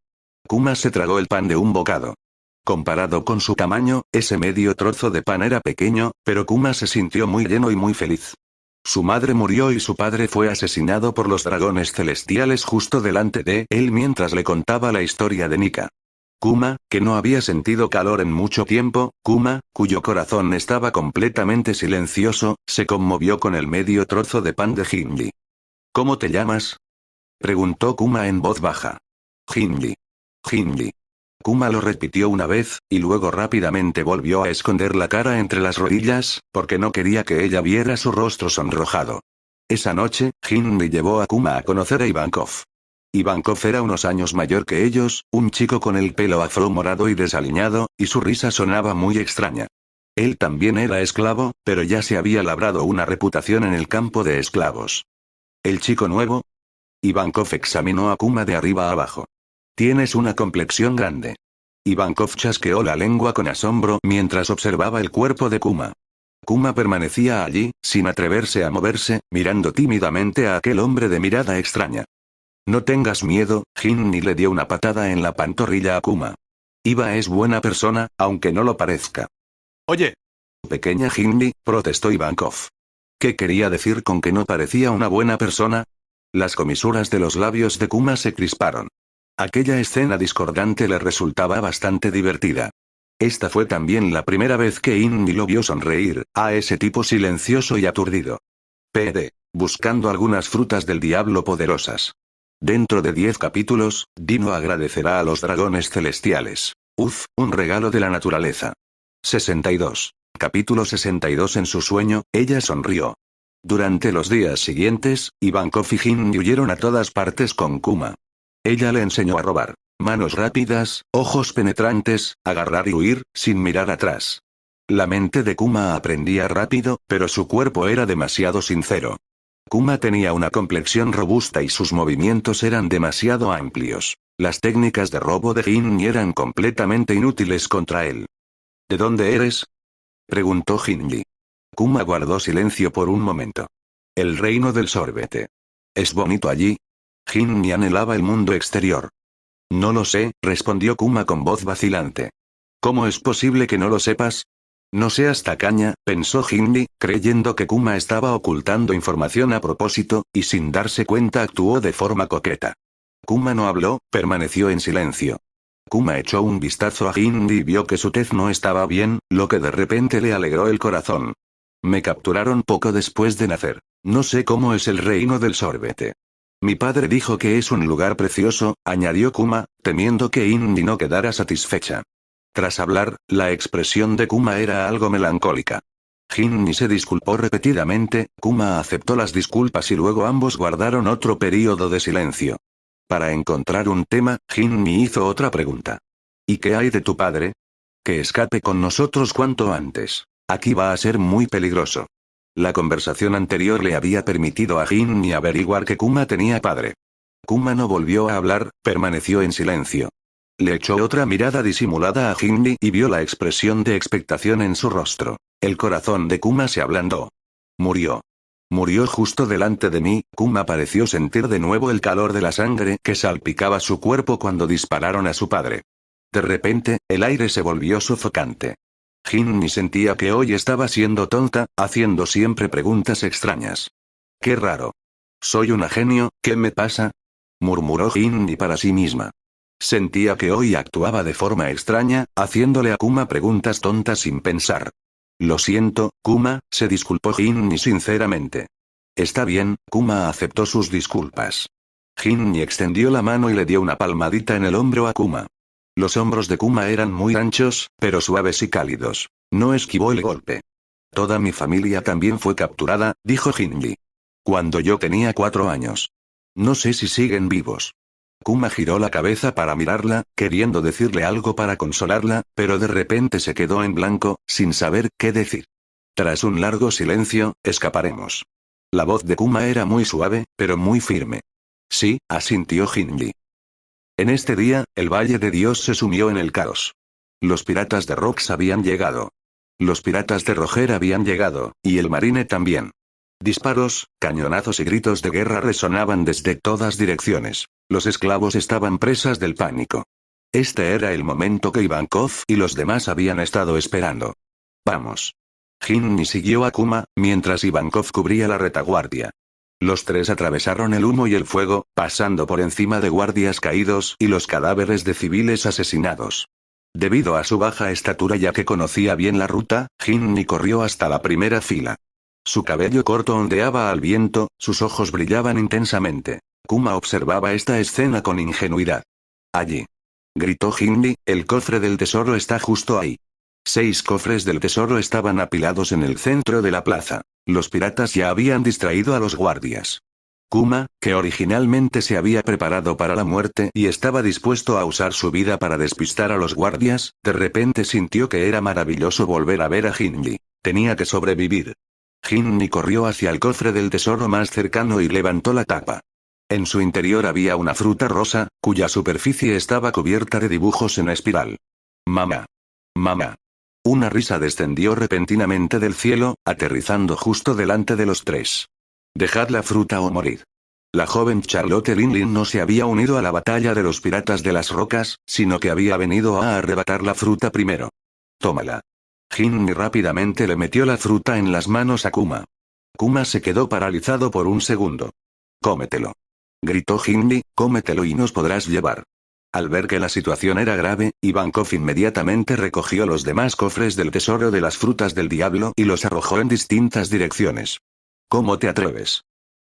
Kuma se tragó el pan de un bocado. Comparado con su tamaño, ese medio trozo de pan era pequeño, pero Kuma se sintió muy lleno y muy feliz. Su madre murió y su padre fue asesinado por los dragones celestiales justo delante de él mientras le contaba la historia de Nika. Kuma, que no había sentido calor en mucho tiempo, Kuma, cuyo corazón estaba completamente silencioso, se conmovió con el medio trozo de pan de Ginny. ¿Cómo te llamas? Preguntó Kuma en voz baja. Ginny. Ginny. Kuma lo repitió una vez, y luego rápidamente volvió a esconder la cara entre las rodillas, porque no quería que ella viera su rostro sonrojado. Esa noche, Ginny llevó a Kuma a conocer a Ivankov. Ivankov era unos años mayor que ellos, un chico con el pelo afro morado y desaliñado, y su risa sonaba muy extraña. Él también era esclavo, pero ya se había labrado una reputación en el campo de esclavos. ¿El chico nuevo? Ivankov examinó a Kuma de arriba a abajo. Tienes una complexión grande. Ivankov chasqueó la lengua con asombro mientras observaba el cuerpo de Kuma. Kuma permanecía allí, sin atreverse a moverse, mirando tímidamente a aquel hombre de mirada extraña. No tengas miedo, Ginny le dio una patada en la pantorrilla a Kuma. Iva es buena persona, aunque no lo parezca. Oye. Pequeña Ginny, protestó Ivankov. ¿Qué quería decir con que no parecía una buena persona? Las comisuras de los labios de Kuma se crisparon. Aquella escena discordante le resultaba bastante divertida. Esta fue también la primera vez que Ginny lo vio sonreír, a ese tipo silencioso y aturdido. PD. Buscando algunas frutas del diablo poderosas. Dentro de 10 capítulos, Dino agradecerá a los dragones celestiales. Uf, un regalo de la naturaleza. 62. Capítulo 62. En su sueño, ella sonrió. Durante los días siguientes, Ivankov y Ginny huyeron a todas partes con Kuma. Ella le enseñó a robar. Manos rápidas, ojos penetrantes, agarrar y huir, sin mirar atrás. La mente de Kuma aprendía rápido, pero su cuerpo era demasiado sincero. Kuma tenía una complexión robusta y sus movimientos eran demasiado amplios. Las técnicas de robo de Ginny eran completamente inútiles contra él. ¿De dónde eres? Preguntó Ginny. Kuma guardó silencio por un momento. El reino del sorbete. ¿Es bonito allí? Ginny anhelaba el mundo exterior. No lo sé, respondió Kuma con voz vacilante. ¿Cómo es posible que no lo sepas? No seas tacaña, pensó Hindi, creyendo que Kuma estaba ocultando información a propósito, y sin darse cuenta actuó de forma coqueta. Kuma no habló, permaneció en silencio. Kuma echó un vistazo a Hindi y vio que su tez no estaba bien, lo que de repente le alegró el corazón. Me capturaron poco después de nacer. No sé cómo es el reino del sorbete. Mi padre dijo que es un lugar precioso, añadió Kuma, temiendo que Hindi no quedara satisfecha. Tras hablar, la expresión de Kuma era algo melancólica. Hindi se disculpó repetidamente, Kuma aceptó las disculpas y luego ambos guardaron otro período de silencio. Para encontrar un tema, Hindi hizo otra pregunta. ¿Y qué hay de tu padre? Que escape con nosotros cuanto antes. Aquí va a ser muy peligroso. La conversación anterior le había permitido a Hindi averiguar que Kuma tenía padre. Kuma no volvió a hablar, permaneció en silencio. Le echó otra mirada disimulada a Hindi y vio la expresión de expectación en su rostro. El corazón de Kuma se ablandó. Murió. Murió justo delante de mí. Kuma pareció sentir de nuevo el calor de la sangre que salpicaba su cuerpo cuando dispararon a su padre. De repente, el aire se volvió sofocante. Hindi sentía que hoy estaba siendo tonta, haciendo siempre preguntas extrañas. Qué raro. Soy una genio, ¿qué me pasa? Murmuró Hindi para sí misma. Sentía que hoy actuaba de forma extraña, haciéndole a Kuma preguntas tontas sin pensar. Lo siento, Kuma, se disculpó Hindi sinceramente. Está bien, Kuma aceptó sus disculpas. Hindi extendió la mano y le dio una palmadita en el hombro a Kuma. Los hombros de Kuma eran muy anchos, pero suaves y cálidos. No esquivó el golpe. Toda mi familia también fue capturada, dijo Hindi. Cuando yo tenía 4 años. No sé si siguen vivos. Kuma giró la cabeza para mirarla, queriendo decirle algo para consolarla, pero de repente se quedó en blanco, sin saber qué decir. Tras un largo silencio, escaparemos. La voz de Kuma era muy suave, pero muy firme. Sí, asintió Hindi. En este día, el Valle de Dios se sumió en el caos. Los piratas de Rox habían llegado. Los piratas de Roger habían llegado, y el marine también. Disparos, cañonazos y gritos de guerra resonaban desde todas direcciones. Los esclavos estaban presas del pánico. Este era el momento que Ivankov y los demás habían estado esperando. Vamos. Hindi siguió a Kuma, mientras Ivankov cubría la retaguardia. Los tres atravesaron el humo y el fuego, pasando por encima de guardias caídos y los cadáveres de civiles asesinados. Debido a su baja estatura ya que conocía bien la ruta, Hindi corrió hasta la primera fila. Su cabello corto ondeaba al viento, sus ojos brillaban intensamente. Kuma observaba esta escena con ingenuidad. Allí. Gritó Hindi, el cofre del tesoro está justo ahí. 6 cofres del tesoro estaban apilados en el centro de la plaza. Los piratas ya habían distraído a los guardias. Kuma, que originalmente se había preparado para la muerte y estaba dispuesto a usar su vida para despistar a los guardias, de repente sintió que era maravilloso volver a ver a Hindi. Tenía que sobrevivir. Hindi corrió hacia el cofre del tesoro más cercano y levantó la tapa. En su interior había una fruta rosa, cuya superficie estaba cubierta de dibujos en espiral. Mamá. Mamá. Una risa descendió repentinamente del cielo, aterrizando justo delante de los tres. Dejad la fruta o morid. La joven Charlotte Linlin no se había unido a la batalla de los piratas de las rocas, sino que había venido a arrebatar la fruta primero. Tómala. Hindi rápidamente le metió la fruta en las manos a Kuma. Kuma se quedó paralizado por un segundo. Cómetelo. Gritó Hindi, cómetelo y nos podrás llevar. Al ver que la situación era grave, Ivankov inmediatamente recogió los demás cofres del tesoro de las frutas del diablo y los arrojó en distintas direcciones. ¿Cómo te atreves?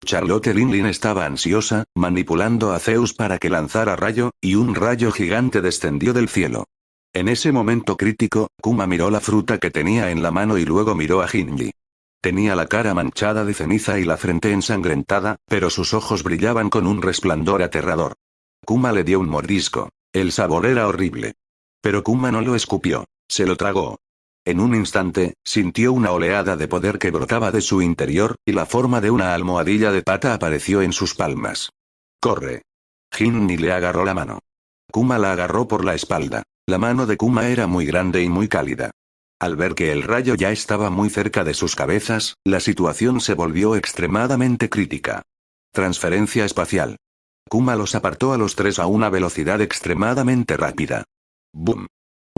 Charlotte Linlin estaba ansiosa, manipulando a Zeus para que lanzara rayo, y un rayo gigante descendió del cielo. En ese momento crítico, Kuma miró la fruta que tenía en la mano y luego miró a Hindi. Tenía la cara manchada de ceniza y la frente ensangrentada, pero sus ojos brillaban con un resplandor aterrador. Kuma le dio un mordisco. El sabor era horrible. Pero Kuma no lo escupió, se lo tragó. En un instante, sintió una oleada de poder que brotaba de su interior, y la forma de una almohadilla de pata apareció en sus palmas. ¡Corre! Hindi le agarró la mano. Kuma la agarró por la espalda. La mano de Kuma era muy grande y muy cálida. Al ver que el rayo ya estaba muy cerca de sus cabezas, la situación se volvió extremadamente crítica. Transferencia espacial. Kuma los apartó a los tres a una velocidad extremadamente rápida. ¡Bum!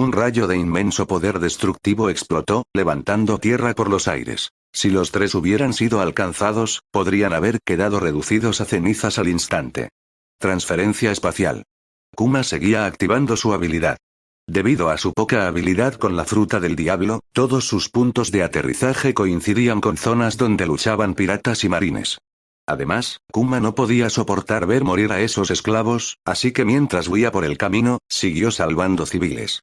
Un rayo de inmenso poder destructivo explotó, levantando tierra por los aires. Si los tres hubieran sido alcanzados, podrían haber quedado reducidos a cenizas al instante. Transferencia espacial. Kuma seguía activando su habilidad. Debido a su poca habilidad con la fruta del diablo, todos sus puntos de aterrizaje coincidían con zonas donde luchaban piratas y marines. Además, Kuma no podía soportar ver morir a esos esclavos, así que mientras huía por el camino, siguió salvando civiles.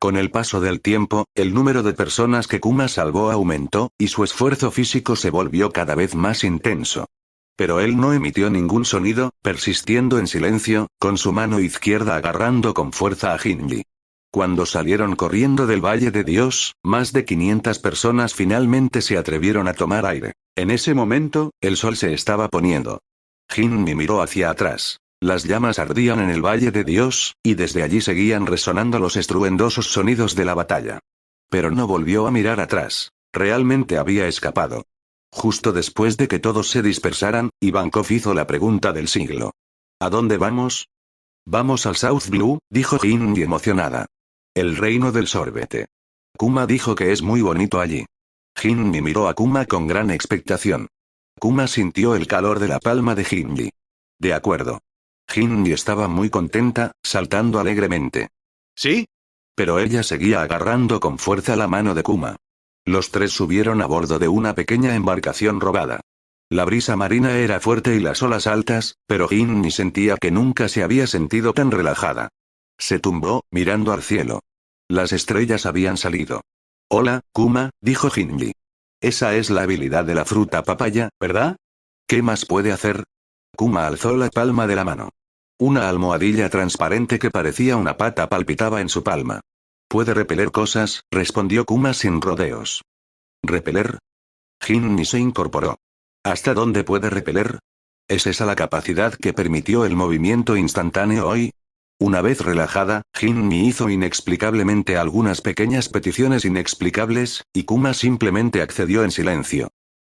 Con el paso del tiempo, el número de personas que Kuma salvó aumentó, y su esfuerzo físico se volvió cada vez más intenso. Pero él no emitió ningún sonido, persistiendo en silencio, con su mano izquierda agarrando con fuerza a Shinji. Cuando salieron corriendo del Valle de Dios, más de 500 personas finalmente se atrevieron a tomar aire. En ese momento, el sol se estaba poniendo. Shinji miró hacia atrás. Las llamas ardían en el Valle de Dios, y desde allí seguían resonando los estruendosos sonidos de la batalla. Pero no volvió a mirar atrás. Realmente había escapado. Justo después de que todos se dispersaran, Ivankov hizo la pregunta del siglo. ¿A dónde vamos? Vamos al South Blue, dijo Shinji emocionada. El reino del sorbete. Kuma dijo que es muy bonito allí. Shinji miró a Kuma con gran expectación. Kuma sintió el calor de la palma de Shinji. De acuerdo. Shinji estaba muy contenta, saltando alegremente. ¿Sí? Pero ella seguía agarrando con fuerza la mano de Kuma. Los tres subieron a bordo de una pequeña embarcación robada. La brisa marina era fuerte y las olas altas, pero Shinji sentía que nunca se había sentido tan relajada. Se tumbó, mirando al cielo. Las estrellas habían salido. Hola, Kuma, dijo Shinji. Esa es la habilidad de la fruta papaya, ¿verdad? ¿Qué más puede hacer? Kuma alzó la palma de la mano. Una almohadilla transparente que parecía una pata palpitaba en su palma. Puede repeler cosas, respondió Kuma sin rodeos. ¿Repeler? Shinji se incorporó. ¿Hasta dónde puede repeler? ¿Es esa la capacidad que permitió el movimiento instantáneo hoy? Una vez relajada, Shinji hizo inexplicablemente algunas pequeñas peticiones inexplicables, y Kuma simplemente accedió en silencio.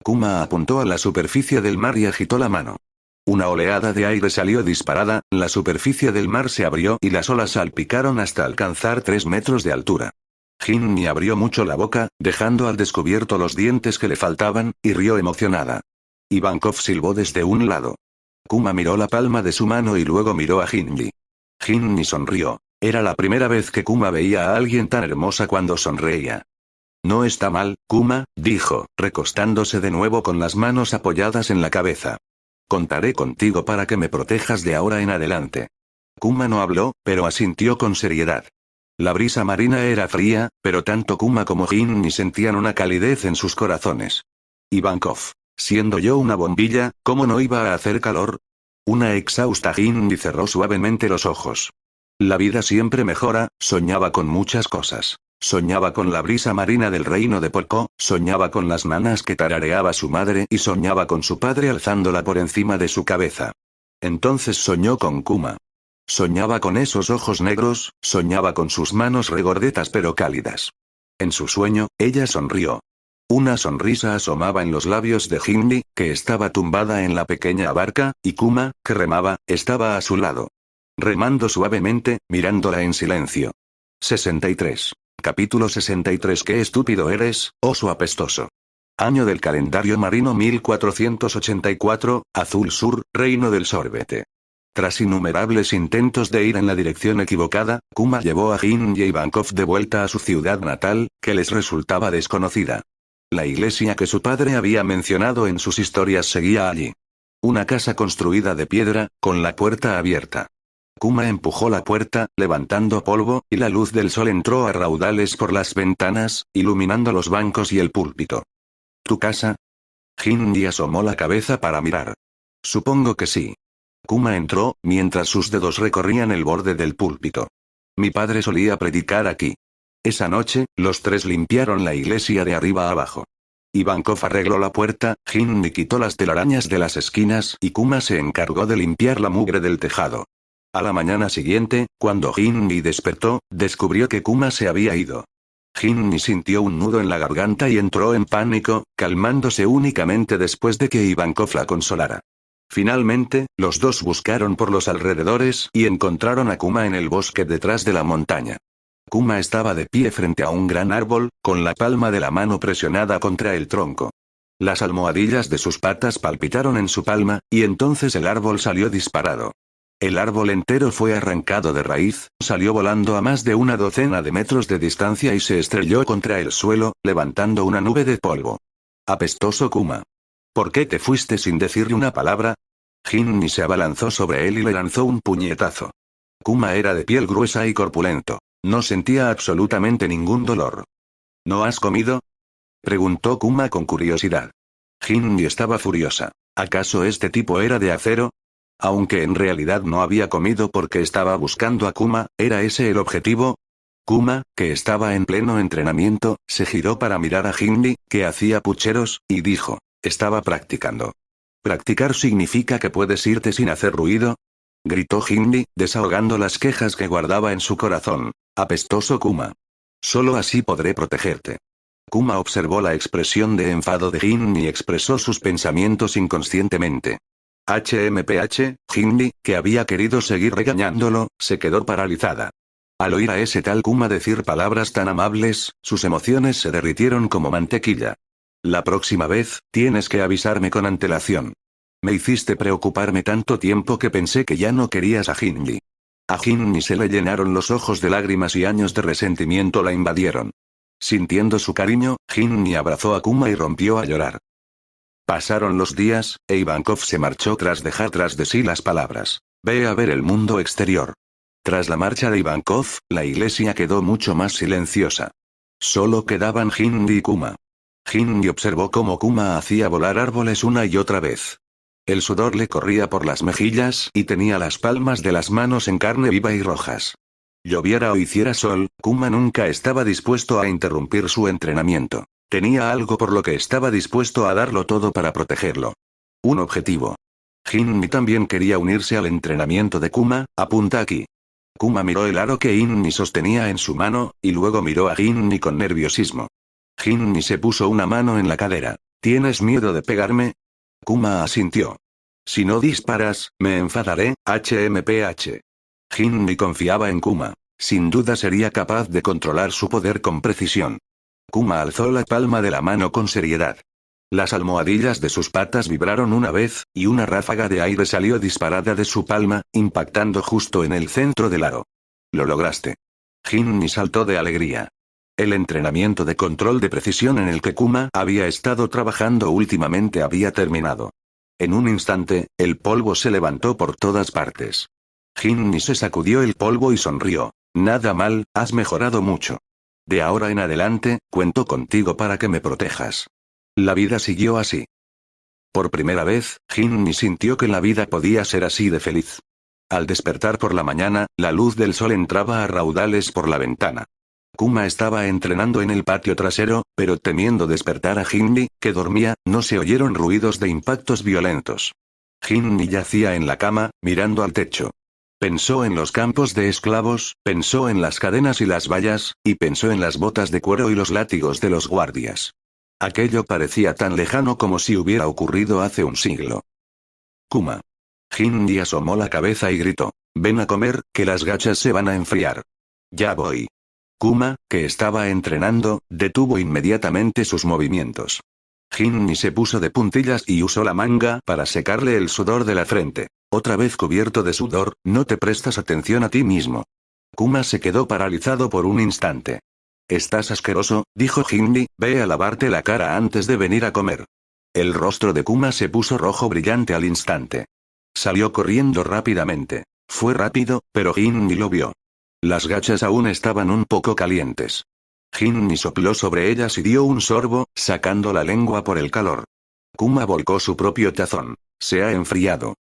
Kuma apuntó a la superficie del mar y agitó la mano. Una oleada de aire salió disparada, la superficie del mar se abrió y las olas salpicaron hasta alcanzar 3 metros de altura. Shinji abrió mucho la boca, dejando al descubierto los dientes que le faltaban, y rió emocionada. Ivankov silbó desde un lado. Kuma miró la palma de su mano y luego miró a Shinji. Shinji sonrió. Era la primera vez que Kuma veía a alguien tan hermosa cuando sonreía. No está mal, Kuma, dijo, recostándose de nuevo con las manos apoyadas en la cabeza. Contaré contigo para que me protejas de ahora en adelante. Kuma no habló, pero asintió con seriedad. La brisa marina era fría, pero tanto Kuma como Shinji sentían una calidez en sus corazones. Ivankov, siendo yo una bombilla, ¿cómo no iba a hacer calor? Una exhausta Shinji cerró suavemente los ojos. La vida siempre mejora, soñaba con muchas cosas. Soñaba con la brisa marina del reino de Porco, soñaba con las nanas que tarareaba su madre y soñaba con su padre alzándola por encima de su cabeza. Entonces soñó con Kuma. Soñaba con esos ojos negros, soñaba con sus manos regordetas pero cálidas. En su sueño, ella sonrió. Una sonrisa asomaba en los labios de Shinji, que estaba tumbada en la pequeña barca, y Kuma, que remaba, estaba a su lado. Remando suavemente, mirándola en silencio. 63. Capítulo 63. Qué estúpido eres, oso apestoso. Año del calendario marino 1484, Azul Sur, Reino del Sorbete. Tras innumerables intentos de ir en la dirección equivocada, Kuma llevó a Shinji y Ivankov de vuelta a su ciudad natal, que les resultaba desconocida. La iglesia que su padre había mencionado en sus historias seguía allí. Una casa construida de piedra, con la puerta abierta. Kuma empujó la puerta, levantando polvo, y la luz del sol entró a raudales por las ventanas, iluminando los bancos y el púlpito. ¿Tu casa? Shinji asomó la cabeza para mirar. Supongo que sí. Kuma entró, mientras sus dedos recorrían el borde del púlpito. Mi padre solía predicar aquí. Esa noche, los tres limpiaron la iglesia de arriba a abajo. Ivankov arregló la puerta, Shinji quitó las telarañas de las esquinas y Kuma se encargó de limpiar la mugre del tejado. A la mañana siguiente, cuando Shinji despertó, descubrió que Kuma se había ido. Shinji sintió un nudo en la garganta y entró en pánico, calmándose únicamente después de que Ivankov la consolara. Finalmente, los dos buscaron por los alrededores y encontraron a Kuma en el bosque detrás de la montaña. Kuma estaba de pie frente a un gran árbol, con la palma de la mano presionada contra el tronco. Las almohadillas de sus patas palpitaron en su palma, y entonces el árbol salió disparado. El árbol entero fue arrancado de raíz, salió volando a más de una docena de metros de distancia y se estrelló contra el suelo, levantando una nube de polvo. Apestoso Kuma. ¿Por qué te fuiste sin decirle una palabra? Jinni se abalanzó sobre él y le lanzó un puñetazo. Kuma era de piel gruesa y corpulento. No sentía absolutamente ningún dolor. ¿No has comido? Preguntó Kuma con curiosidad. Jinni estaba furiosa. ¿Acaso este tipo era de acero? Aunque en realidad no había comido porque estaba buscando a Kuma, ¿era ese el objetivo? Kuma, que estaba en pleno entrenamiento, se giró para mirar a Jinni, que hacía pucheros, y dijo, estaba practicando. ¿Practicar significa que puedes irte sin hacer ruido? Gritó Jinni, desahogando las quejas que guardaba en su corazón. Apestoso Kuma. Solo así podré protegerte. Kuma observó la expresión de enfado de Jinni y expresó sus pensamientos inconscientemente. Jinni, que había querido seguir regañándolo, se quedó paralizada. Al oír a ese tal Kuma decir palabras tan amables, sus emociones se derritieron como mantequilla. La próxima vez, tienes que avisarme con antelación. Me hiciste preocuparme tanto tiempo que pensé que ya no querías a Jinni. A Jinni se le llenaron los ojos de lágrimas y años de resentimiento la invadieron. Sintiendo su cariño, Jinni abrazó a Kuma y rompió a llorar. Pasaron los días, e Ivankov se marchó tras dejar tras de sí las palabras. Ve a ver el mundo exterior. Tras la marcha de Ivankov, la iglesia quedó mucho más silenciosa. Solo quedaban Jinni y Kuma. Jinni observó cómo Kuma hacía volar árboles una y otra vez. El sudor le corría por las mejillas y tenía las palmas de las manos en carne viva y rojas. Lloviera o hiciera sol, Kuma nunca estaba dispuesto a interrumpir su entrenamiento. Tenía algo por lo que estaba dispuesto a darlo todo para protegerlo. Un objetivo. Jinni también quería unirse al entrenamiento de Kuma, apunta aquí. Kuma miró el aro que Jinni sostenía en su mano, y luego miró a Jinni con nerviosismo. Jinni se puso una mano en la cadera. ¿Tienes miedo de pegarme? Kuma asintió. Si no disparas, me enfadaré, Jinni confiaba en Kuma. Sin duda sería capaz de controlar su poder con precisión. Kuma alzó la palma de la mano con seriedad. Las almohadillas de sus patas vibraron una vez, y una ráfaga de aire salió disparada de su palma, impactando justo en el centro del aro. Lo lograste. Jinni saltó de alegría. El entrenamiento de control de precisión en el que Kuma había estado trabajando últimamente había terminado. En un instante, el polvo se levantó por todas partes. Jinni se sacudió el polvo y sonrió. Nada mal, has mejorado mucho. De ahora en adelante, cuento contigo para que me protejas. La vida siguió así. Por primera vez, Jinni sintió que la vida podía ser así de feliz. Al despertar por la mañana, la luz del sol entraba a raudales por la ventana. Kuma estaba entrenando en el patio trasero, pero temiendo despertar a Jinni, que dormía, no se oyeron ruidos de impactos violentos. Jinni yacía en la cama, mirando al techo. Pensó en los campos de esclavos, pensó en las cadenas y las vallas, y pensó en las botas de cuero y los látigos de los guardias. Aquello parecía tan lejano como si hubiera ocurrido hace un siglo. Kuma. Jinni asomó la cabeza y gritó. Ven a comer, que las gachas se van a enfriar. Ya voy. Kuma, que estaba entrenando, detuvo inmediatamente sus movimientos. Jinni se puso de puntillas y usó la manga para secarle el sudor de la frente. Otra vez cubierto de sudor, no te prestas atención a ti mismo. Kuma se quedó paralizado por un instante. Estás asqueroso, dijo Jinni, ve a lavarte la cara antes de venir a comer. El rostro de Kuma se puso rojo brillante al instante. Salió corriendo rápidamente. Fue rápido, pero Jinni lo vio. Las gachas aún estaban un poco calientes. Jinni sopló sobre ellas y dio un sorbo, sacando la lengua por el calor. Kuma volcó su propio tazón. Se ha enfriado.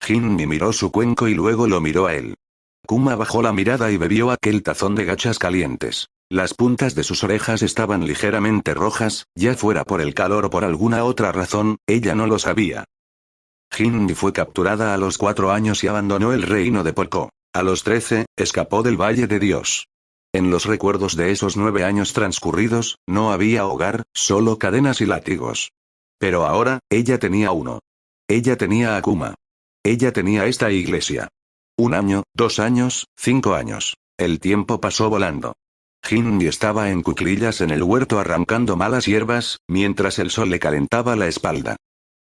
Jinni miró su cuenco y luego lo miró a él. Kuma bajó la mirada y bebió aquel tazón de gachas calientes. Las puntas de sus orejas estaban ligeramente rojas, ya fuera por el calor o por alguna otra razón, ella no lo sabía. Jinni fue capturada a los 4 años y abandonó el reino de Porco. A los 13, escapó del Valle de Dios. En los recuerdos de esos 9 años transcurridos, no había hogar, solo cadenas y látigos. Pero ahora, ella tenía uno. Ella tenía a Kuma. Ella tenía esta iglesia. 1 año, 2 años, 5 años. El tiempo pasó volando. Hinji estaba en cuclillas en el huerto arrancando malas hierbas, mientras el sol le calentaba la espalda.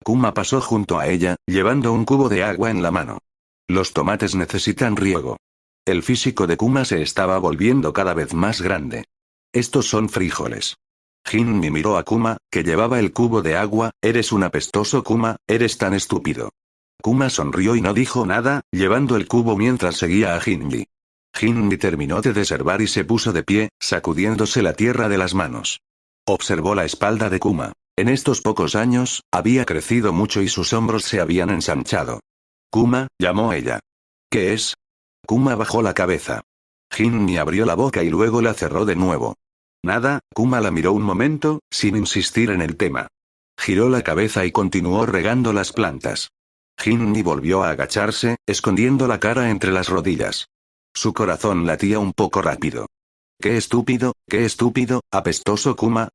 Kuma pasó junto a ella, llevando un cubo de agua en la mano. Los tomates necesitan riego. El físico de Kuma se estaba volviendo cada vez más grande. Estos son frijoles. Hinji miró a Kuma, que llevaba el cubo de agua. Eres un apestoso Kuma, eres tan estúpido. Kuma sonrió y no dijo nada, llevando el cubo mientras seguía a Hinji. Hinji terminó de deservar y se puso de pie, sacudiéndose la tierra de las manos. Observó la espalda de Kuma. En estos pocos años, había crecido mucho y sus hombros se habían ensanchado. Kuma, llamó ella. ¿Qué es? Kuma bajó la cabeza. Hinji abrió la boca y luego la cerró de nuevo. Nada, Kuma la miró un momento, sin insistir en el tema. Giró la cabeza y continuó regando las plantas. Hinji volvió a agacharse, escondiendo la cara entre las rodillas. Su corazón latía un poco rápido. ¡Qué estúpido, apestoso Kuma!